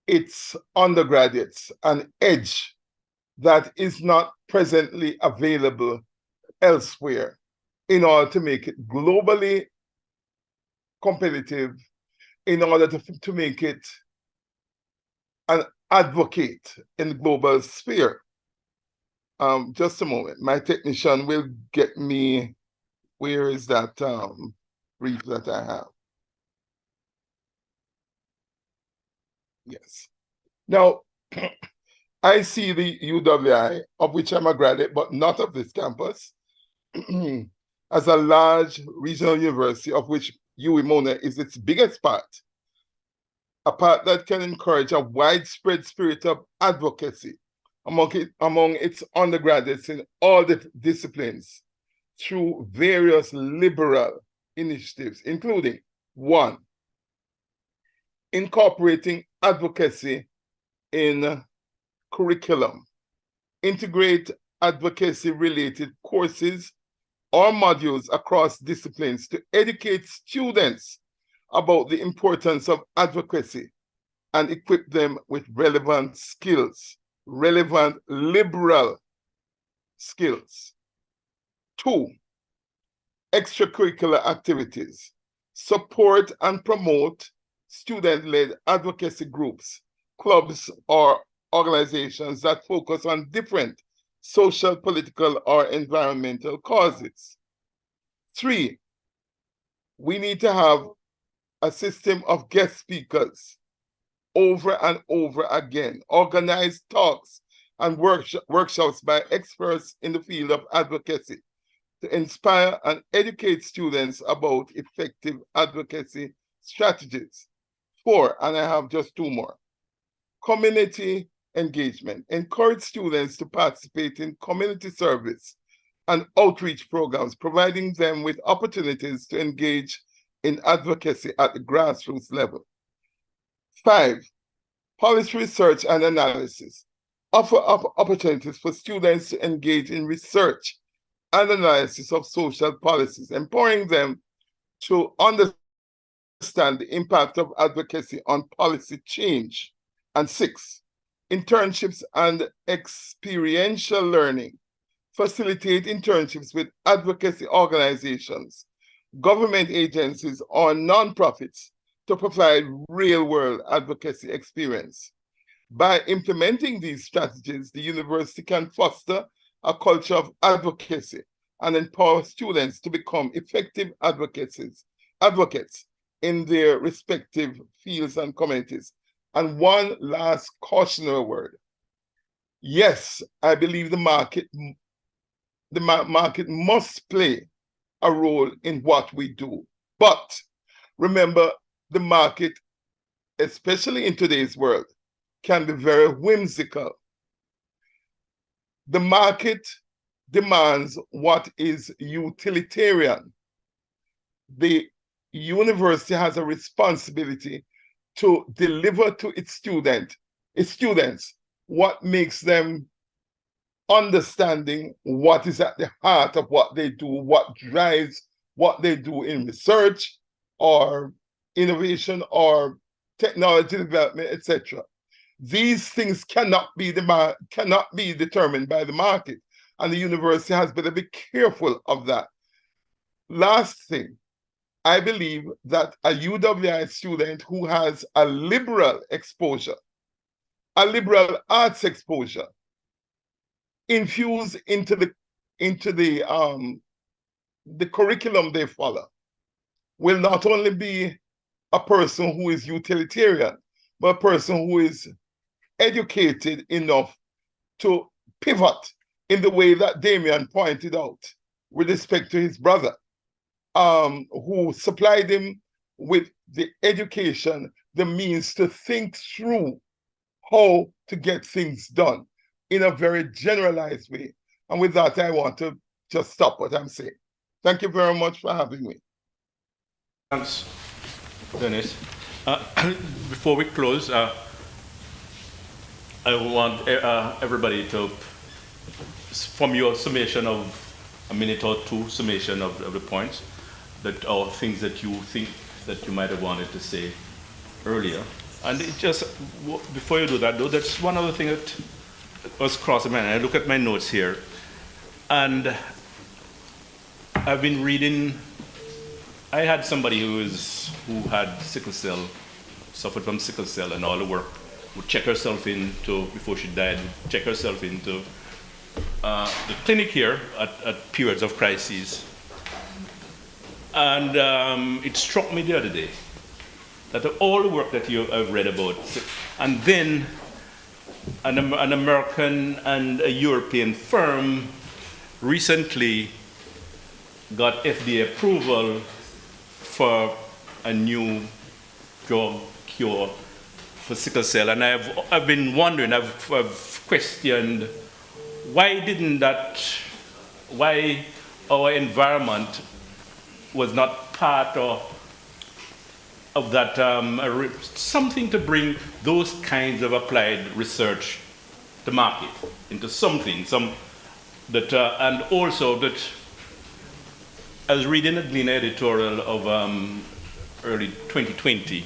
its undergraduates an edge that is not presently available elsewhere in order to make it globally competitive, in order to make it an advocate in the global sphere. Just a moment. My technician will get me, where is that brief that I have? Yes. Now, I see the UWI, of which I'm a graduate, but not of this campus, as a large regional university of which UWI Mona is its biggest part, a part that can encourage a widespread spirit of advocacy among its undergraduates in all the disciplines through various liberal initiatives, including 1, incorporating advocacy in curriculum, integrate advocacy-related courses or modules across disciplines to educate students about the importance of advocacy and equip them with relevant skills, relevant liberal skills. 2, extracurricular activities. Support and promote student-led advocacy groups, clubs, or organizations that focus on different social, political, or environmental causes. 3, we need to have a system of guest speakers over and over again, organize talks and workshops by experts in the field of advocacy to inspire and educate students about effective advocacy strategies. 4, and I have just 2 more. Community engagement. Encourage students to participate in community service and outreach programs, providing them with opportunities to engage in advocacy at the grassroots level. 5, policy research and analysis. Offer opportunities for students to engage in research and analysis of social policies, empowering them to understand the impact of advocacy on policy change. And 6, internships and experiential learning. Facilitate internships with advocacy organizations, government agencies, or nonprofits to provide real-world advocacy experience. By implementing these strategies, the university can foster a culture of advocacy and empower students to become effective advocates in their respective fields and communities. And one last cautionary word. Yes, I believe the market must play a role in what we do. But remember, the market, especially in today's world, can be very whimsical. The market demands what is utilitarian. The university has a responsibility to deliver to its students what makes them understanding what is at the heart of what they do, what drives what they do in research or innovation or technology development, etc. These things cannot be determined by the market, and the university has better be careful of that. Last thing, I believe that a UWI student who has a liberal exposure, a liberal arts exposure, infused into the curriculum they follow, will not only be a person who is utilitarian, but a person who is educated enough to pivot in the way that Damien pointed out with respect to his brother, who supplied him with the education, the means to think through how to get things done in a very generalized way. And with that, I want to just stop what I'm saying. Thank you very much for having me. Thanks, Dennis. Before we close, I want everybody to, from your summation of a minute or two, summation of the points, that are things that you think that you might have wanted to say earlier. And it just, before you do that though, that's one other thing that was crossing my mind. I look at my notes here, and I've been reading. I had somebody who had sickle cell, suffered from sickle cell, and all the work would check herself into, before she died, check herself into the clinic here at periods of crises. And it struck me the other day that all the work that I've read about, and then an American and a European firm recently got FDA approval for a new drug cure for sickle cell. And I've been wondering, I've questioned, why our environment was not part of that, something to bring those kinds of applied research to market, into something, and also that I was reading a Gleaner editorial of early 2020.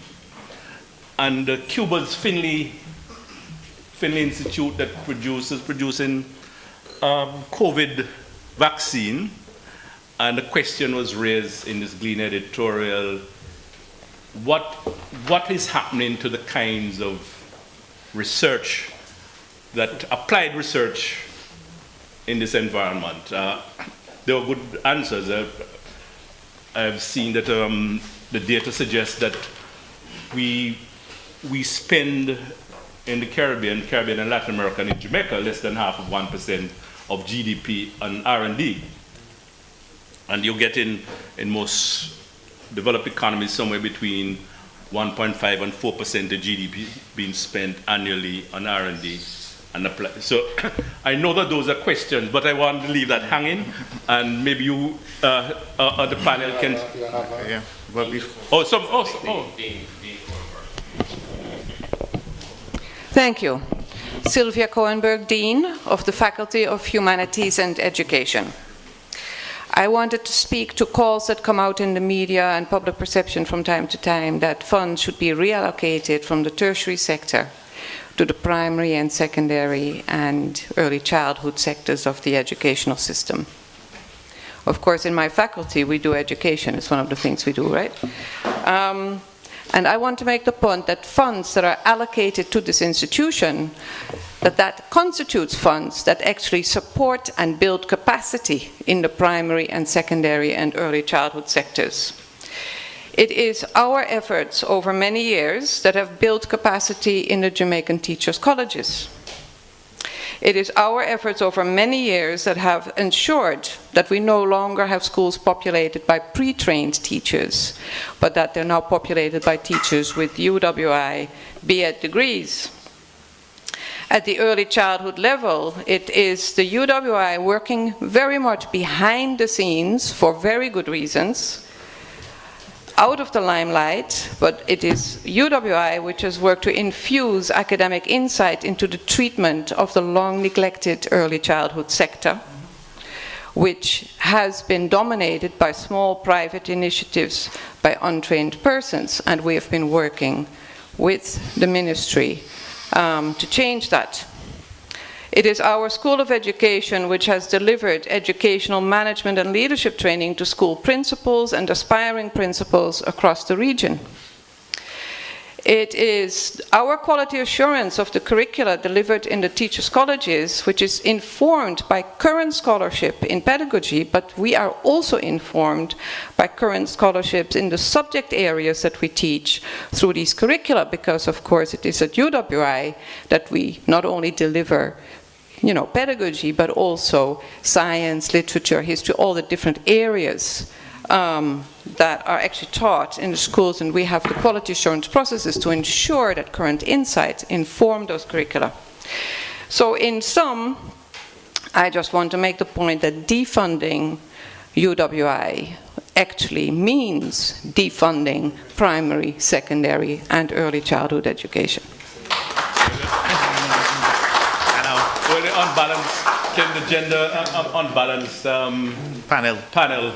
And Cuba's Finley Institute that producing COVID vaccine, and the question was raised in this Gleaner editorial, what is happening to the kinds of research, that applied research in this environment? There were good answers. I've seen that the data suggests that we spend in the Caribbean and Latin America and in Jamaica less than half of 1% of GDP on R&D. And you get in most developed economies somewhere between 1.5 and 4% of GDP being spent annually on R&D. So I know that those are questions, but I want to leave that hanging, and maybe you, the panel can. Yeah. But Thank you. Sylvia Cohenberg, Dean of the Faculty of Humanities and Education. I wanted to speak to calls that come out in the media and public perception from time to time that funds should be reallocated from the tertiary sector to the primary and secondary and early childhood sectors of the educational system. Of course, in my faculty, we do education. It's one of the things we do, right? And I want to make the point that funds that are allocated to this institution, that constitutes funds that actually support and build capacity in the primary and secondary and early childhood sectors. It is our efforts over many years that have built capacity in the Jamaican teachers' colleges. It is our efforts over many years that have ensured that we no longer have schools populated by pre-trained teachers, but that they're now populated by teachers with UWI B.Ed degrees. At the early childhood level, it is the UWI working very much behind the scenes for very good reasons, out of the limelight, but it is UWI which has worked to infuse academic insight into the treatment of the long-neglected early childhood sector, which has been dominated by small private initiatives by untrained persons, and we have been working with the ministry to change that. It is our School of Education which has delivered educational management and leadership training to school principals and aspiring principals across the region. It is our quality assurance of the curricula delivered in the teachers' colleges, which is informed by current scholarship in pedagogy, but we are also informed by current scholarships in the subject areas that we teach through these curricula, because of course it is at UWI that we not only deliver pedagogy, but also science, literature, history, all the different areas that are actually taught in the schools, and we have the quality assurance processes to ensure that current insights inform those curricula. So in sum, I just want to make the point that defunding UWI actually means defunding primary, secondary, and early childhood education. Well, the unbalanced, the gender unbalanced panel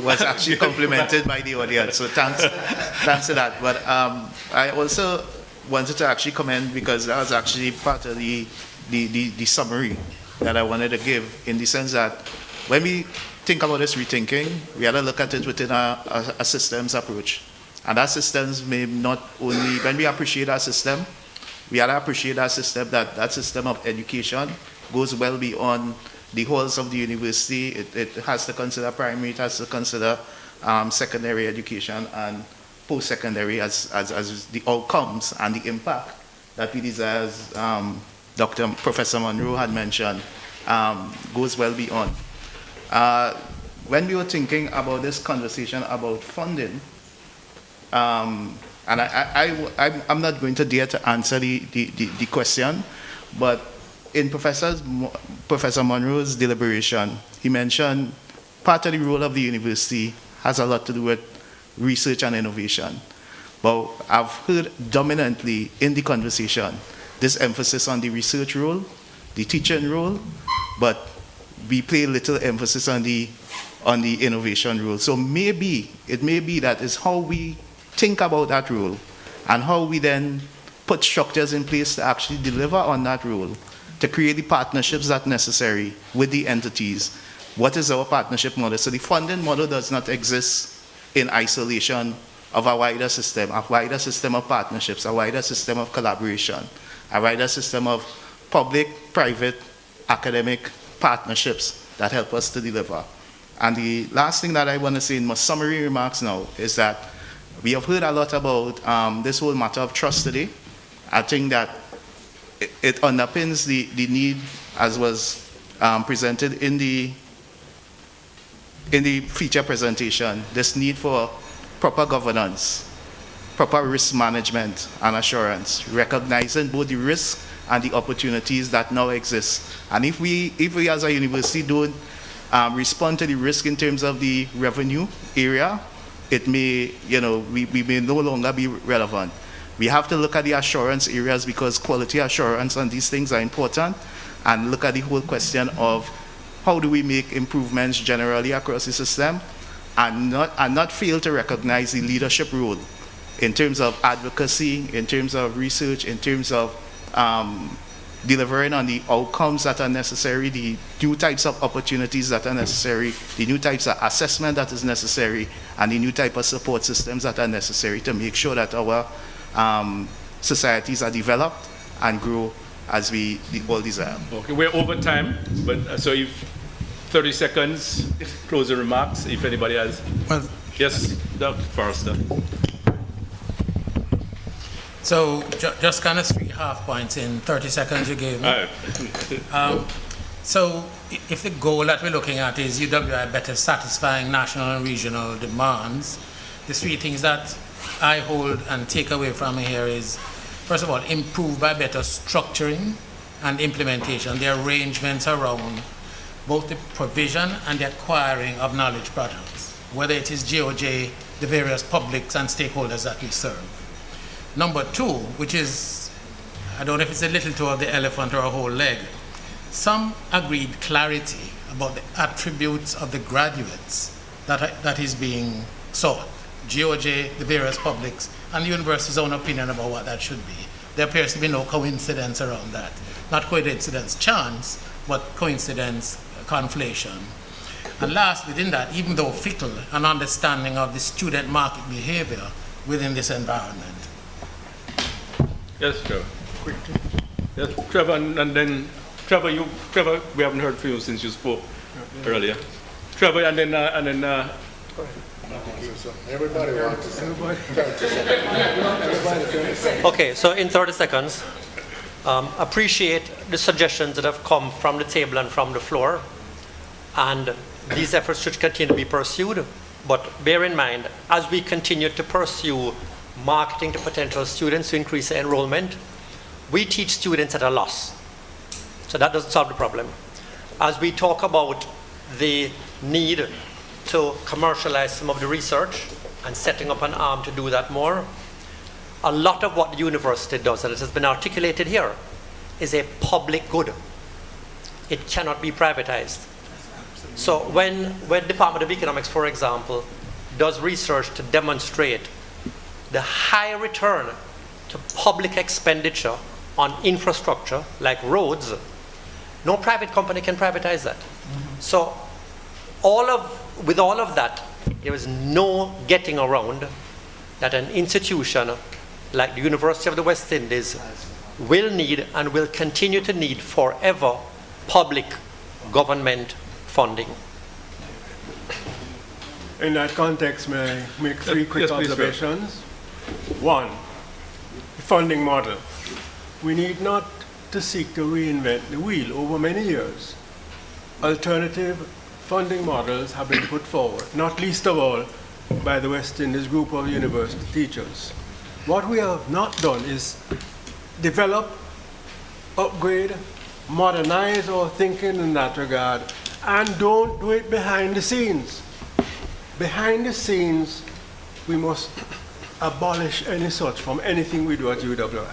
was actually complimented by the audience, so thanks to that. But I also wanted to actually comment, because that was actually part of the summary that I wanted to give, in the sense that when we think about this rethinking, we have to look at it within a systems approach. And that systems may not only, when we appreciate our system, we have to appreciate that system, that system of education goes well beyond the halls of the university. It has to consider primary, it has to consider secondary education and post-secondary as the outcomes and the impact that we desire, as Professor Monroe had mentioned, goes well beyond. When we were thinking about this conversation about funding, and I'm not going to dare to answer the question, but in Professor Monroe's deliberation, he mentioned part of the role of the university has a lot to do with research and innovation. But I've heard dominantly in the conversation this emphasis on the research role, the teaching role, but we play little emphasis on the innovation role. So maybe, it may be that is how we think about that role and how we then put structures in place to actually deliver on that role, to create the partnerships that are necessary with the entities. What is our partnership model? So the funding model does not exist in isolation of a wider system of partnerships, a wider system of collaboration, a wider system of public, private, academic partnerships that help us to deliver. And the last thing that I want to say in my summary remarks now is that we have heard a lot about this whole matter of trust today. I think that it underpins the need, as was presented in the feature presentation, this need for proper governance, proper risk management and assurance, recognizing both the risk and the opportunities that now exist. And if we as a university don't respond to the risk in terms of the revenue area, it may, we may no longer be relevant. We have to look at the assurance areas because quality assurance and these things are important, and look at the whole question of how do we make improvements generally across the system, and not fail to recognize the leadership role in terms of advocacy, in terms of research, in terms of delivering on the outcomes that are necessary, the new types of opportunities that are necessary, the new types of assessment that is necessary, and the new type of support systems that are necessary to make sure that our societies are developed and grow as we all desire. Okay, we're over time, but so if 30 seconds, closing remarks, if anybody has. Well, yes, Dr. Forrester. So just kind of 3 half points in 30 seconds you gave me. So if the goal that we're looking at is UWI better satisfying national and regional demands, the 3 things that I hold and take away from here is, first of all, improve by better structuring and implementation, the arrangements around both the provision and the acquiring of knowledge products, whether it is GOJ, the various publics and stakeholders that we serve. Number 2, which is, I don't know if it's a little toe of the elephant or a whole leg, some agreed clarity about the attributes of the graduates that is being sought. GOJ, the various publics, and the university's own opinion about what that should be. There appears to be no coincidence around that. Not coincidence chance, but coincidence conflation. And last, within that, even though fickle, an understanding of the student market behavior within this environment. Yes, Trevor. Yes, Trevor, and then Trevor, we haven't heard from you since you spoke earlier. Trevor, and then. Everybody wants to say. Okay, so in 30 seconds, appreciate the suggestions that have come from the table and from the floor, and these efforts should continue to be pursued, but bear in mind, as we continue to pursue marketing to potential students to increase their enrollment, we teach students at a loss. So that doesn't solve the problem. As we talk about the need to commercialize some of the research and setting up an arm to do that more, a lot of what the university does, and it has been articulated here, is a public good. It cannot be privatized. So when Department of Economics, for example, does research to demonstrate the high return to public expenditure on infrastructure like roads, no private company can privatize that. So with all of that, there is no getting around that an institution like the University of the West Indies will need and will continue to need forever public government funding. In that context, may I make 3 quick observations? 1, the funding model. We need not to seek to reinvent the wheel. Over many years, alternative funding models have been put forward, not least of all by the West Indies group of university teachers. What we have not done is develop, upgrade, modernize our thinking in that regard, and don't do it behind the scenes. Behind the scenes, we must abolish any such from anything we do at UWI.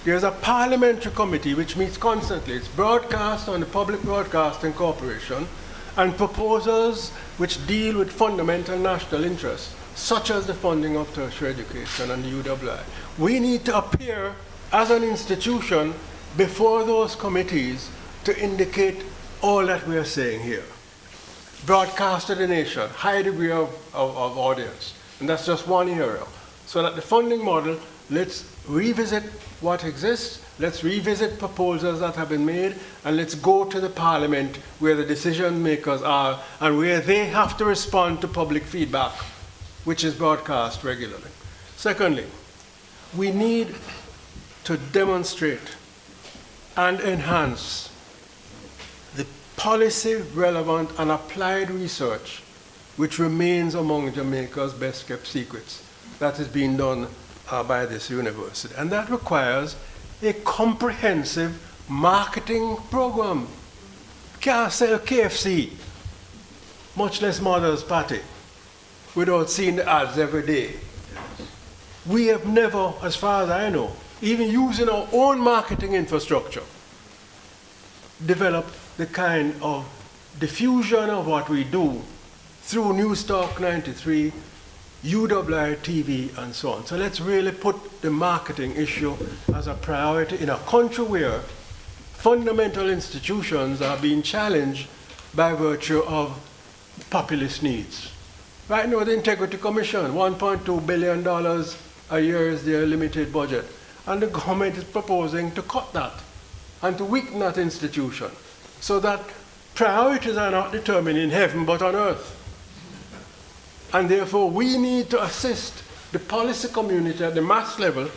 There's a parliamentary committee which meets constantly. It's broadcast on the Public Broadcasting Corporation, and proposals which deal with fundamental national interests, such as the funding of tertiary education and the UWI. We need to appear as an institution before those committees to indicate all that we are saying here. Broadcast to the nation, high degree of audience. And that's just one area. So that the funding model, let's revisit what exists, let's revisit proposals that have been made, and let's go to the parliament where the decision makers are and where they have to respond to public feedback, which is broadcast regularly. Secondly, we need to demonstrate and enhance the policy relevant and applied research which remains among Jamaica's best kept secrets that is being done by this university. And that requires a comprehensive marketing program. Can't sell KFC, much less Mother's Patty, without seeing the ads every day. We have never, as far as I know, even using our own marketing infrastructure, developed the kind of diffusion of what we do through News Talk 93, UWI TV, and so on. So let's really put the marketing issue as a priority in a country where fundamental institutions are being challenged by virtue of populist needs. Right now, the Integrity Commission, $1.2 billion a year is their limited budget. And the government is proposing to cut that and to weaken that institution so that priorities are not determined in heaven but on earth. And therefore, we need to assist the policy community at the mass level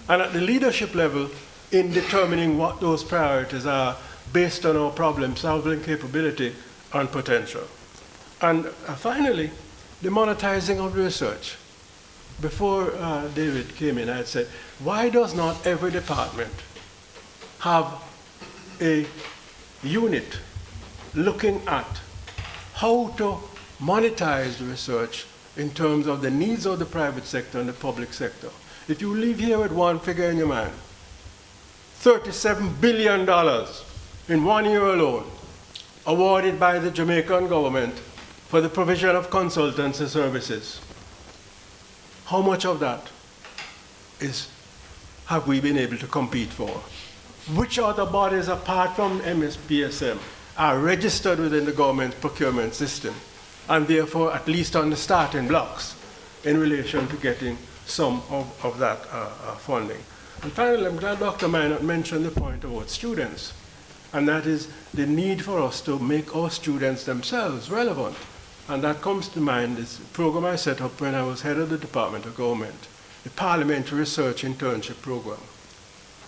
and at the leadership level in determining what those priorities are based on our problem-solving capability and potential. And finally, the monetizing of research. Before David came in, I had said, why does not every department have a unit looking at how to monetize the research in terms of the needs of the private sector and the public sector? If you leave here with one figure in your mind, $37 billion in 1 year alone, awarded by the Jamaican government for the provision of consultancy services. How much of that have we been able to compete for? Which other bodies apart from MSPSM are registered within the government procurement system and therefore at least on the starting blocks in relation to getting some of that funding? And finally, I'm glad Dr. Minot mentioned the point about students, and that is the need for us to make our students themselves relevant. And that comes to mind this program I set up when I was head of the Department of Government, the Parliamentary Research Internship Program.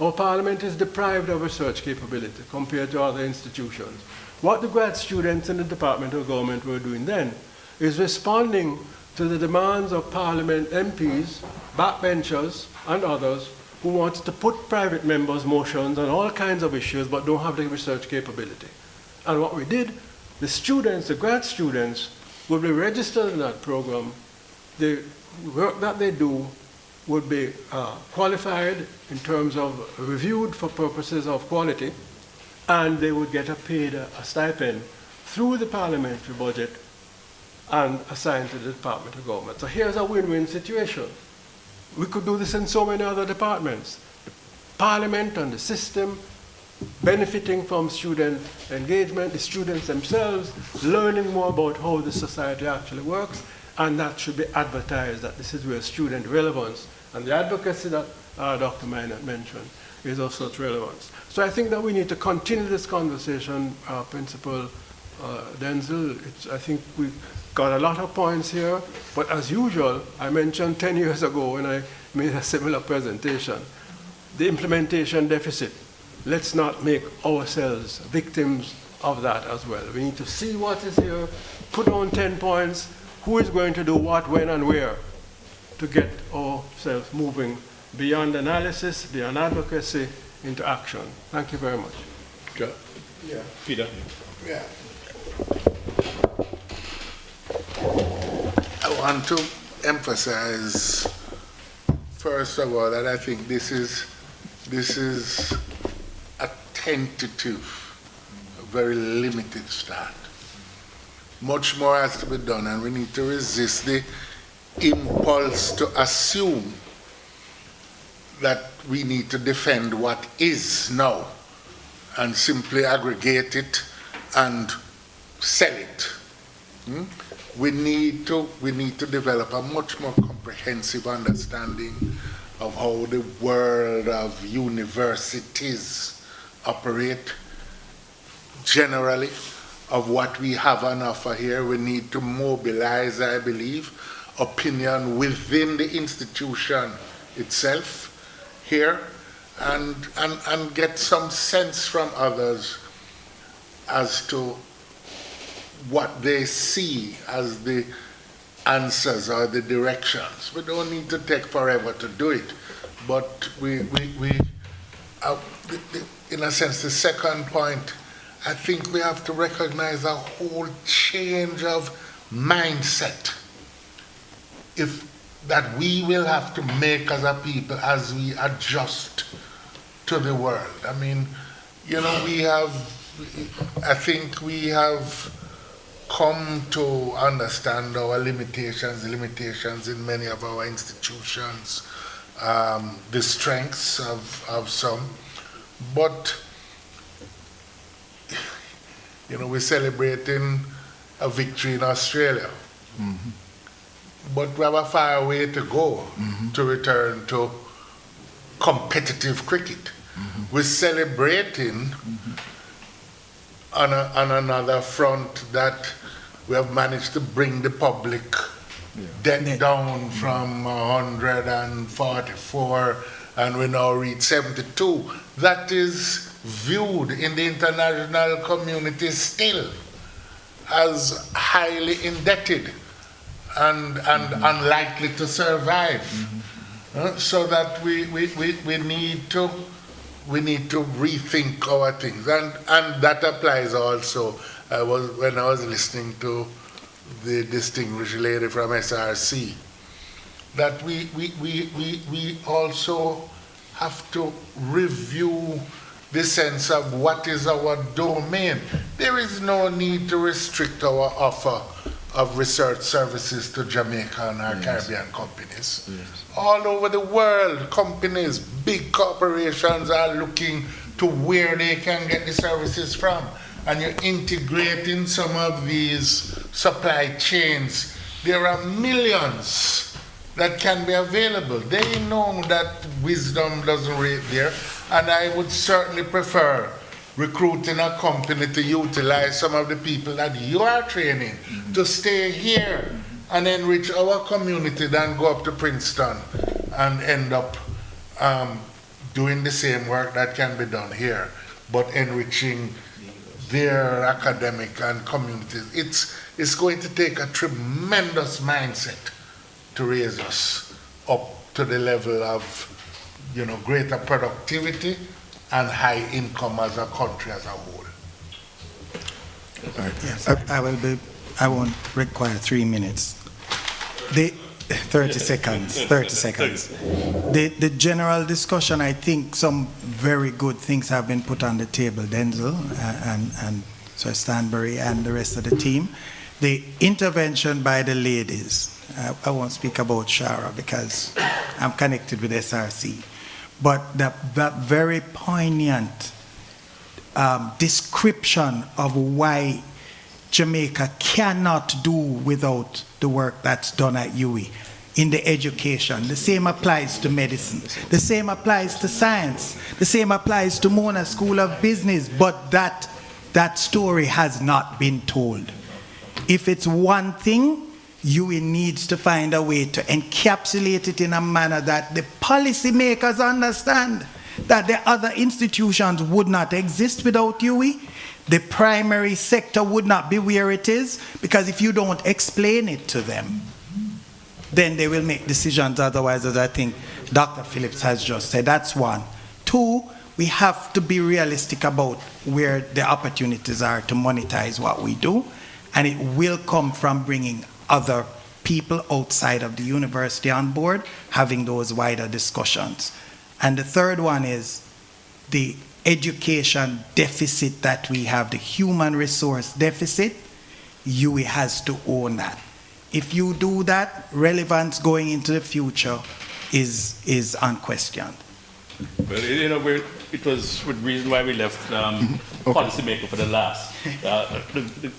Our Parliament is deprived of research capability compared to other institutions. What the grad students in the Department of Government were doing then is responding to the demands of Parliament MPs, backbenchers, and others who wanted to put private members' motions on all kinds of issues but don't have the research capability. And what we did, the students, the grad students, would be registered in that program. The work that they do would be qualified in terms of reviewed for purposes of quality, and they would get a stipend through the parliamentary budget and assigned to the Department of Government. So here's a win-win situation. We could do this in so many other departments. The Parliament and the system benefiting from student engagement, the students themselves learning more about how the society actually works, and that should be advertised that this is where student relevance and the advocacy that Dr. Minot mentioned is of such relevance. So I think that we need to continue this conversation, Principal Denzel. I think we've got a lot of points here, but as usual, I mentioned 10 years ago when I made a similar presentation, the implementation deficit. Let's not make ourselves victims of that as well. We need to see what is here, put on 10 points, who is going to do what, when, and where to get ourselves moving beyond analysis, beyond advocacy, into action. Thank you very much. Sure. Yeah. Peter. Yeah. I want to emphasize, first of all, that I think this is a tentative, a very limited start. much more has to be done, and we need to resist the impulse to assume that we need to defend what is now and simply aggregate it and sell it. We need to develop a much more comprehensive understanding of how the world of universities operate generally, of what we have on offer here. We need to mobilize, I believe, opinion within the institution itself here and get some sense from others as to what they see as the answers or the directions. We don't need to take forever to do it, but in a sense, the second point, I think we have to recognize a whole change of mindset that we will have to make as a people as we adjust to the world. I mean, you know, I think we have come to understand our limitations in many of our institutions, the strengths of some, but you know, we're celebrating a victory in Australia. But we have a far way to go to return to competitive cricket. We're celebrating on another front that we have managed to bring the public debt down from 144 and we now reach 72. That is viewed in the international community still as highly indebted and unlikely to survive. So that we need to rethink our things, and that applies also. When I was listening to the distinguished lady from SRC, that we also have to review the sense of what is our domain. There is no need to restrict our offer of research services to Jamaica and our Caribbean companies. All over the world, companies, big corporations are looking to where they can get the services from. And you're integrating some of these supply chains. There are millions that can be available. They know that wisdom doesn't rate there. And I would certainly prefer recruiting a company to utilize some of the people that you are training to stay here and enrich our community than go up to Princeton and end up doing the same work that can be done here, but enriching their academic and communities. It's going to take a tremendous mindset to raise us up to the level of, you know, greater productivity and high income as a country as a whole. Yes, I won't require 3 minutes. 30 seconds. The general discussion, I think some very good things have been put on the table, Denzel and Sir Stanbury and the rest of the team. The intervention by the ladies, I won't speak about Shara because I'm connected with SRC. But that very poignant description of why Jamaica cannot do without the work that's done at UWI in the education. The same applies to medicine. The same applies to science. The same applies to Mona School of Business. But that story has not been told. If it's one thing, UWI needs to find a way to encapsulate it in a manner that the policymakers understand that the other institutions would not exist without UWI. The primary sector would not be where it is, because if you don't explain it to them, then they will make decisions otherwise, as I think Dr. Phillips has just said. That's one. Two, we have to be realistic about where the opportunities are to monetize what we do, and it will come from bringing other people outside of the university on board, having those wider discussions. And the third one is the education deficit that we have, the human resource deficit. UWI has to own that. If you do that, relevance going into the future is unquestioned. Well, you know, it was the reason why we left policymaker for the last.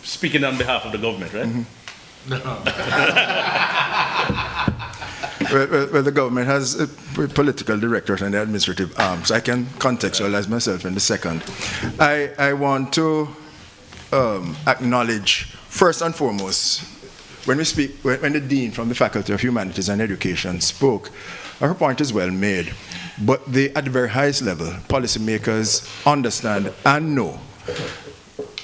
Speaking on behalf of the government, right? Well, the government has a political directorate and administrative arms. I can contextualize myself in a second. I want to acknowledge, first and foremost, when the Dean from the Faculty of Humanities and Education spoke, her point is well made. But at the very highest level, policymakers understand and know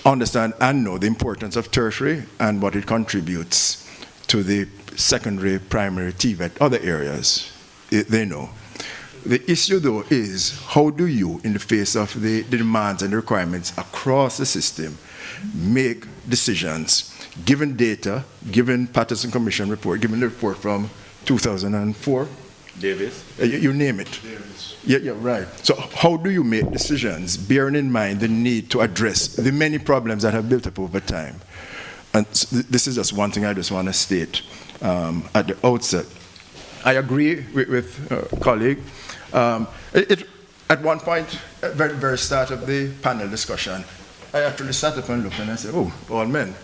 the importance of tertiary and what it contributes to the secondary, primary, TVET, other areas. They know. The issue, though, is how do you, in the face of the demands and the requirements across the system, make decisions, given data, given Patterson Commission report, given the report from 2004, Davis. You name it. Davis. Yeah, right. So how do you make decisions, bearing in mind the need to address the many problems that have built up over time? And this is just one thing I just want to state at the outset. I agree with a colleague. At one point, at the very start of the panel discussion, I actually sat up and looked and I said, oh, all men.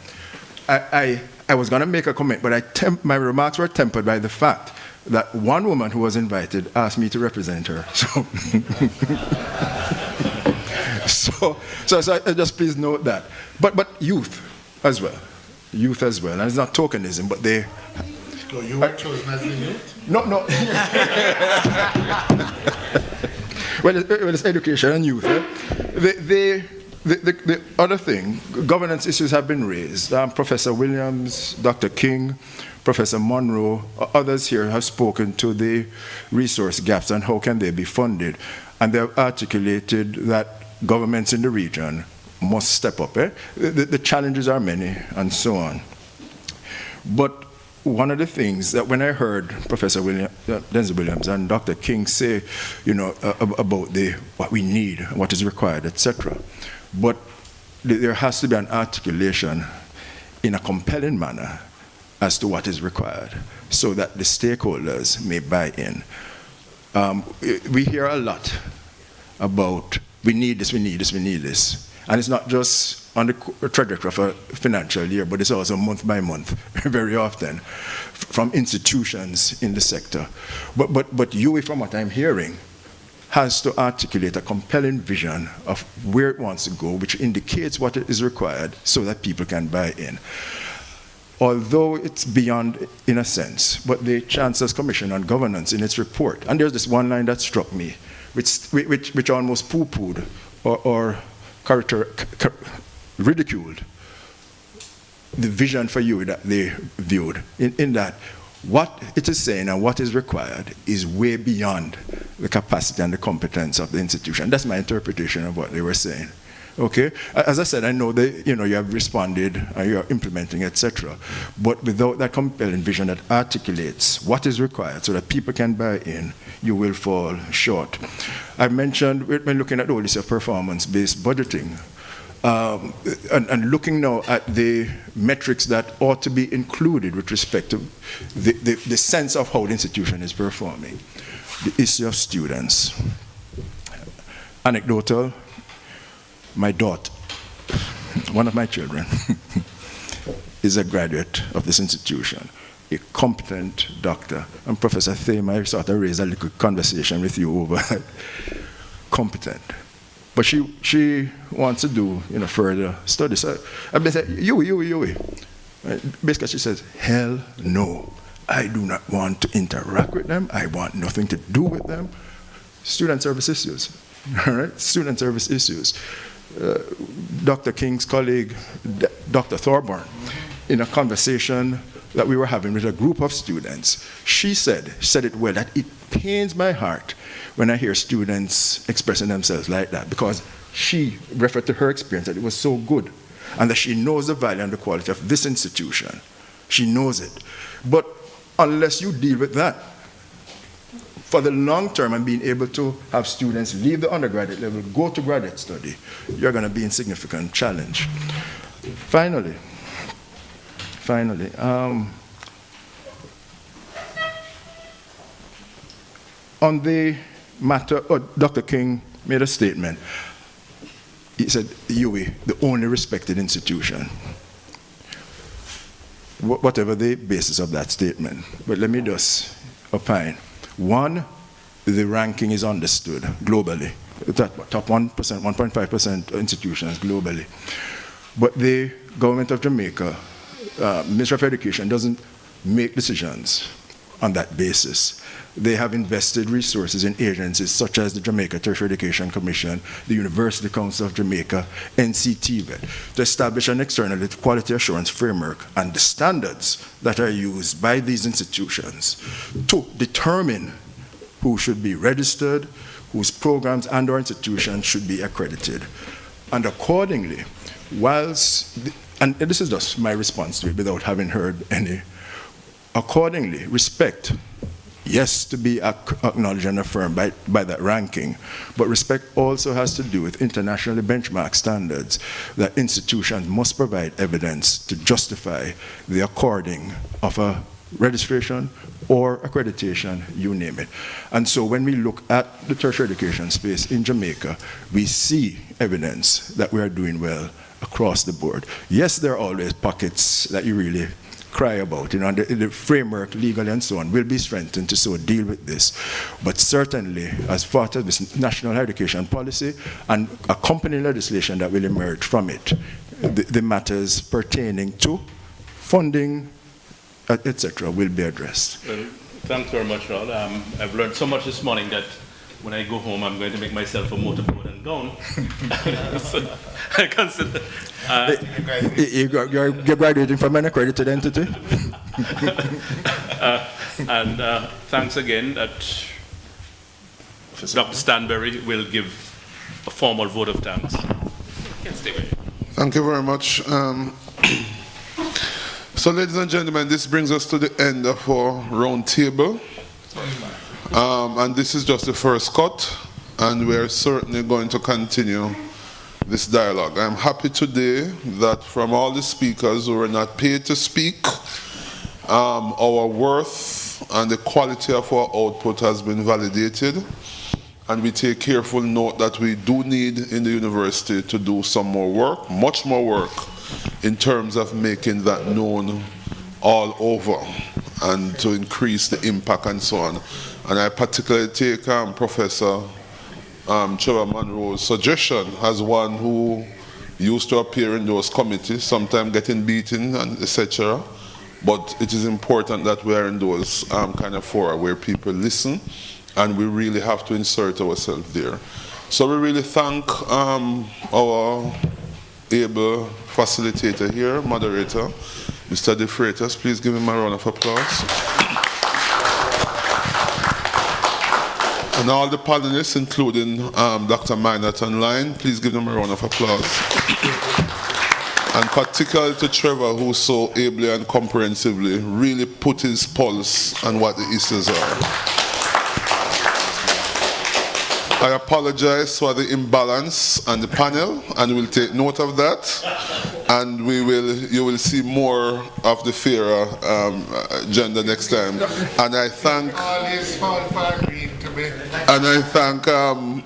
I was going to make a comment, but my remarks were tempered by the fact that one woman who was invited asked me to represent her. So just please note that. But youth as well. Youth as well. And it's not tokenism, but they... So you were chosen as the youth? No. Well, it's education and youth. The other thing, governance issues have been raised. Professor Williams, Dr. King, Professor Monroe, others here have spoken to the resource gaps and how can they be funded. And they have articulated that governments in the region must step up. The challenges are many and so on. But one of the things that when I heard Professor Denzel Williams and Dr. King say, about what we need, what is required, etc., but there has to be an articulation in a compelling manner as to what is required so that the stakeholders may buy in. We hear a lot about we need this. And it's not just on the trajectory of a financial year, but it's also month by month, very often, from institutions in the sector. But UWI, from what I'm hearing, has to articulate a compelling vision of where it wants to go, which indicates what is required so that people can buy in. Although it's beyond, in a sense, but the Chancellor's Commission on Governance in its report, and there's this one line that struck me, which almost poo-pooed or ridiculed the vision for you that they viewed, in that what it is saying and what is required is way beyond the capacity and the competence of the institution. That's my interpretation of what they were saying. Okay? As I said, I know that you have responded, you are implementing, etc. But without that compelling vision that articulates what is required so that people can buy in, you will fall short. I mentioned when looking at all this performance-based budgeting, and looking now at the metrics that ought to be included with respect to the sense of how the institution is performing. The issue of students. Anecdotal, my daughter, one of my children, is a graduate of this institution, a competent doctor. And Professor Thame, I sort of raised a little conversation with you over competent. But she wants to do further studies. So I've been saying, UWI. Basically, she says, hell no. I do not want to interact with them. I want nothing to do with them. Student service issues. All right? Student service issues. Dr. King's colleague, Dr. Thorburn, in a conversation that we were having with a group of students, she said it well, that it pains my heart when I hear students expressing themselves like that, because she referred to her experience that it was so good, and that she knows the value and the quality of this institution. She knows it. But unless you deal with that, for the long term and being able to have students leave the undergraduate level, go to graduate study, you're going to be in significant challenge. Finally, finally, on the matter, Dr. King made a statement. He said, UWI, the only respected institution. Whatever the basis of that statement. But let me just opine. One, the ranking is understood globally. Top 1%, 1.5% institutions globally. But the government of Jamaica, Ministry of Education, doesn't make decisions on that basis. They have invested resources in agencies such as the Jamaica Tertiary Education Commission, the University Council of Jamaica, NCTVET, to establish an external quality assurance framework and the standards that are used by these institutions to determine who should be registered, whose programs and or institutions should be accredited. And accordingly, and this is just my response to it without having heard any, accordingly, respect, yes, to be acknowledged and affirmed by that ranking, but respect also has to do with internationally benchmarked standards that institutions must provide evidence to justify the according of a registration or accreditation, you name it. And so when we look at the tertiary education space in Jamaica, we see evidence that we are doing well across the board. Yes, there are always pockets that you really cry about, you know, and the framework legally and so on will be strengthened to so deal with this. But certainly, as far as this national education policy and accompanying legislation that will emerge from it, the matters pertaining to funding, etc., will be addressed. Well, thanks very much, Rod. I've learned so much this morning that when I go home, I'm going to make myself a motorboat and gown. So I consider. You're graduating from an accredited entity? And thanks again that Dr. Stanbury will give a formal vote of thanks. Thank you very much. So, ladies and gentlemen, this brings us to the end of our roundtable. And this is just the first cut, and we're certainly going to continue this dialogue. I'm happy today that from all the speakers who were not paid to speak, our worth and the quality of our output has been validated, and we take careful note that we do need in the university to do some more work, much more work, in terms of making that known all over and to increase the impact and so on. And I particularly take Professor Trevor Monroe's suggestion as one who used to appear in those committees, sometimes getting beaten and etc. But it is important that we are in those kind of fora where people listen, and we really have to insert ourselves there. So we really thank our able facilitator here, moderator, Mr. De Freitas. Please give him a round of applause. And all the panelists, including Dr. Minot online, please give them a round of applause. And particularly to Trevor, who so ably and comprehensively really put his pulse on what the issues are. I apologize for the imbalance on the panel, and we'll take note of that. And you will see more of the fairer gender next time. And I thank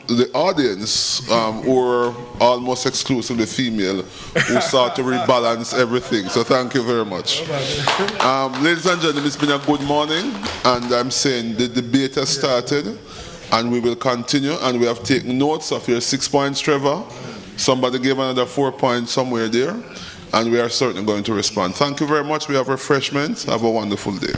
the audience who are almost exclusively female, who sought to rebalance everything. So thank you very much. Ladies and gentlemen, it's been a good morning, and I'm saying the debate has started, and we will continue, and we have taken notes of your 6 points, Trevor. Somebody gave another 4 points somewhere there, and we are certainly going to respond. Thank you very much. We have refreshments. Have a wonderful day.